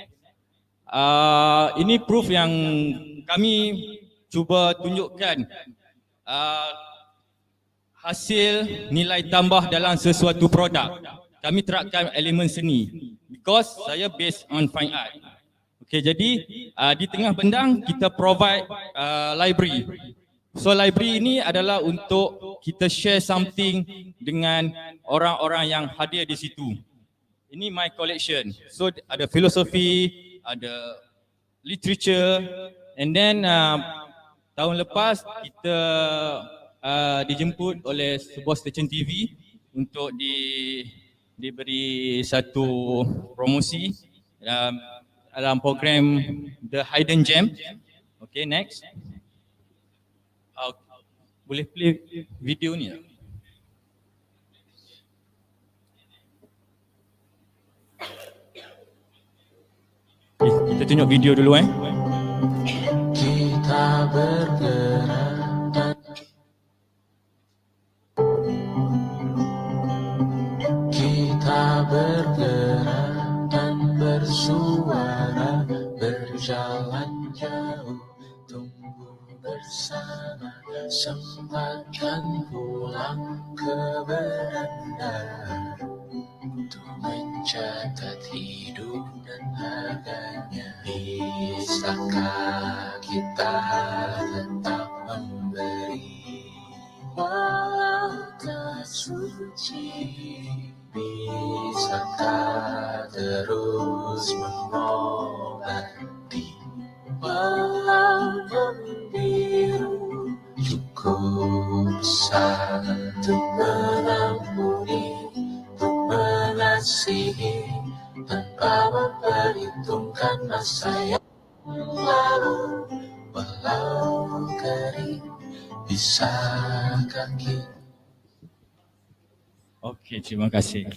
Ini proof yang kami cuba tunjukkan hasil nilai tambah dalam sesuatu produk. Kami terapkan elemen seni because saya based on fine art. Okay, jadi di tengah bendang kita provide library. So library ini adalah untuk kita share something dengan orang-orang yang hadir di situ. Ini my collection. So ada filosofi, ada literature, and then tahun lepas kita dijemput oleh sebuah stesen TV untuk diberi satu promosi dalam program The Hidden Gem. Okay, next. Boleh play video ni tak? Kita tunjuk video dulu Kita bergerak dan kita bergerak dan bersuara, berjalan jauh, tumbuh bersama, sempatkan pulang ke beranda untuk mencatat hidup dan harganya. Bisakah kita tetap memberi walau tak suci? Bisakah terus mengobati walau membiru? Cukup besar untuk mengampuni, untuk mengasihi, tanpa memperhitungkan masa yang lalu. Walau kering, bisakah kita? Okey, terima kasih.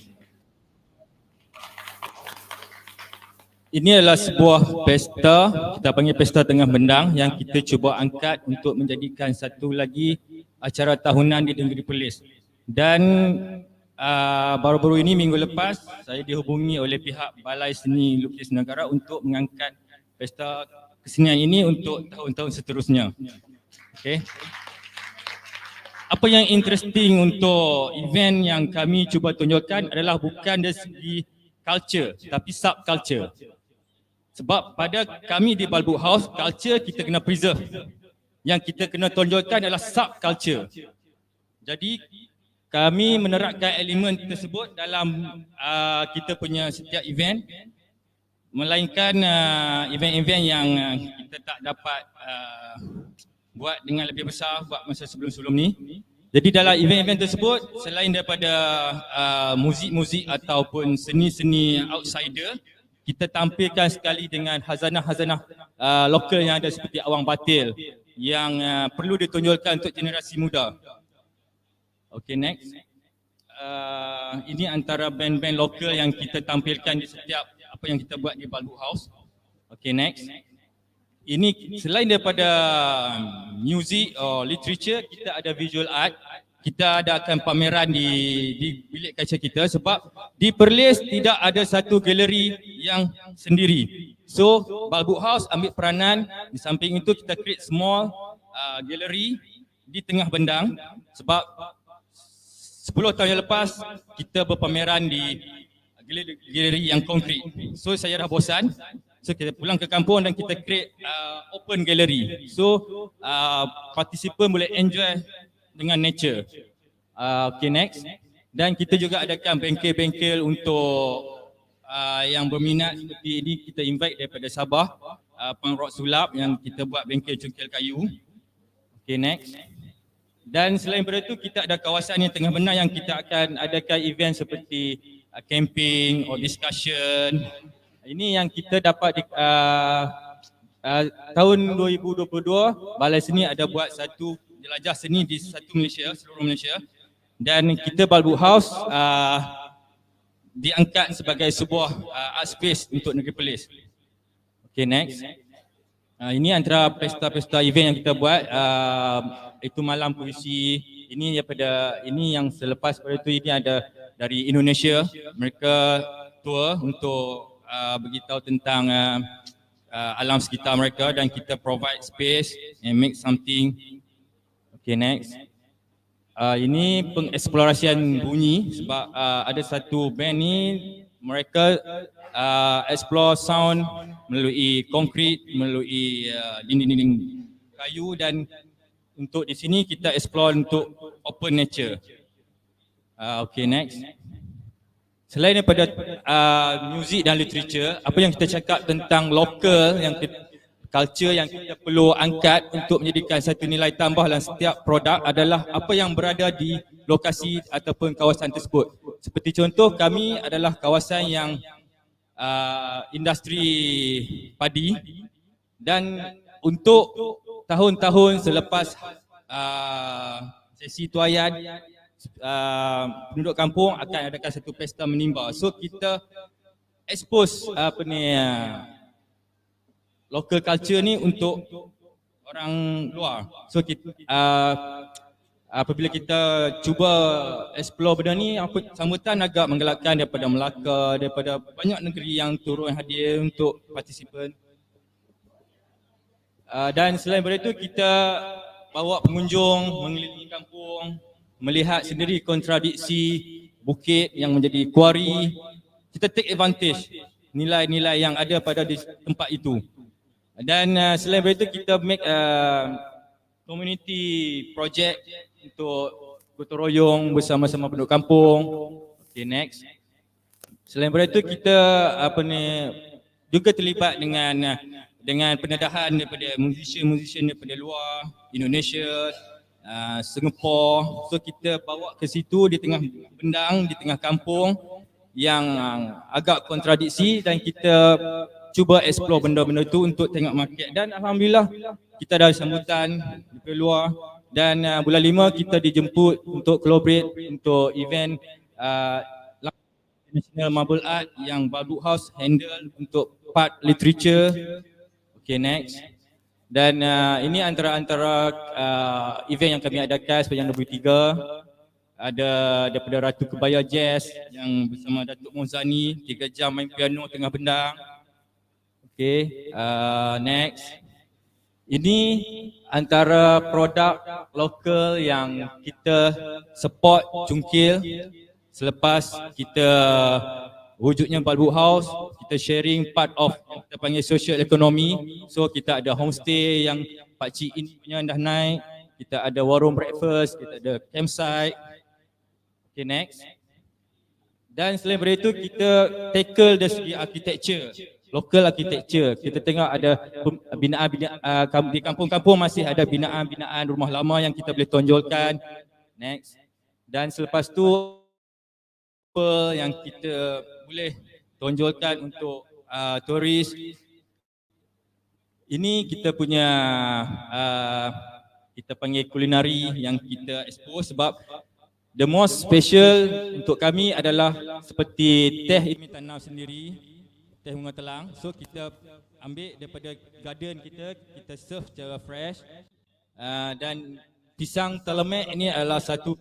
Ini adalah sebuah pesta, kita panggil pesta tengah bendang yang kita cuba angkat untuk menjadikan satu lagi acara tahunan di negeri Perlis. Dan baru-baru ini minggu lepas saya dihubungi oleh pihak Balai Seni Lukis Negara untuk mengangkat pesta kesenian ini untuk tahun-tahun seterusnya. Okey. Apa yang interesting untuk event yang kami cuba tunjukkan adalah bukan dari segi culture tapi subculture. Sebab pada kami di Balbook House, culture kita kena preserve. Yang kita kena tonjolkan adalah subculture. Jadi kami menerapkan elemen tersebut dalam kita punya setiap event, melainkan event-event yang kita tak dapat buat dengan lebih besar buat masa sebelum-sebelum ni. Jadi dalam event-event tersebut, selain daripada muzik-muzik ataupun seni-seni outsider, kita tampilkan sekali dengan hazanah-hazanah lokal yang ada seperti awang batil yang perlu ditonjolkan untuk generasi muda. Okay, next. Ini antara band-band lokal yang kita tampilkan di setiap apa yang kita buat di Balbook House. Okay, next. Ini selain daripada music or literature, kita ada visual art. Kita adakan pameran di bilik kaca kita sebab di Perlis tidak ada satu galeri yang sendiri. So Balbook House ambil peranan. Di samping itu kita create small galeri di tengah bendang sebab 10 tahun yang lepas kita berpameran di galeri yang konkret. So saya dah bosan. So kita pulang ke kampung dan kita create open gallery. So participant boleh enjoy dengan nature. Okay, next. Dan kita juga adakan bengkel-bengkel untuk yang berminat seperti ini. Kita invite daripada Sabah, punk rock sulap yang kita buat bengkel cungkil kayu. Okay, next. Dan selain daripada itu, kita ada kawasan yang tengah benar yang kita akan adakan event seperti camping or discussion. Ini yang kita dapat di tahun 2022, Balai Seni ada buat satu jelajah seni di satu Malaysia, seluruh Malaysia. Dan kita Balbook House diangkat sebagai sebuah art space untuk negeri Perlis. Okay, next. Ini antara pesta-pesta event yang kita buat. Itu malam puisi. Ini daripada ini yang selepas pada itu ini ada dari Indonesia. Mereka tour untuk beritahu tentang alam sekitar mereka dan kita provide space and make something. Okay, next. Ini pengeksplorasian bunyi sebab ada satu band ni mereka explore sound melalui konkret, melalui dinding-dinding kayu dan untuk di sini kita explore untuk open nature. Okay, next. Selain daripada muzik dan literature, apa yang kita cakap tentang lokal yang culture yang kita perlu angkat untuk menjadikan satu nilai tambah dalam setiap produk adalah apa yang berada di lokasi ataupun kawasan tersebut. Seperti contoh, kami adalah kawasan yang industri padi dan untuk tahun-tahun selepas sesi tuaian penduduk kampung akan adakan satu pesta menimba. So kita expose local culture ni untuk orang luar. So kita, apabila kita cuba explore benda ni, sambutan agak menggalakkan daripada Melaka, daripada banyak negeri yang turun hadir untuk partisipan. Dan selain daripada itu, kita bawa pengunjung mengelilingi kampung, melihat sendiri kontradiksi bukit yang menjadi kuari. Kita take advantage nilai-nilai yang ada pada di tempat itu. Dan selain daripada itu, kita make community project untuk gotong royong bersama-sama penduduk kampung. Okay, next. Selain daripada itu, kita juga terlibat dengan pendedahan daripada musician daripada luar, Indonesia, Singapura. So kita bawa ke situ di tengah bendang, di tengah kampung yang agak kontradiksi dan kita cuba explore benda-benda itu untuk tengok market. Dan alhamdulillah kita ada sambutan dari luar dan bulan 5 kita dijemput untuk collaborate untuk event National Marble Art yang Balbook House handle untuk part literature. Okay, next. Dan ini antara event yang kami adakan sepanjang 2023. Ada daripada Ratu Kebaya Jazz yang bersama Datuk Mozani, 3 jam main piano tengah bendang. Okay, next. Ini antara produk lokal yang kita support cungkil selepas kita wujudnya Balbu House, kita sharing part of yang kita panggil social economy. So kita ada homestay yang pakcik ini punya dah naik, kita ada warung breakfast, kita ada campsite. Okay, next. Dan selain daripada itu kita tackle dari segi architecture, local architecture. Kita tengok ada binaan-binaan di kampung-kampung masih ada binaan-binaan rumah lama yang kita boleh tonjolkan. Next. Dan selepas tu yang kita boleh tonjolkan untuk turis. Ini kita punya kita panggil kulinari yang kita expose sebab the most special untuk kami adalah seperti teh ini tanam sendiri, teh bunga telang. So kita ambil daripada garden kita serve secara fresh. Dan pisang telemek ini adalah satu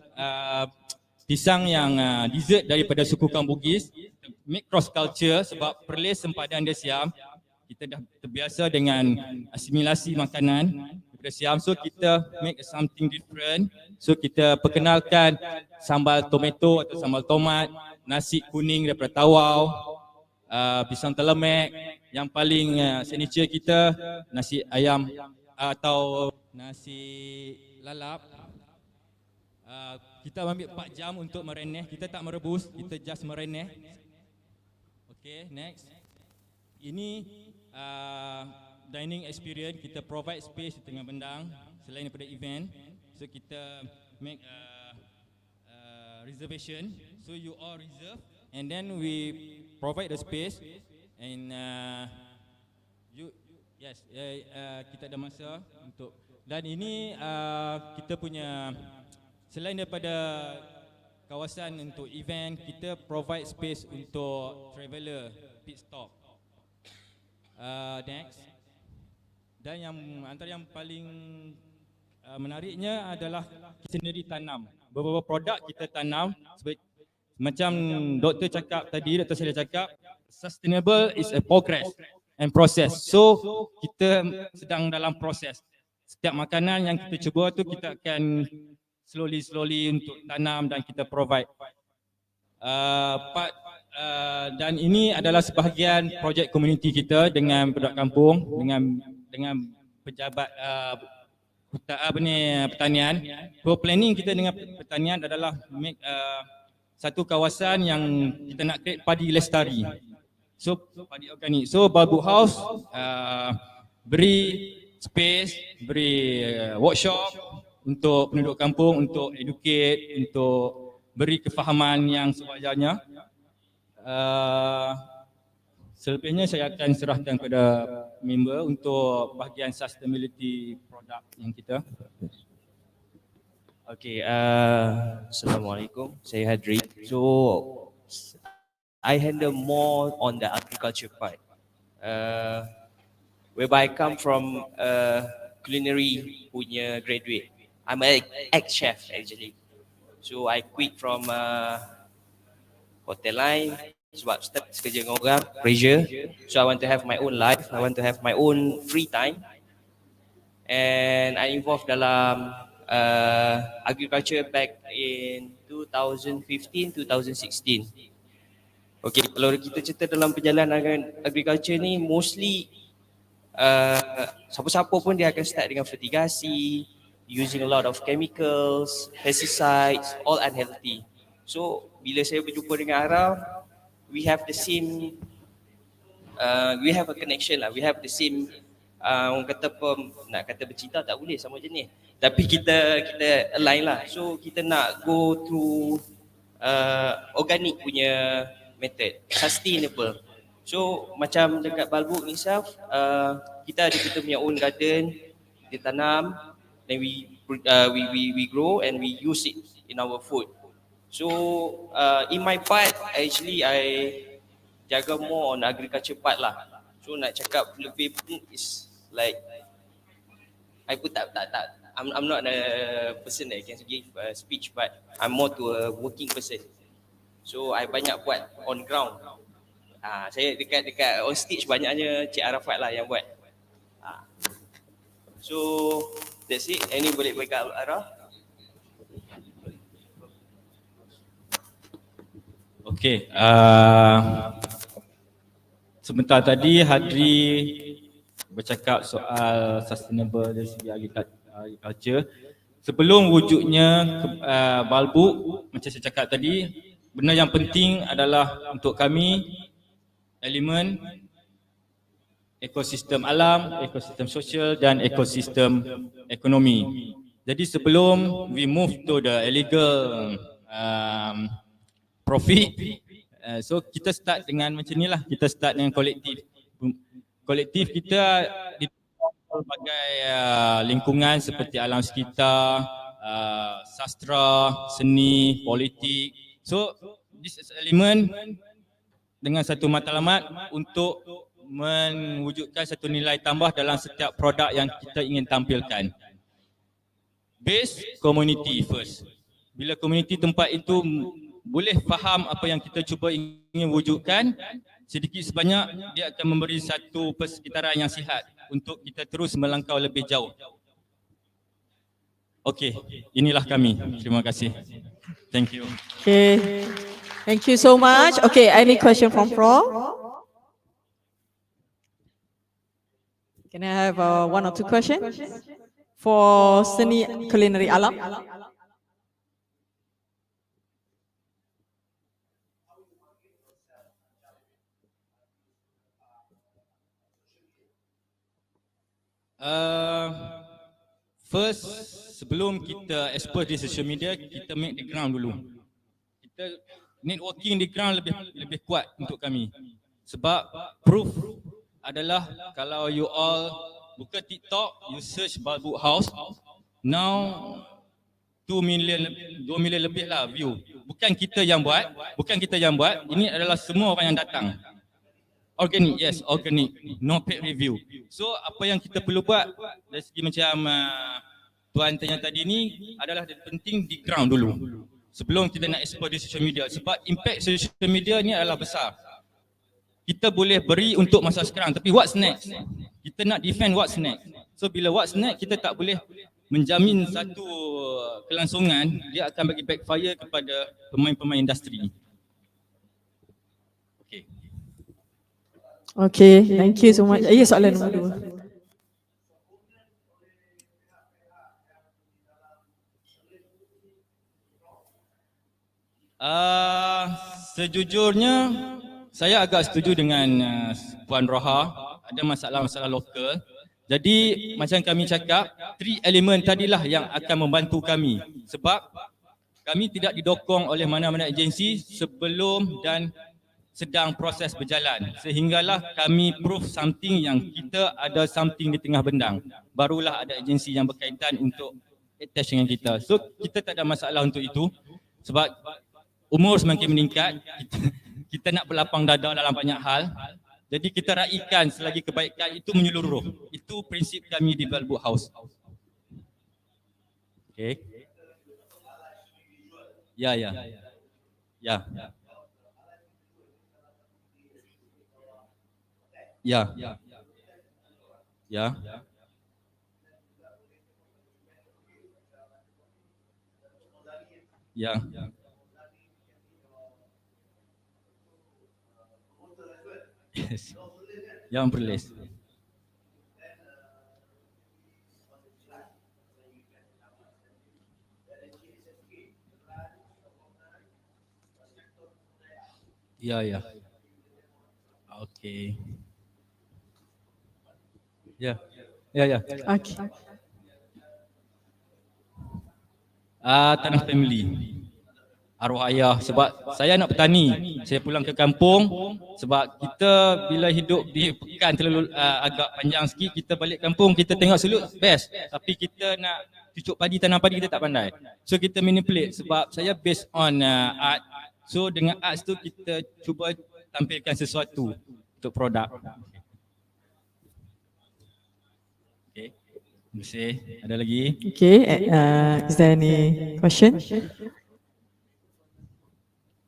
pisang yang dessert daripada suku kaum Bugis. Make cross culture sebab Perlis sempadan dia Siam. Kita dah terbiasa dengan asimilasi makanan daripada Siam. So kita make something different. So kita perkenalkan sambal tomato atau sambal tomat, nasi kuning daripada Tawau, pisang telemek. Yang paling signature kita nasi ayam atau nasi lalap. Kita ambil 4 jam untuk mereneh, kita tak merebus, kita just mereneh. Okay, next. Ini dining experience, kita provide space di tengah bendang selain daripada event. So kita make reservation, so you all reserve and then we provide the space and kita ada masa untuk. Dan ini kita punya selain daripada kawasan untuk event, kita provide space untuk traveller, pit stop. Next. Dan yang antara yang paling menariknya adalah kita sendiri tanam. Beberapa produk kita tanam macam doktor cakap tadi, Dr. Seri cakap, sustainable is a progress and process. So kita sedang dalam proses. Setiap makanan yang kita cuba tu kita akan slowly untuk tanam dan kita provide. Dan ini adalah sebahagian projek komuniti kita dengan penduduk kampung, dengan pejabat pertanian. So planning kita dengan pertanian adalah make satu kawasan yang kita nak create padi lestari. So padi organik. So Balbu House beri space, beri workshop untuk penduduk kampung, untuk educate, untuk beri kefahaman yang sewajarnya. Selebihnya saya akan serahkan kepada member untuk bahagian sustainability produk yang kita. Okay, Assalamualaikum. Saya Hadri. So, I handle more on the agriculture part. Whereby I come from culinary punya graduate. I'm an ex-chef actually. So I quit from hotel line sebab start kerja dengan orang, pressure. So I want to have my own life, I want to have my own free time. And I involved dalam agriculture back in 2015-2016. Okay, kalau kita cerita dalam perjalanan agriculture ni, mostly siapa-siapa pun dia akan start dengan fertigasi, using a lot of chemicals, pesticides, all unhealthy. So bila saya berjumpa dengan Ara, we have the same, we have a connection lah, we have the same, orang kata nak kata bercinta tak boleh sama jenis, tapi kita align lah. So kita nak go through organic punya method, sustainable. So macam dekat Balbu itself, kita ada kita punya own garden, kita tanam, then we grow and we use it in our food. So in my part, actually I jaga more on agriculture part lah. So nak cakap lebih pun is like I pun tak I'm not a person that can give a speech, but I'm more to a working person. So I banyak buat on ground. Saya dekat on stage banyaknya Cik Arafat lah yang buat. So that's it. Any boleh backup Araf? Okay. sebentar tadi Hadri bercakap soal sustainable dari segi agriculture. Sebelum wujudnya balbuk, macam saya cakap tadi, benda yang penting adalah untuk kami elemen ekosistem alam, ekosistem sosial dan ekosistem ekonomi. Jadi sebelum we move to the illegal profit, so kita start dengan macam ni lah, kita start dengan kolektif. Kolektif kita di berbagai lingkungan seperti alam sekitar, sastra, seni, politik. So this is element dengan satu matlamat untuk mewujudkan satu nilai tambah dalam setiap produk yang kita ingin tampilkan. Base community first. Bila community tempat itu boleh faham apa yang kita cuba ingin wujudkan, sedikit sebanyak dia akan memberi satu persekitaran yang sihat untuk kita terus melangkau lebih jauh. Okey, inilah kami. Terima kasih. Thank you. Okay. Thank you so much. Okay, any question from floor? Can I have one or two questions for seni culinary alam? First, sebelum kita expose di social media, kita make the ground dulu. Kita networking di ground lebih kuat untuk kami. Sebab proof adalah kalau you all buka TikTok, you search Balbuk House, now 2 million lebih lah view. Bukan kita yang buat, ini adalah semua orang yang datang. Organic, yes, organic, no paid review. So apa yang kita perlu buat dari segi macam tuan tanya tadi ni adalah penting di ground dulu sebelum kita nak export di social media. Sebab impact social media ni adalah besar. Kita boleh beri untuk masa sekarang, tapi what's next? Kita nak defend what's next. So bila what's next, kita tak boleh menjamin satu kelangsungan, dia akan bagi backfire kepada pemain-pemain industri. Okay, thank you so much. Ya, soalan nombor 2. Sejujurnya saya agak setuju dengan Puan Roha, ada masalah-masalah lokal. Jadi macam kami cakap, 3 elemen tadilah yang akan membantu kami. Sebab kami tidak didokong oleh mana-mana agensi sebelum dan sedang proses berjalan. Sehinggalah kami prove something yang kita ada something di tengah bendang. Barulah ada agensi yang berkaitan untuk attach dengan kita. So kita tak ada masalah untuk itu. Sebab umur semakin meningkat, kita nak berlapang dada dalam banyak hal. Jadi kita raikan selagi kebaikan itu menyeluruh. Itu prinsip kami di Balbuk House. Okay. Ya. Yes. Yang PERLIS. Ya. Okay. Ya. Okay. Tanah family. Arwah ayah, sebab saya anak petani. Saya pulang ke kampung sebab kita bila hidup di pekan terlalu agak panjang sikit, kita balik kampung, kita tengok selut best. Tapi kita nak cucuk padi, tanam padi kita tak pandai. So kita manipulate sebab saya based on art. So dengan art tu kita cuba tampilkan sesuatu untuk produk. Okay. Terima kasih. Ada lagi? Okay, is there any question?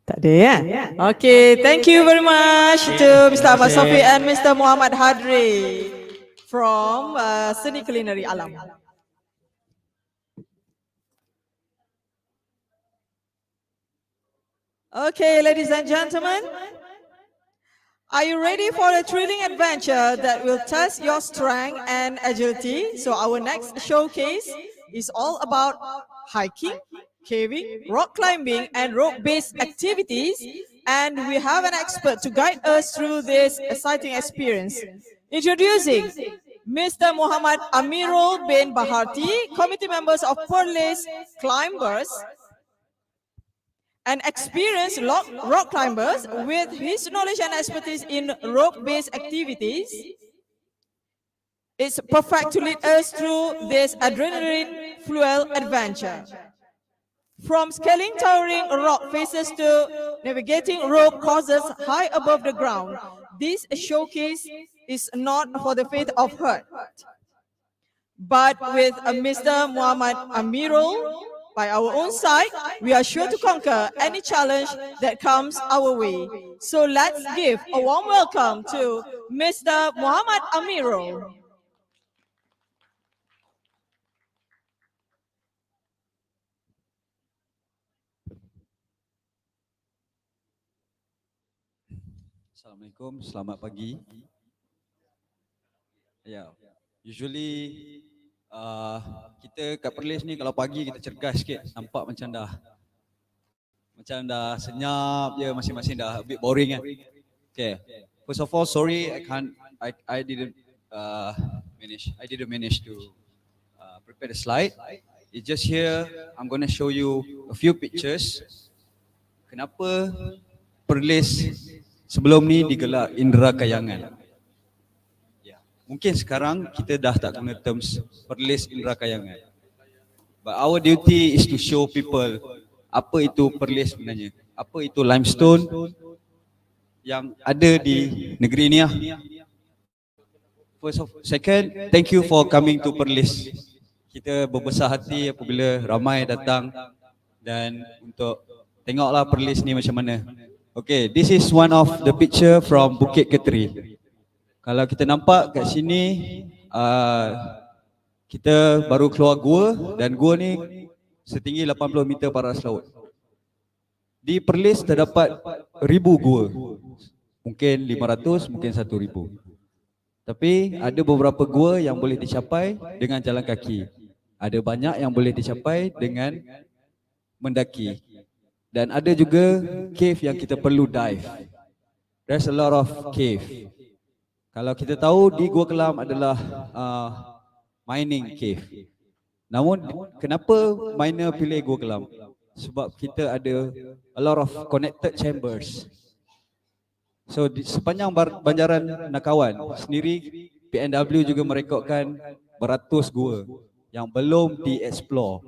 Tak ada ya? Okay, thank you very much to Mr. Ahmad Sofi and Mr. Muhammad Hadri from Seni Culinary Alam. Okay, ladies and gentlemen, Are you ready for a thrilling adventure that will test your strength and agility? So our next showcase is all about hiking, caving, rock climbing, and rope-based activities. And we have an expert to guide us through this exciting experience. Introducing Mr. Muhammad Amirul bin Baharti, committee members of PERLIS Climbers, an experienced rock climbers with his knowledge and expertise in rope-based activities. It's perfect to lead us through this adrenaline-fueled adventure. From scaling towering rock faces to navigating rope courses high above the ground, this showcase is not for the faint of heart. But with Mr. Muhammad Amirul by our own side, we are sure to conquer any challenge that comes our way. So let's give a warm welcome to Mr. Muhammad Amirul. Assalamualaikum, selamat pagi. Ya, usually kita kat Perlis ni kalau pagi kita cergas sikit, nampak macam dah senyap je, masing-masing dah a bit boring kan. Okay, first of all, sorry I didn't manage to prepare the slide. It's just here I'm going to show you a few pictures. Kenapa Perlis sebelum ni digelar Indera Kayangan. Mungkin sekarang kita dah tak guna terms Perlis Indera Kayangan. But our duty is to show people apa itu Perlis sebenarnya. Apa itu limestone yang ada di negeri ni. Second, thank you for coming to Perlis. Kita berbesar hati apabila ramai datang dan untuk tengoklah Perlis ni macam mana. Okay, this is one of the picture from Bukit Keteri. Kalau kita nampak kat sini, kita baru keluar gua dan gua ni setinggi 80 meter paras laut. Di Perlis terdapat 1000 gua. Mungkin 500, mungkin 1000. Tapi ada beberapa gua yang boleh dicapai dengan jalan kaki. Ada banyak yang boleh dicapai dengan mendaki. Dan ada juga cave yang kita perlu dive. There's a lot of cave. Kalau kita tahu di Gua Kelam adalah mining cave. Namun kenapa miner pilih Gua Kelam? Sebab kita ada a lot of connected chambers. So di sepanjang Banjaran Nakawan sendiri, PNW juga merekodkan beratus gua yang belum dieksplor.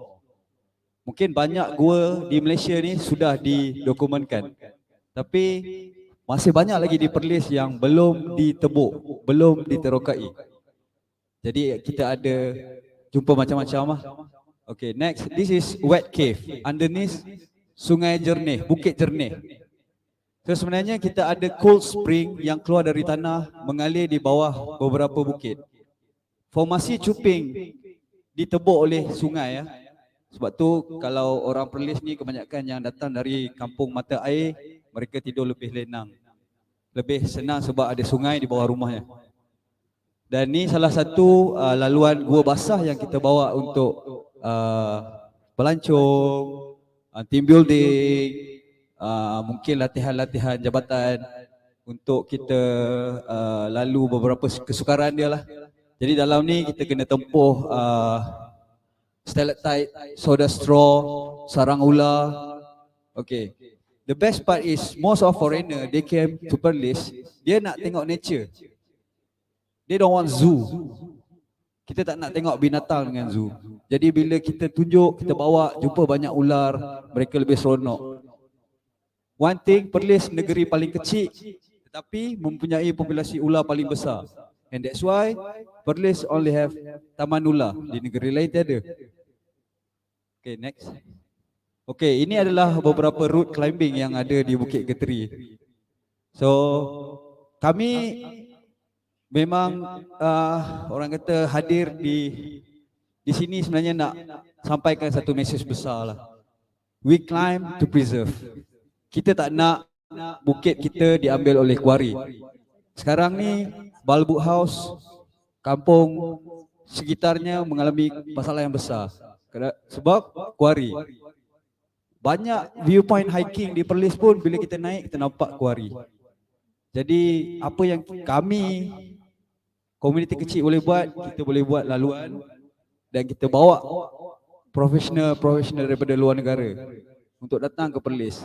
Mungkin banyak gua di Malaysia ni sudah didokumentkan. Tapi masih banyak lagi di Perlis yang belum ditebuk, belum diterokai. Jadi kita ada jumpa macam-macam lah. Okay, next. This is wet cave. Underneath sungai jernih, bukit jernih. So sebenarnya kita ada cold spring yang keluar dari tanah mengalir di bawah beberapa bukit. Formasi cuping ditebuk oleh sungai ya. Sebab tu kalau orang Perlis ni kebanyakan yang datang dari kampung mata air, mereka tidur lebih lenang. Lebih senang sebab ada sungai di bawah rumahnya. Dan ni salah satu laluan gua basah yang kita bawa untuk pelancong, team building, mungkin latihan-latihan jabatan untuk kita lalu beberapa kesukaran dia lah. Jadi dalam ni kita kena tempuh stalactite, soda straw, sarang ular. Okay. The best part is most of foreigner they came to Perlis, dia nak tengok nature. They don't want zoo. Kita tak nak tengok binatang dengan zoo. Jadi bila kita tunjuk, kita bawa, jumpa banyak ular, mereka lebih seronok. One thing, Perlis negeri paling kecil tetapi mempunyai populasi ular paling besar. And that's why Perlis only have taman ular. Di negeri lain tiada. Okay, next. Okay, ini adalah beberapa route climbing yang ada di Bukit Keteri. So, kami memang orang kata hadir di sini sebenarnya nak sampaikan satu mesej besar lah. We climb to preserve. Kita tak nak bukit kita diambil oleh kuari. Sekarang ni Balbuk House, kampung sekitarnya mengalami masalah yang besar. Sebab kuari. Banyak viewpoint hiking di Perlis pun bila kita naik kita nampak kuari. Jadi apa yang kami komuniti kecil boleh buat, kita boleh buat laluan dan kita bawa profesional daripada luar negara untuk datang ke Perlis.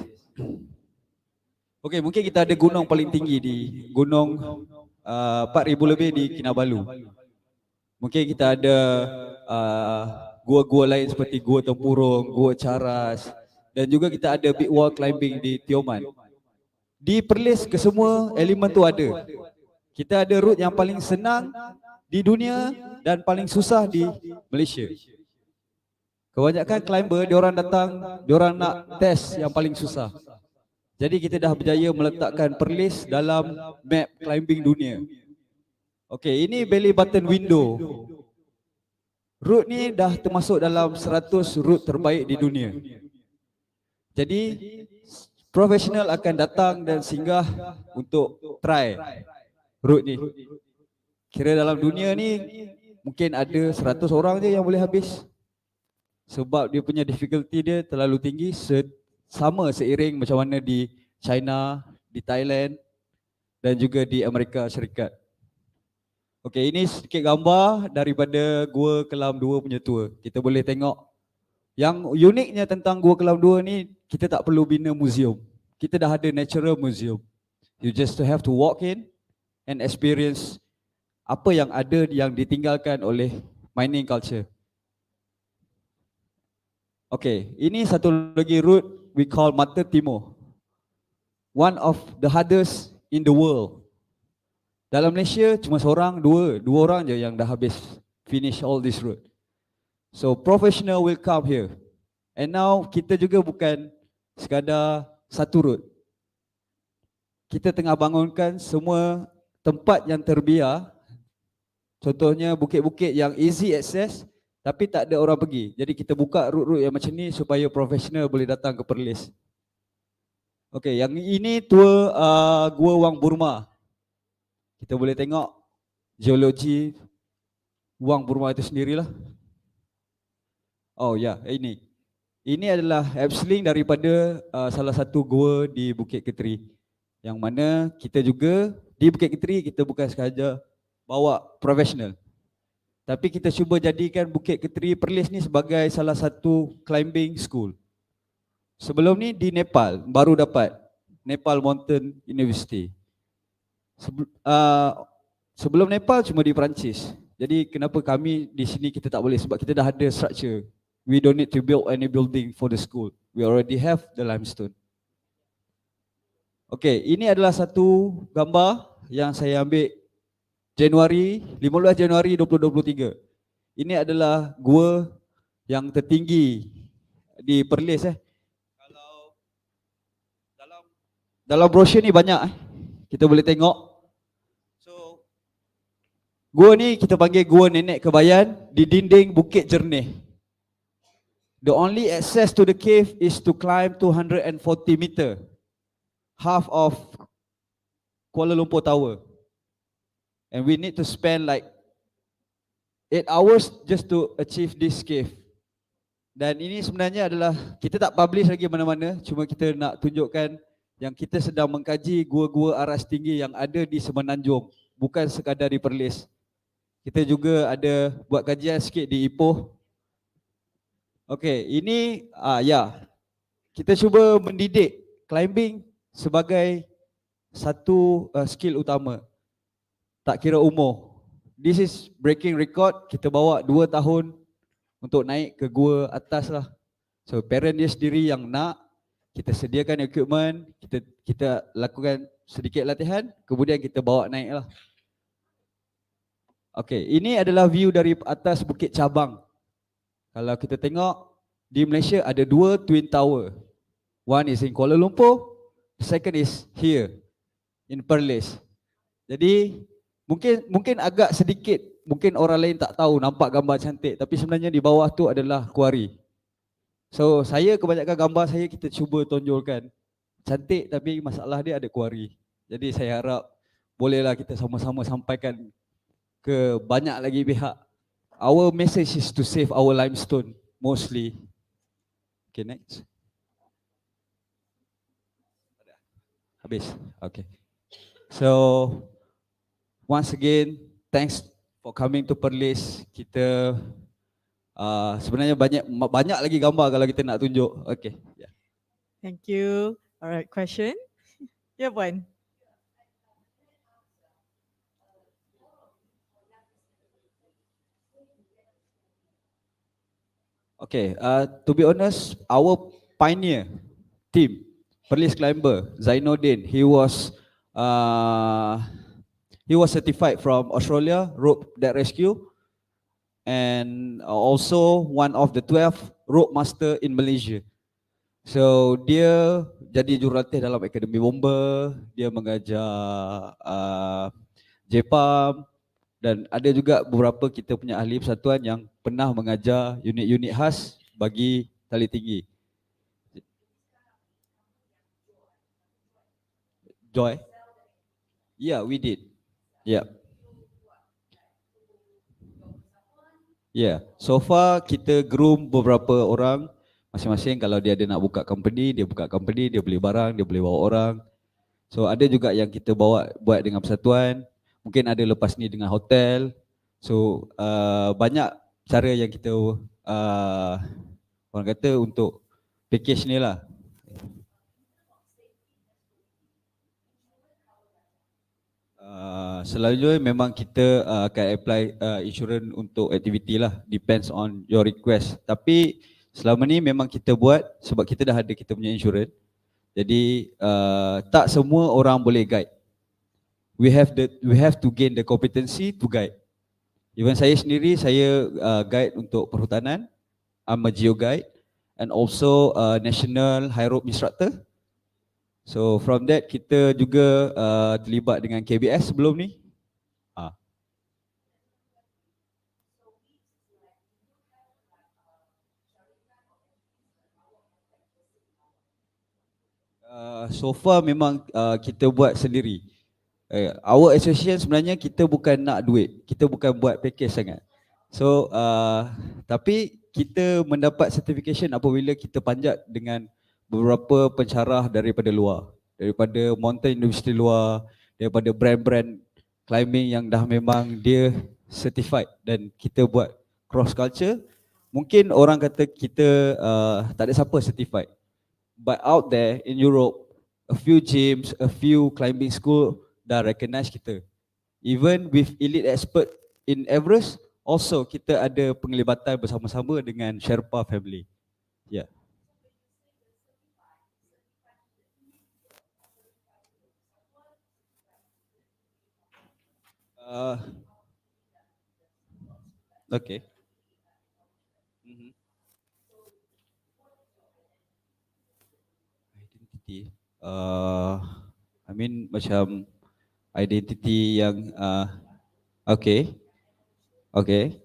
Okey, mungkin kita ada gunung paling tinggi di gunung 4,000 lebih di Kinabalu. Mungkin kita ada gua-gua lain seperti Gua Tempurung, Gua Caras, dan juga kita ada big wall climbing di Tioman. Di Perlis kesemua elemen tu ada. Kita ada route yang paling senang di dunia dan paling susah di Malaysia. Kebanyakan climber, diorang datang, diorang nak test yang paling susah. Jadi kita dah berjaya meletakkan Perlis dalam map climbing dunia. Okey, ini belly button window. Route ni dah termasuk dalam 100 route terbaik di dunia. Jadi profesional akan datang dan singgah untuk try route ni. Kira dalam dunia ni mungkin ada 100 orang je yang boleh habis. Sebab dia punya difficulty dia terlalu tinggi, sama seiring macam mana di China, di Thailand dan juga di Amerika Syarikat. Okey, ini sedikit gambar daripada Gua Kelam 2 punya tour. Kita boleh tengok yang uniknya tentang Gua Kelam 2 ni, kita tak perlu bina museum. Kita dah ada natural museum. You just have to walk in and experience apa yang ada yang ditinggalkan oleh mining culture. Okay, ini satu lagi route we call Mata Timur. One of the hardest in the world. Dalam Malaysia cuma dua orang je yang dah habis finish all this route. So professional will come here. And now kita juga bukan sekadar satu route. Kita tengah bangunkan semua tempat yang terbiar. Contohnya bukit-bukit yang easy access tapi tak ada orang pergi. Jadi kita buka route-route yang macam ni supaya profesional boleh datang ke Perlis. Okey, yang ini tour Gua Wang Burma. Kita boleh tengok geologi Wang Burma itu sendirilah. Oh ya, ini. Ini adalah abseiling daripada salah satu gua di Bukit Keteri. Yang mana kita juga di Bukit Keteri kita bukan sahaja bawa profesional. Tapi kita cuba jadikan Bukit Keteri Perlis ni sebagai salah satu climbing school. Sebelum ni di Nepal baru dapat Nepal Mountain University. Sebelum Nepal cuma di Perancis. Jadi kenapa kami di sini kita tak boleh? Sebab kita dah ada structure. We don't need to build any building for the school. We already have the limestone. Okay, ini adalah satu gambar yang saya ambil 15 Januari 2023. Ini adalah gua yang tertinggi di Perlis. Kalau dalam brosur ni banyak kita boleh tengok. So gua ni kita panggil Gua Nenek Kebayan di dinding Bukit Jernih. The only access to the cave is to climb 240 meter, half of Kuala Lumpur Tower. And we need to spend like 8 hours just to achieve this cave. Dan ini sebenarnya adalah, kita tak publish lagi mana-mana, cuma kita nak tunjukkan yang kita sedang mengkaji gua-gua aras tinggi yang ada di Semenanjung, bukan sekadar di Perlis. Kita juga ada buat kajian sikit di Ipoh. Okey, ini kita cuba mendidik climbing sebagai satu skill utama. Tak kira umur. This is breaking record. Kita bawa 2 tahun untuk naik ke gua atas lah. So parent dia sendiri yang nak, kita sediakan equipment, kita lakukan sedikit latihan, kemudian kita bawa naik lah. Okay, ini adalah view dari atas Bukit Cabang. Kalau kita tengok, di Malaysia ada 2 twin tower. One is in Kuala Lumpur, the second is here in Perlis. Jadi mungkin agak sedikit, mungkin orang lain tak tahu, nampak gambar cantik, tapi sebenarnya di bawah tu adalah kuari. So kebanyakan gambar saya kita cuba tonjolkan cantik, tapi masalah dia ada kuari. Jadi saya harap bolehlah kita sama-sama sampaikan ke banyak lagi pihak. Our message is to save our limestone mostly. Okay, next. Habis. Okay. So once again, thanks for coming to PERLIS. Kita sebenarnya banyak lagi gambar kalau kita nak tunjuk. Okay. Yeah. Thank you. Alright, question. Yeah, Puan. Okay, to be honest, our pioneer team, PERLIS climber Zainuddin, he was certified from Australia rope that rescue, and also one of the 12 rope master in Malaysia. So dia jadi jurulatih dalam Akademi Bomber, dia mengajar Jepam, dan ada juga beberapa kita punya ahli persatuan yang pernah mengajar unit-unit khas bagi tali tinggi. Joy? Yeah, we did. Yeah. Yeah, so far kita groom beberapa orang, masing-masing kalau dia ada nak buka company, dia buka company, dia beli barang, dia boleh bawa orang. So ada juga yang kita bawa buat dengan persatuan, mungkin ada lepas ni dengan hotel. So banyak cara yang kita orang kata untuk package ni lah. Selalunya memang kita akan apply insurans untuk aktiviti lah, depends on your request. Tapi selama ni memang kita buat sebab kita dah ada kita punya insurans. Jadi tak semua orang boleh guide. We have to gain the competency to guide. Even saya sendiri, saya guide untuk perhutanan. I'm a geo guide and also national high rope instructor. So from that kita juga terlibat dengan KBS sebelum ni. So far memang kita buat sendiri. Our association sebenarnya kita bukan nak duit, kita bukan buat package sangat. So tapi kita mendapat certification apabila kita panjat dengan beberapa pencarah daripada luar, daripada mountain university luar, daripada brand-brand climbing yang dah memang dia certified, dan kita buat cross culture. Mungkin orang kata kita tak ada siapa certified, but out there in Europe, a few gyms, a few climbing school dah recognize kita. Even with elite expert in Everest, also kita ada penglibatan bersama-sama dengan Sherpa family. Yeah. Okay. Identity. I mean macam identity yang okay. Okay.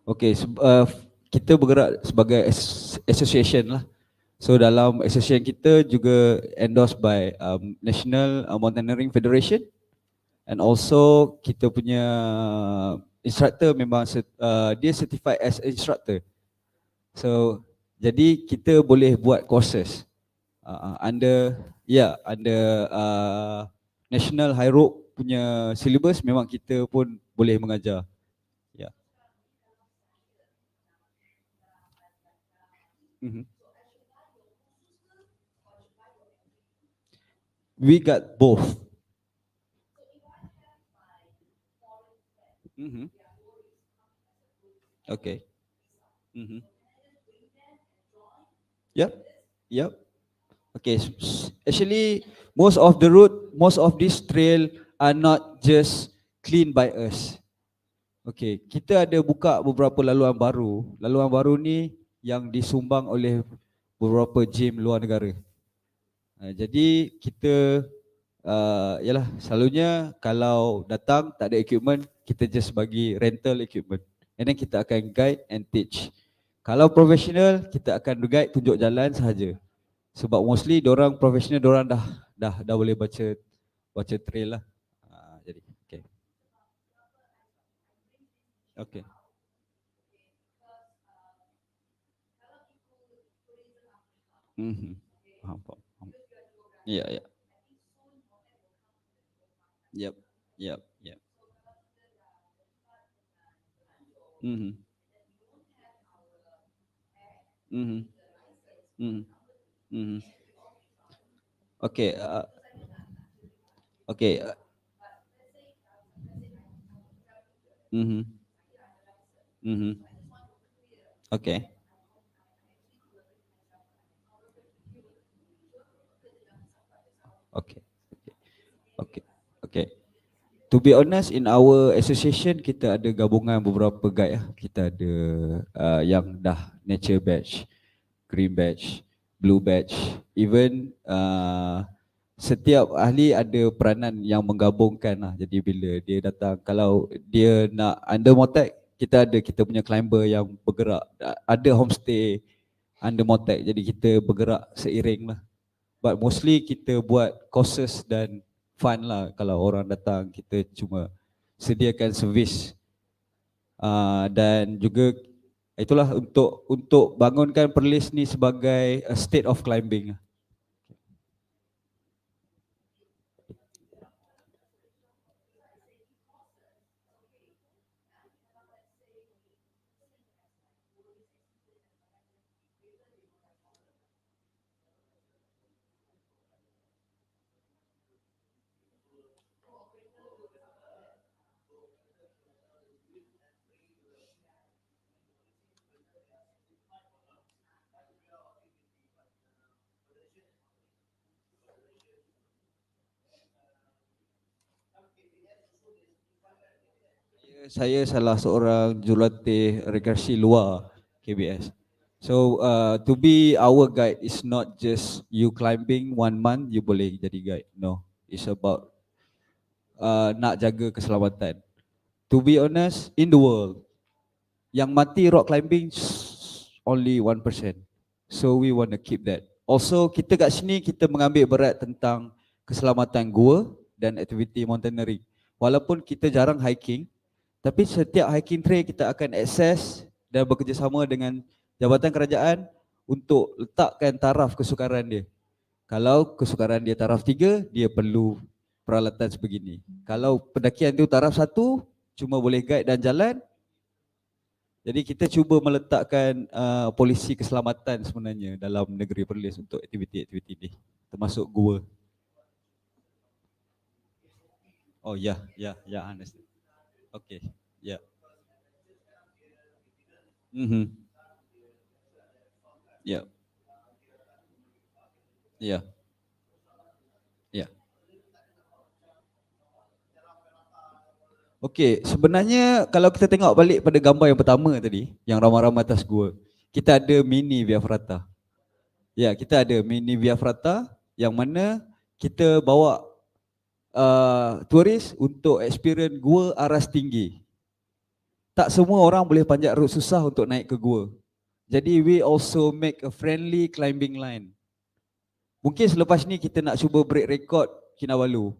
Okay, kita bergerak sebagai association lah. So dalam association kita juga endorsed by National Mountaineering Federation, and also kita punya instructor memang dia certified as instructor. So jadi kita boleh buat courses under National High Rope punya syllabus, memang kita pun boleh mengajar. Yeah. We got both. Okay. Yep. Okay. Actually, most of the route, most of this trail are not just clean by us. Okay, kita ada buka beberapa laluan baru. Laluan baru ni yang disumbang oleh beberapa gym luar negara. Jadi kita yalah, selalunya kalau datang tak ada equipment, kita just bagi rental equipment, and then kita akan guide and teach. Kalau profesional, kita akan guide tunjuk jalan sahaja. Sebab mostly diorang profesional, diorang dah boleh baca trail lah. Jadi okay. Okay. Faham. Ya, ya. Yep. Mhm. Mhm. Mhm. Mhm. Okay. Okay. Mhm. Mhm. Okay. Okay. Okay. Okay. To be honest, in our association kita ada gabungan beberapa guide lah. Kita ada yang dah nature badge, green badge, blue badge. Even setiap ahli ada peranan yang menggabungkan lah. Jadi bila dia datang, kalau dia nak under Motec, kita punya climber yang bergerak. Ada homestay under Motec, jadi kita bergerak seiring lah. But mostly kita buat courses dan fun lah. Kalau orang datang, kita cuma sediakan servis. Dan juga itulah untuk bangunkan PERLIS ni sebagai a state of climbing. Saya salah seorang jurulatih rekreasi luar KBS. So to be our guide is not just you climbing 1 month you boleh jadi guide. No, it's about nak jaga keselamatan. To be honest, in the world, yang mati rock climbing only 1%. So we want to keep that. Also kita kat sini kita mengambil berat tentang keselamatan gua dan aktiviti mountaineering. Walaupun kita jarang hiking, tapi setiap hiking trail kita akan akses dan bekerjasama dengan Jabatan Kerajaan untuk letakkan taraf kesukaran dia. Kalau kesukaran dia taraf 3, dia perlu peralatan sebegini. Kalau pendakian tu taraf 1, cuma boleh guide dan jalan. Jadi kita cuba meletakkan polisi keselamatan sebenarnya dalam negeri PERLIS untuk aktiviti-aktiviti ni, termasuk gua. Oh ya, understand. Okay, ya. Ya. Ya. Ya. Okey, sebenarnya kalau kita tengok balik pada gambar yang pertama tadi, yang ramai-ramai atas gua, kita ada mini Via Ferrata. Ya, kita ada mini Via Ferrata yang mana kita bawa turis untuk experience gua aras tinggi. Tak semua orang boleh panjat route susah untuk naik ke gua. Jadi we also make a friendly climbing line. Mungkin selepas ni kita nak cuba break record Kinabalu.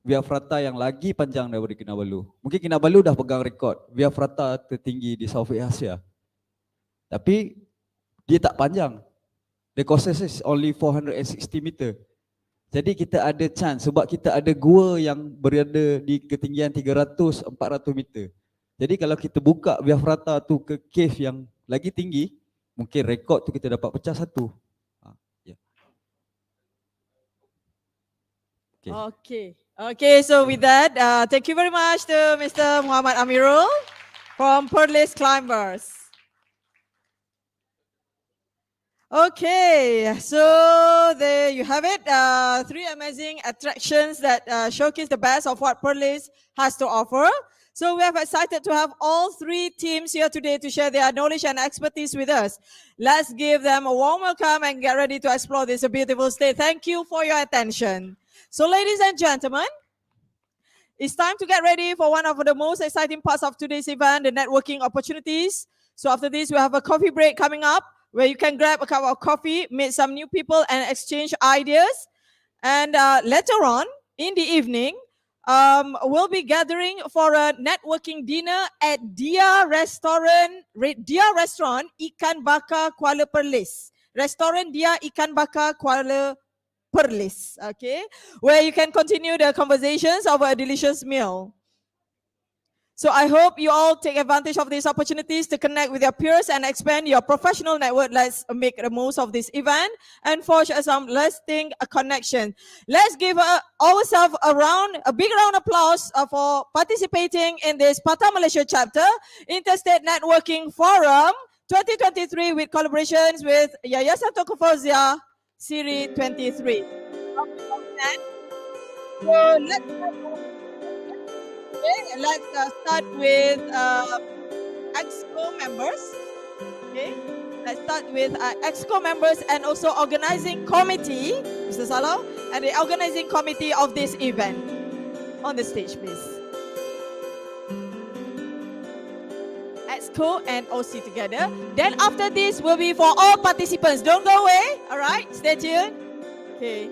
Via Ferrata yang lagi panjang daripada Kinabalu. Mungkin Kinabalu dah pegang rekod Via Ferrata tertinggi di Southeast Asia. Tapi dia tak panjang. The course is only 460 meter. Jadi kita ada chance sebab kita ada gua yang berada di ketinggian 300-400 meter. Jadi kalau kita buka Via Ferrata tu ke cave yang lagi tinggi, mungkin rekod tu kita dapat pecah 1. Okay, so with that, thank you very much to Mr. Muhammad Amirul from PERLIS Climbers. Okay, so there you have it. 3 amazing attractions that showcase the best of what PERLIS has to offer. So we are excited to have all 3 teams here today to share their knowledge and expertise with us. Let's give them a warm welcome and get ready to explore this beautiful state. Thank you for your attention. So ladies and gentlemen, it's time to get ready for one of the most exciting parts of today's event, the networking opportunities. So after this, we have a coffee break coming up where you can grab a cup of coffee, meet some new people and exchange ideas. And later on in the evening, we'll be gathering for a networking dinner at Dia Restaurant Ikan Bakar Kuala Perlis. Restaurant Dia Ikan Bakar Kuala Perlis, okay, where you can continue the conversations over a delicious meal. So I hope you all take advantage of these opportunities to connect with your peers and expand your professional network. Let's make the most of this event and forge some lasting connection. Let's give ourselves a big round of applause for participating in this Patah Malaysia chapter Interstate Networking Forum 2023 with collaborations with Yayasan Tunku Fauzia SERI 23. So let's start with EXCO members. Okay, let's start with EXCO members and also organizing committee, Mr. Salo, and the organizing committee of this event. On the stage, please. EXCO and OC together. Then after this will be for all participants. Don't go away. All right, stay tuned. Okay.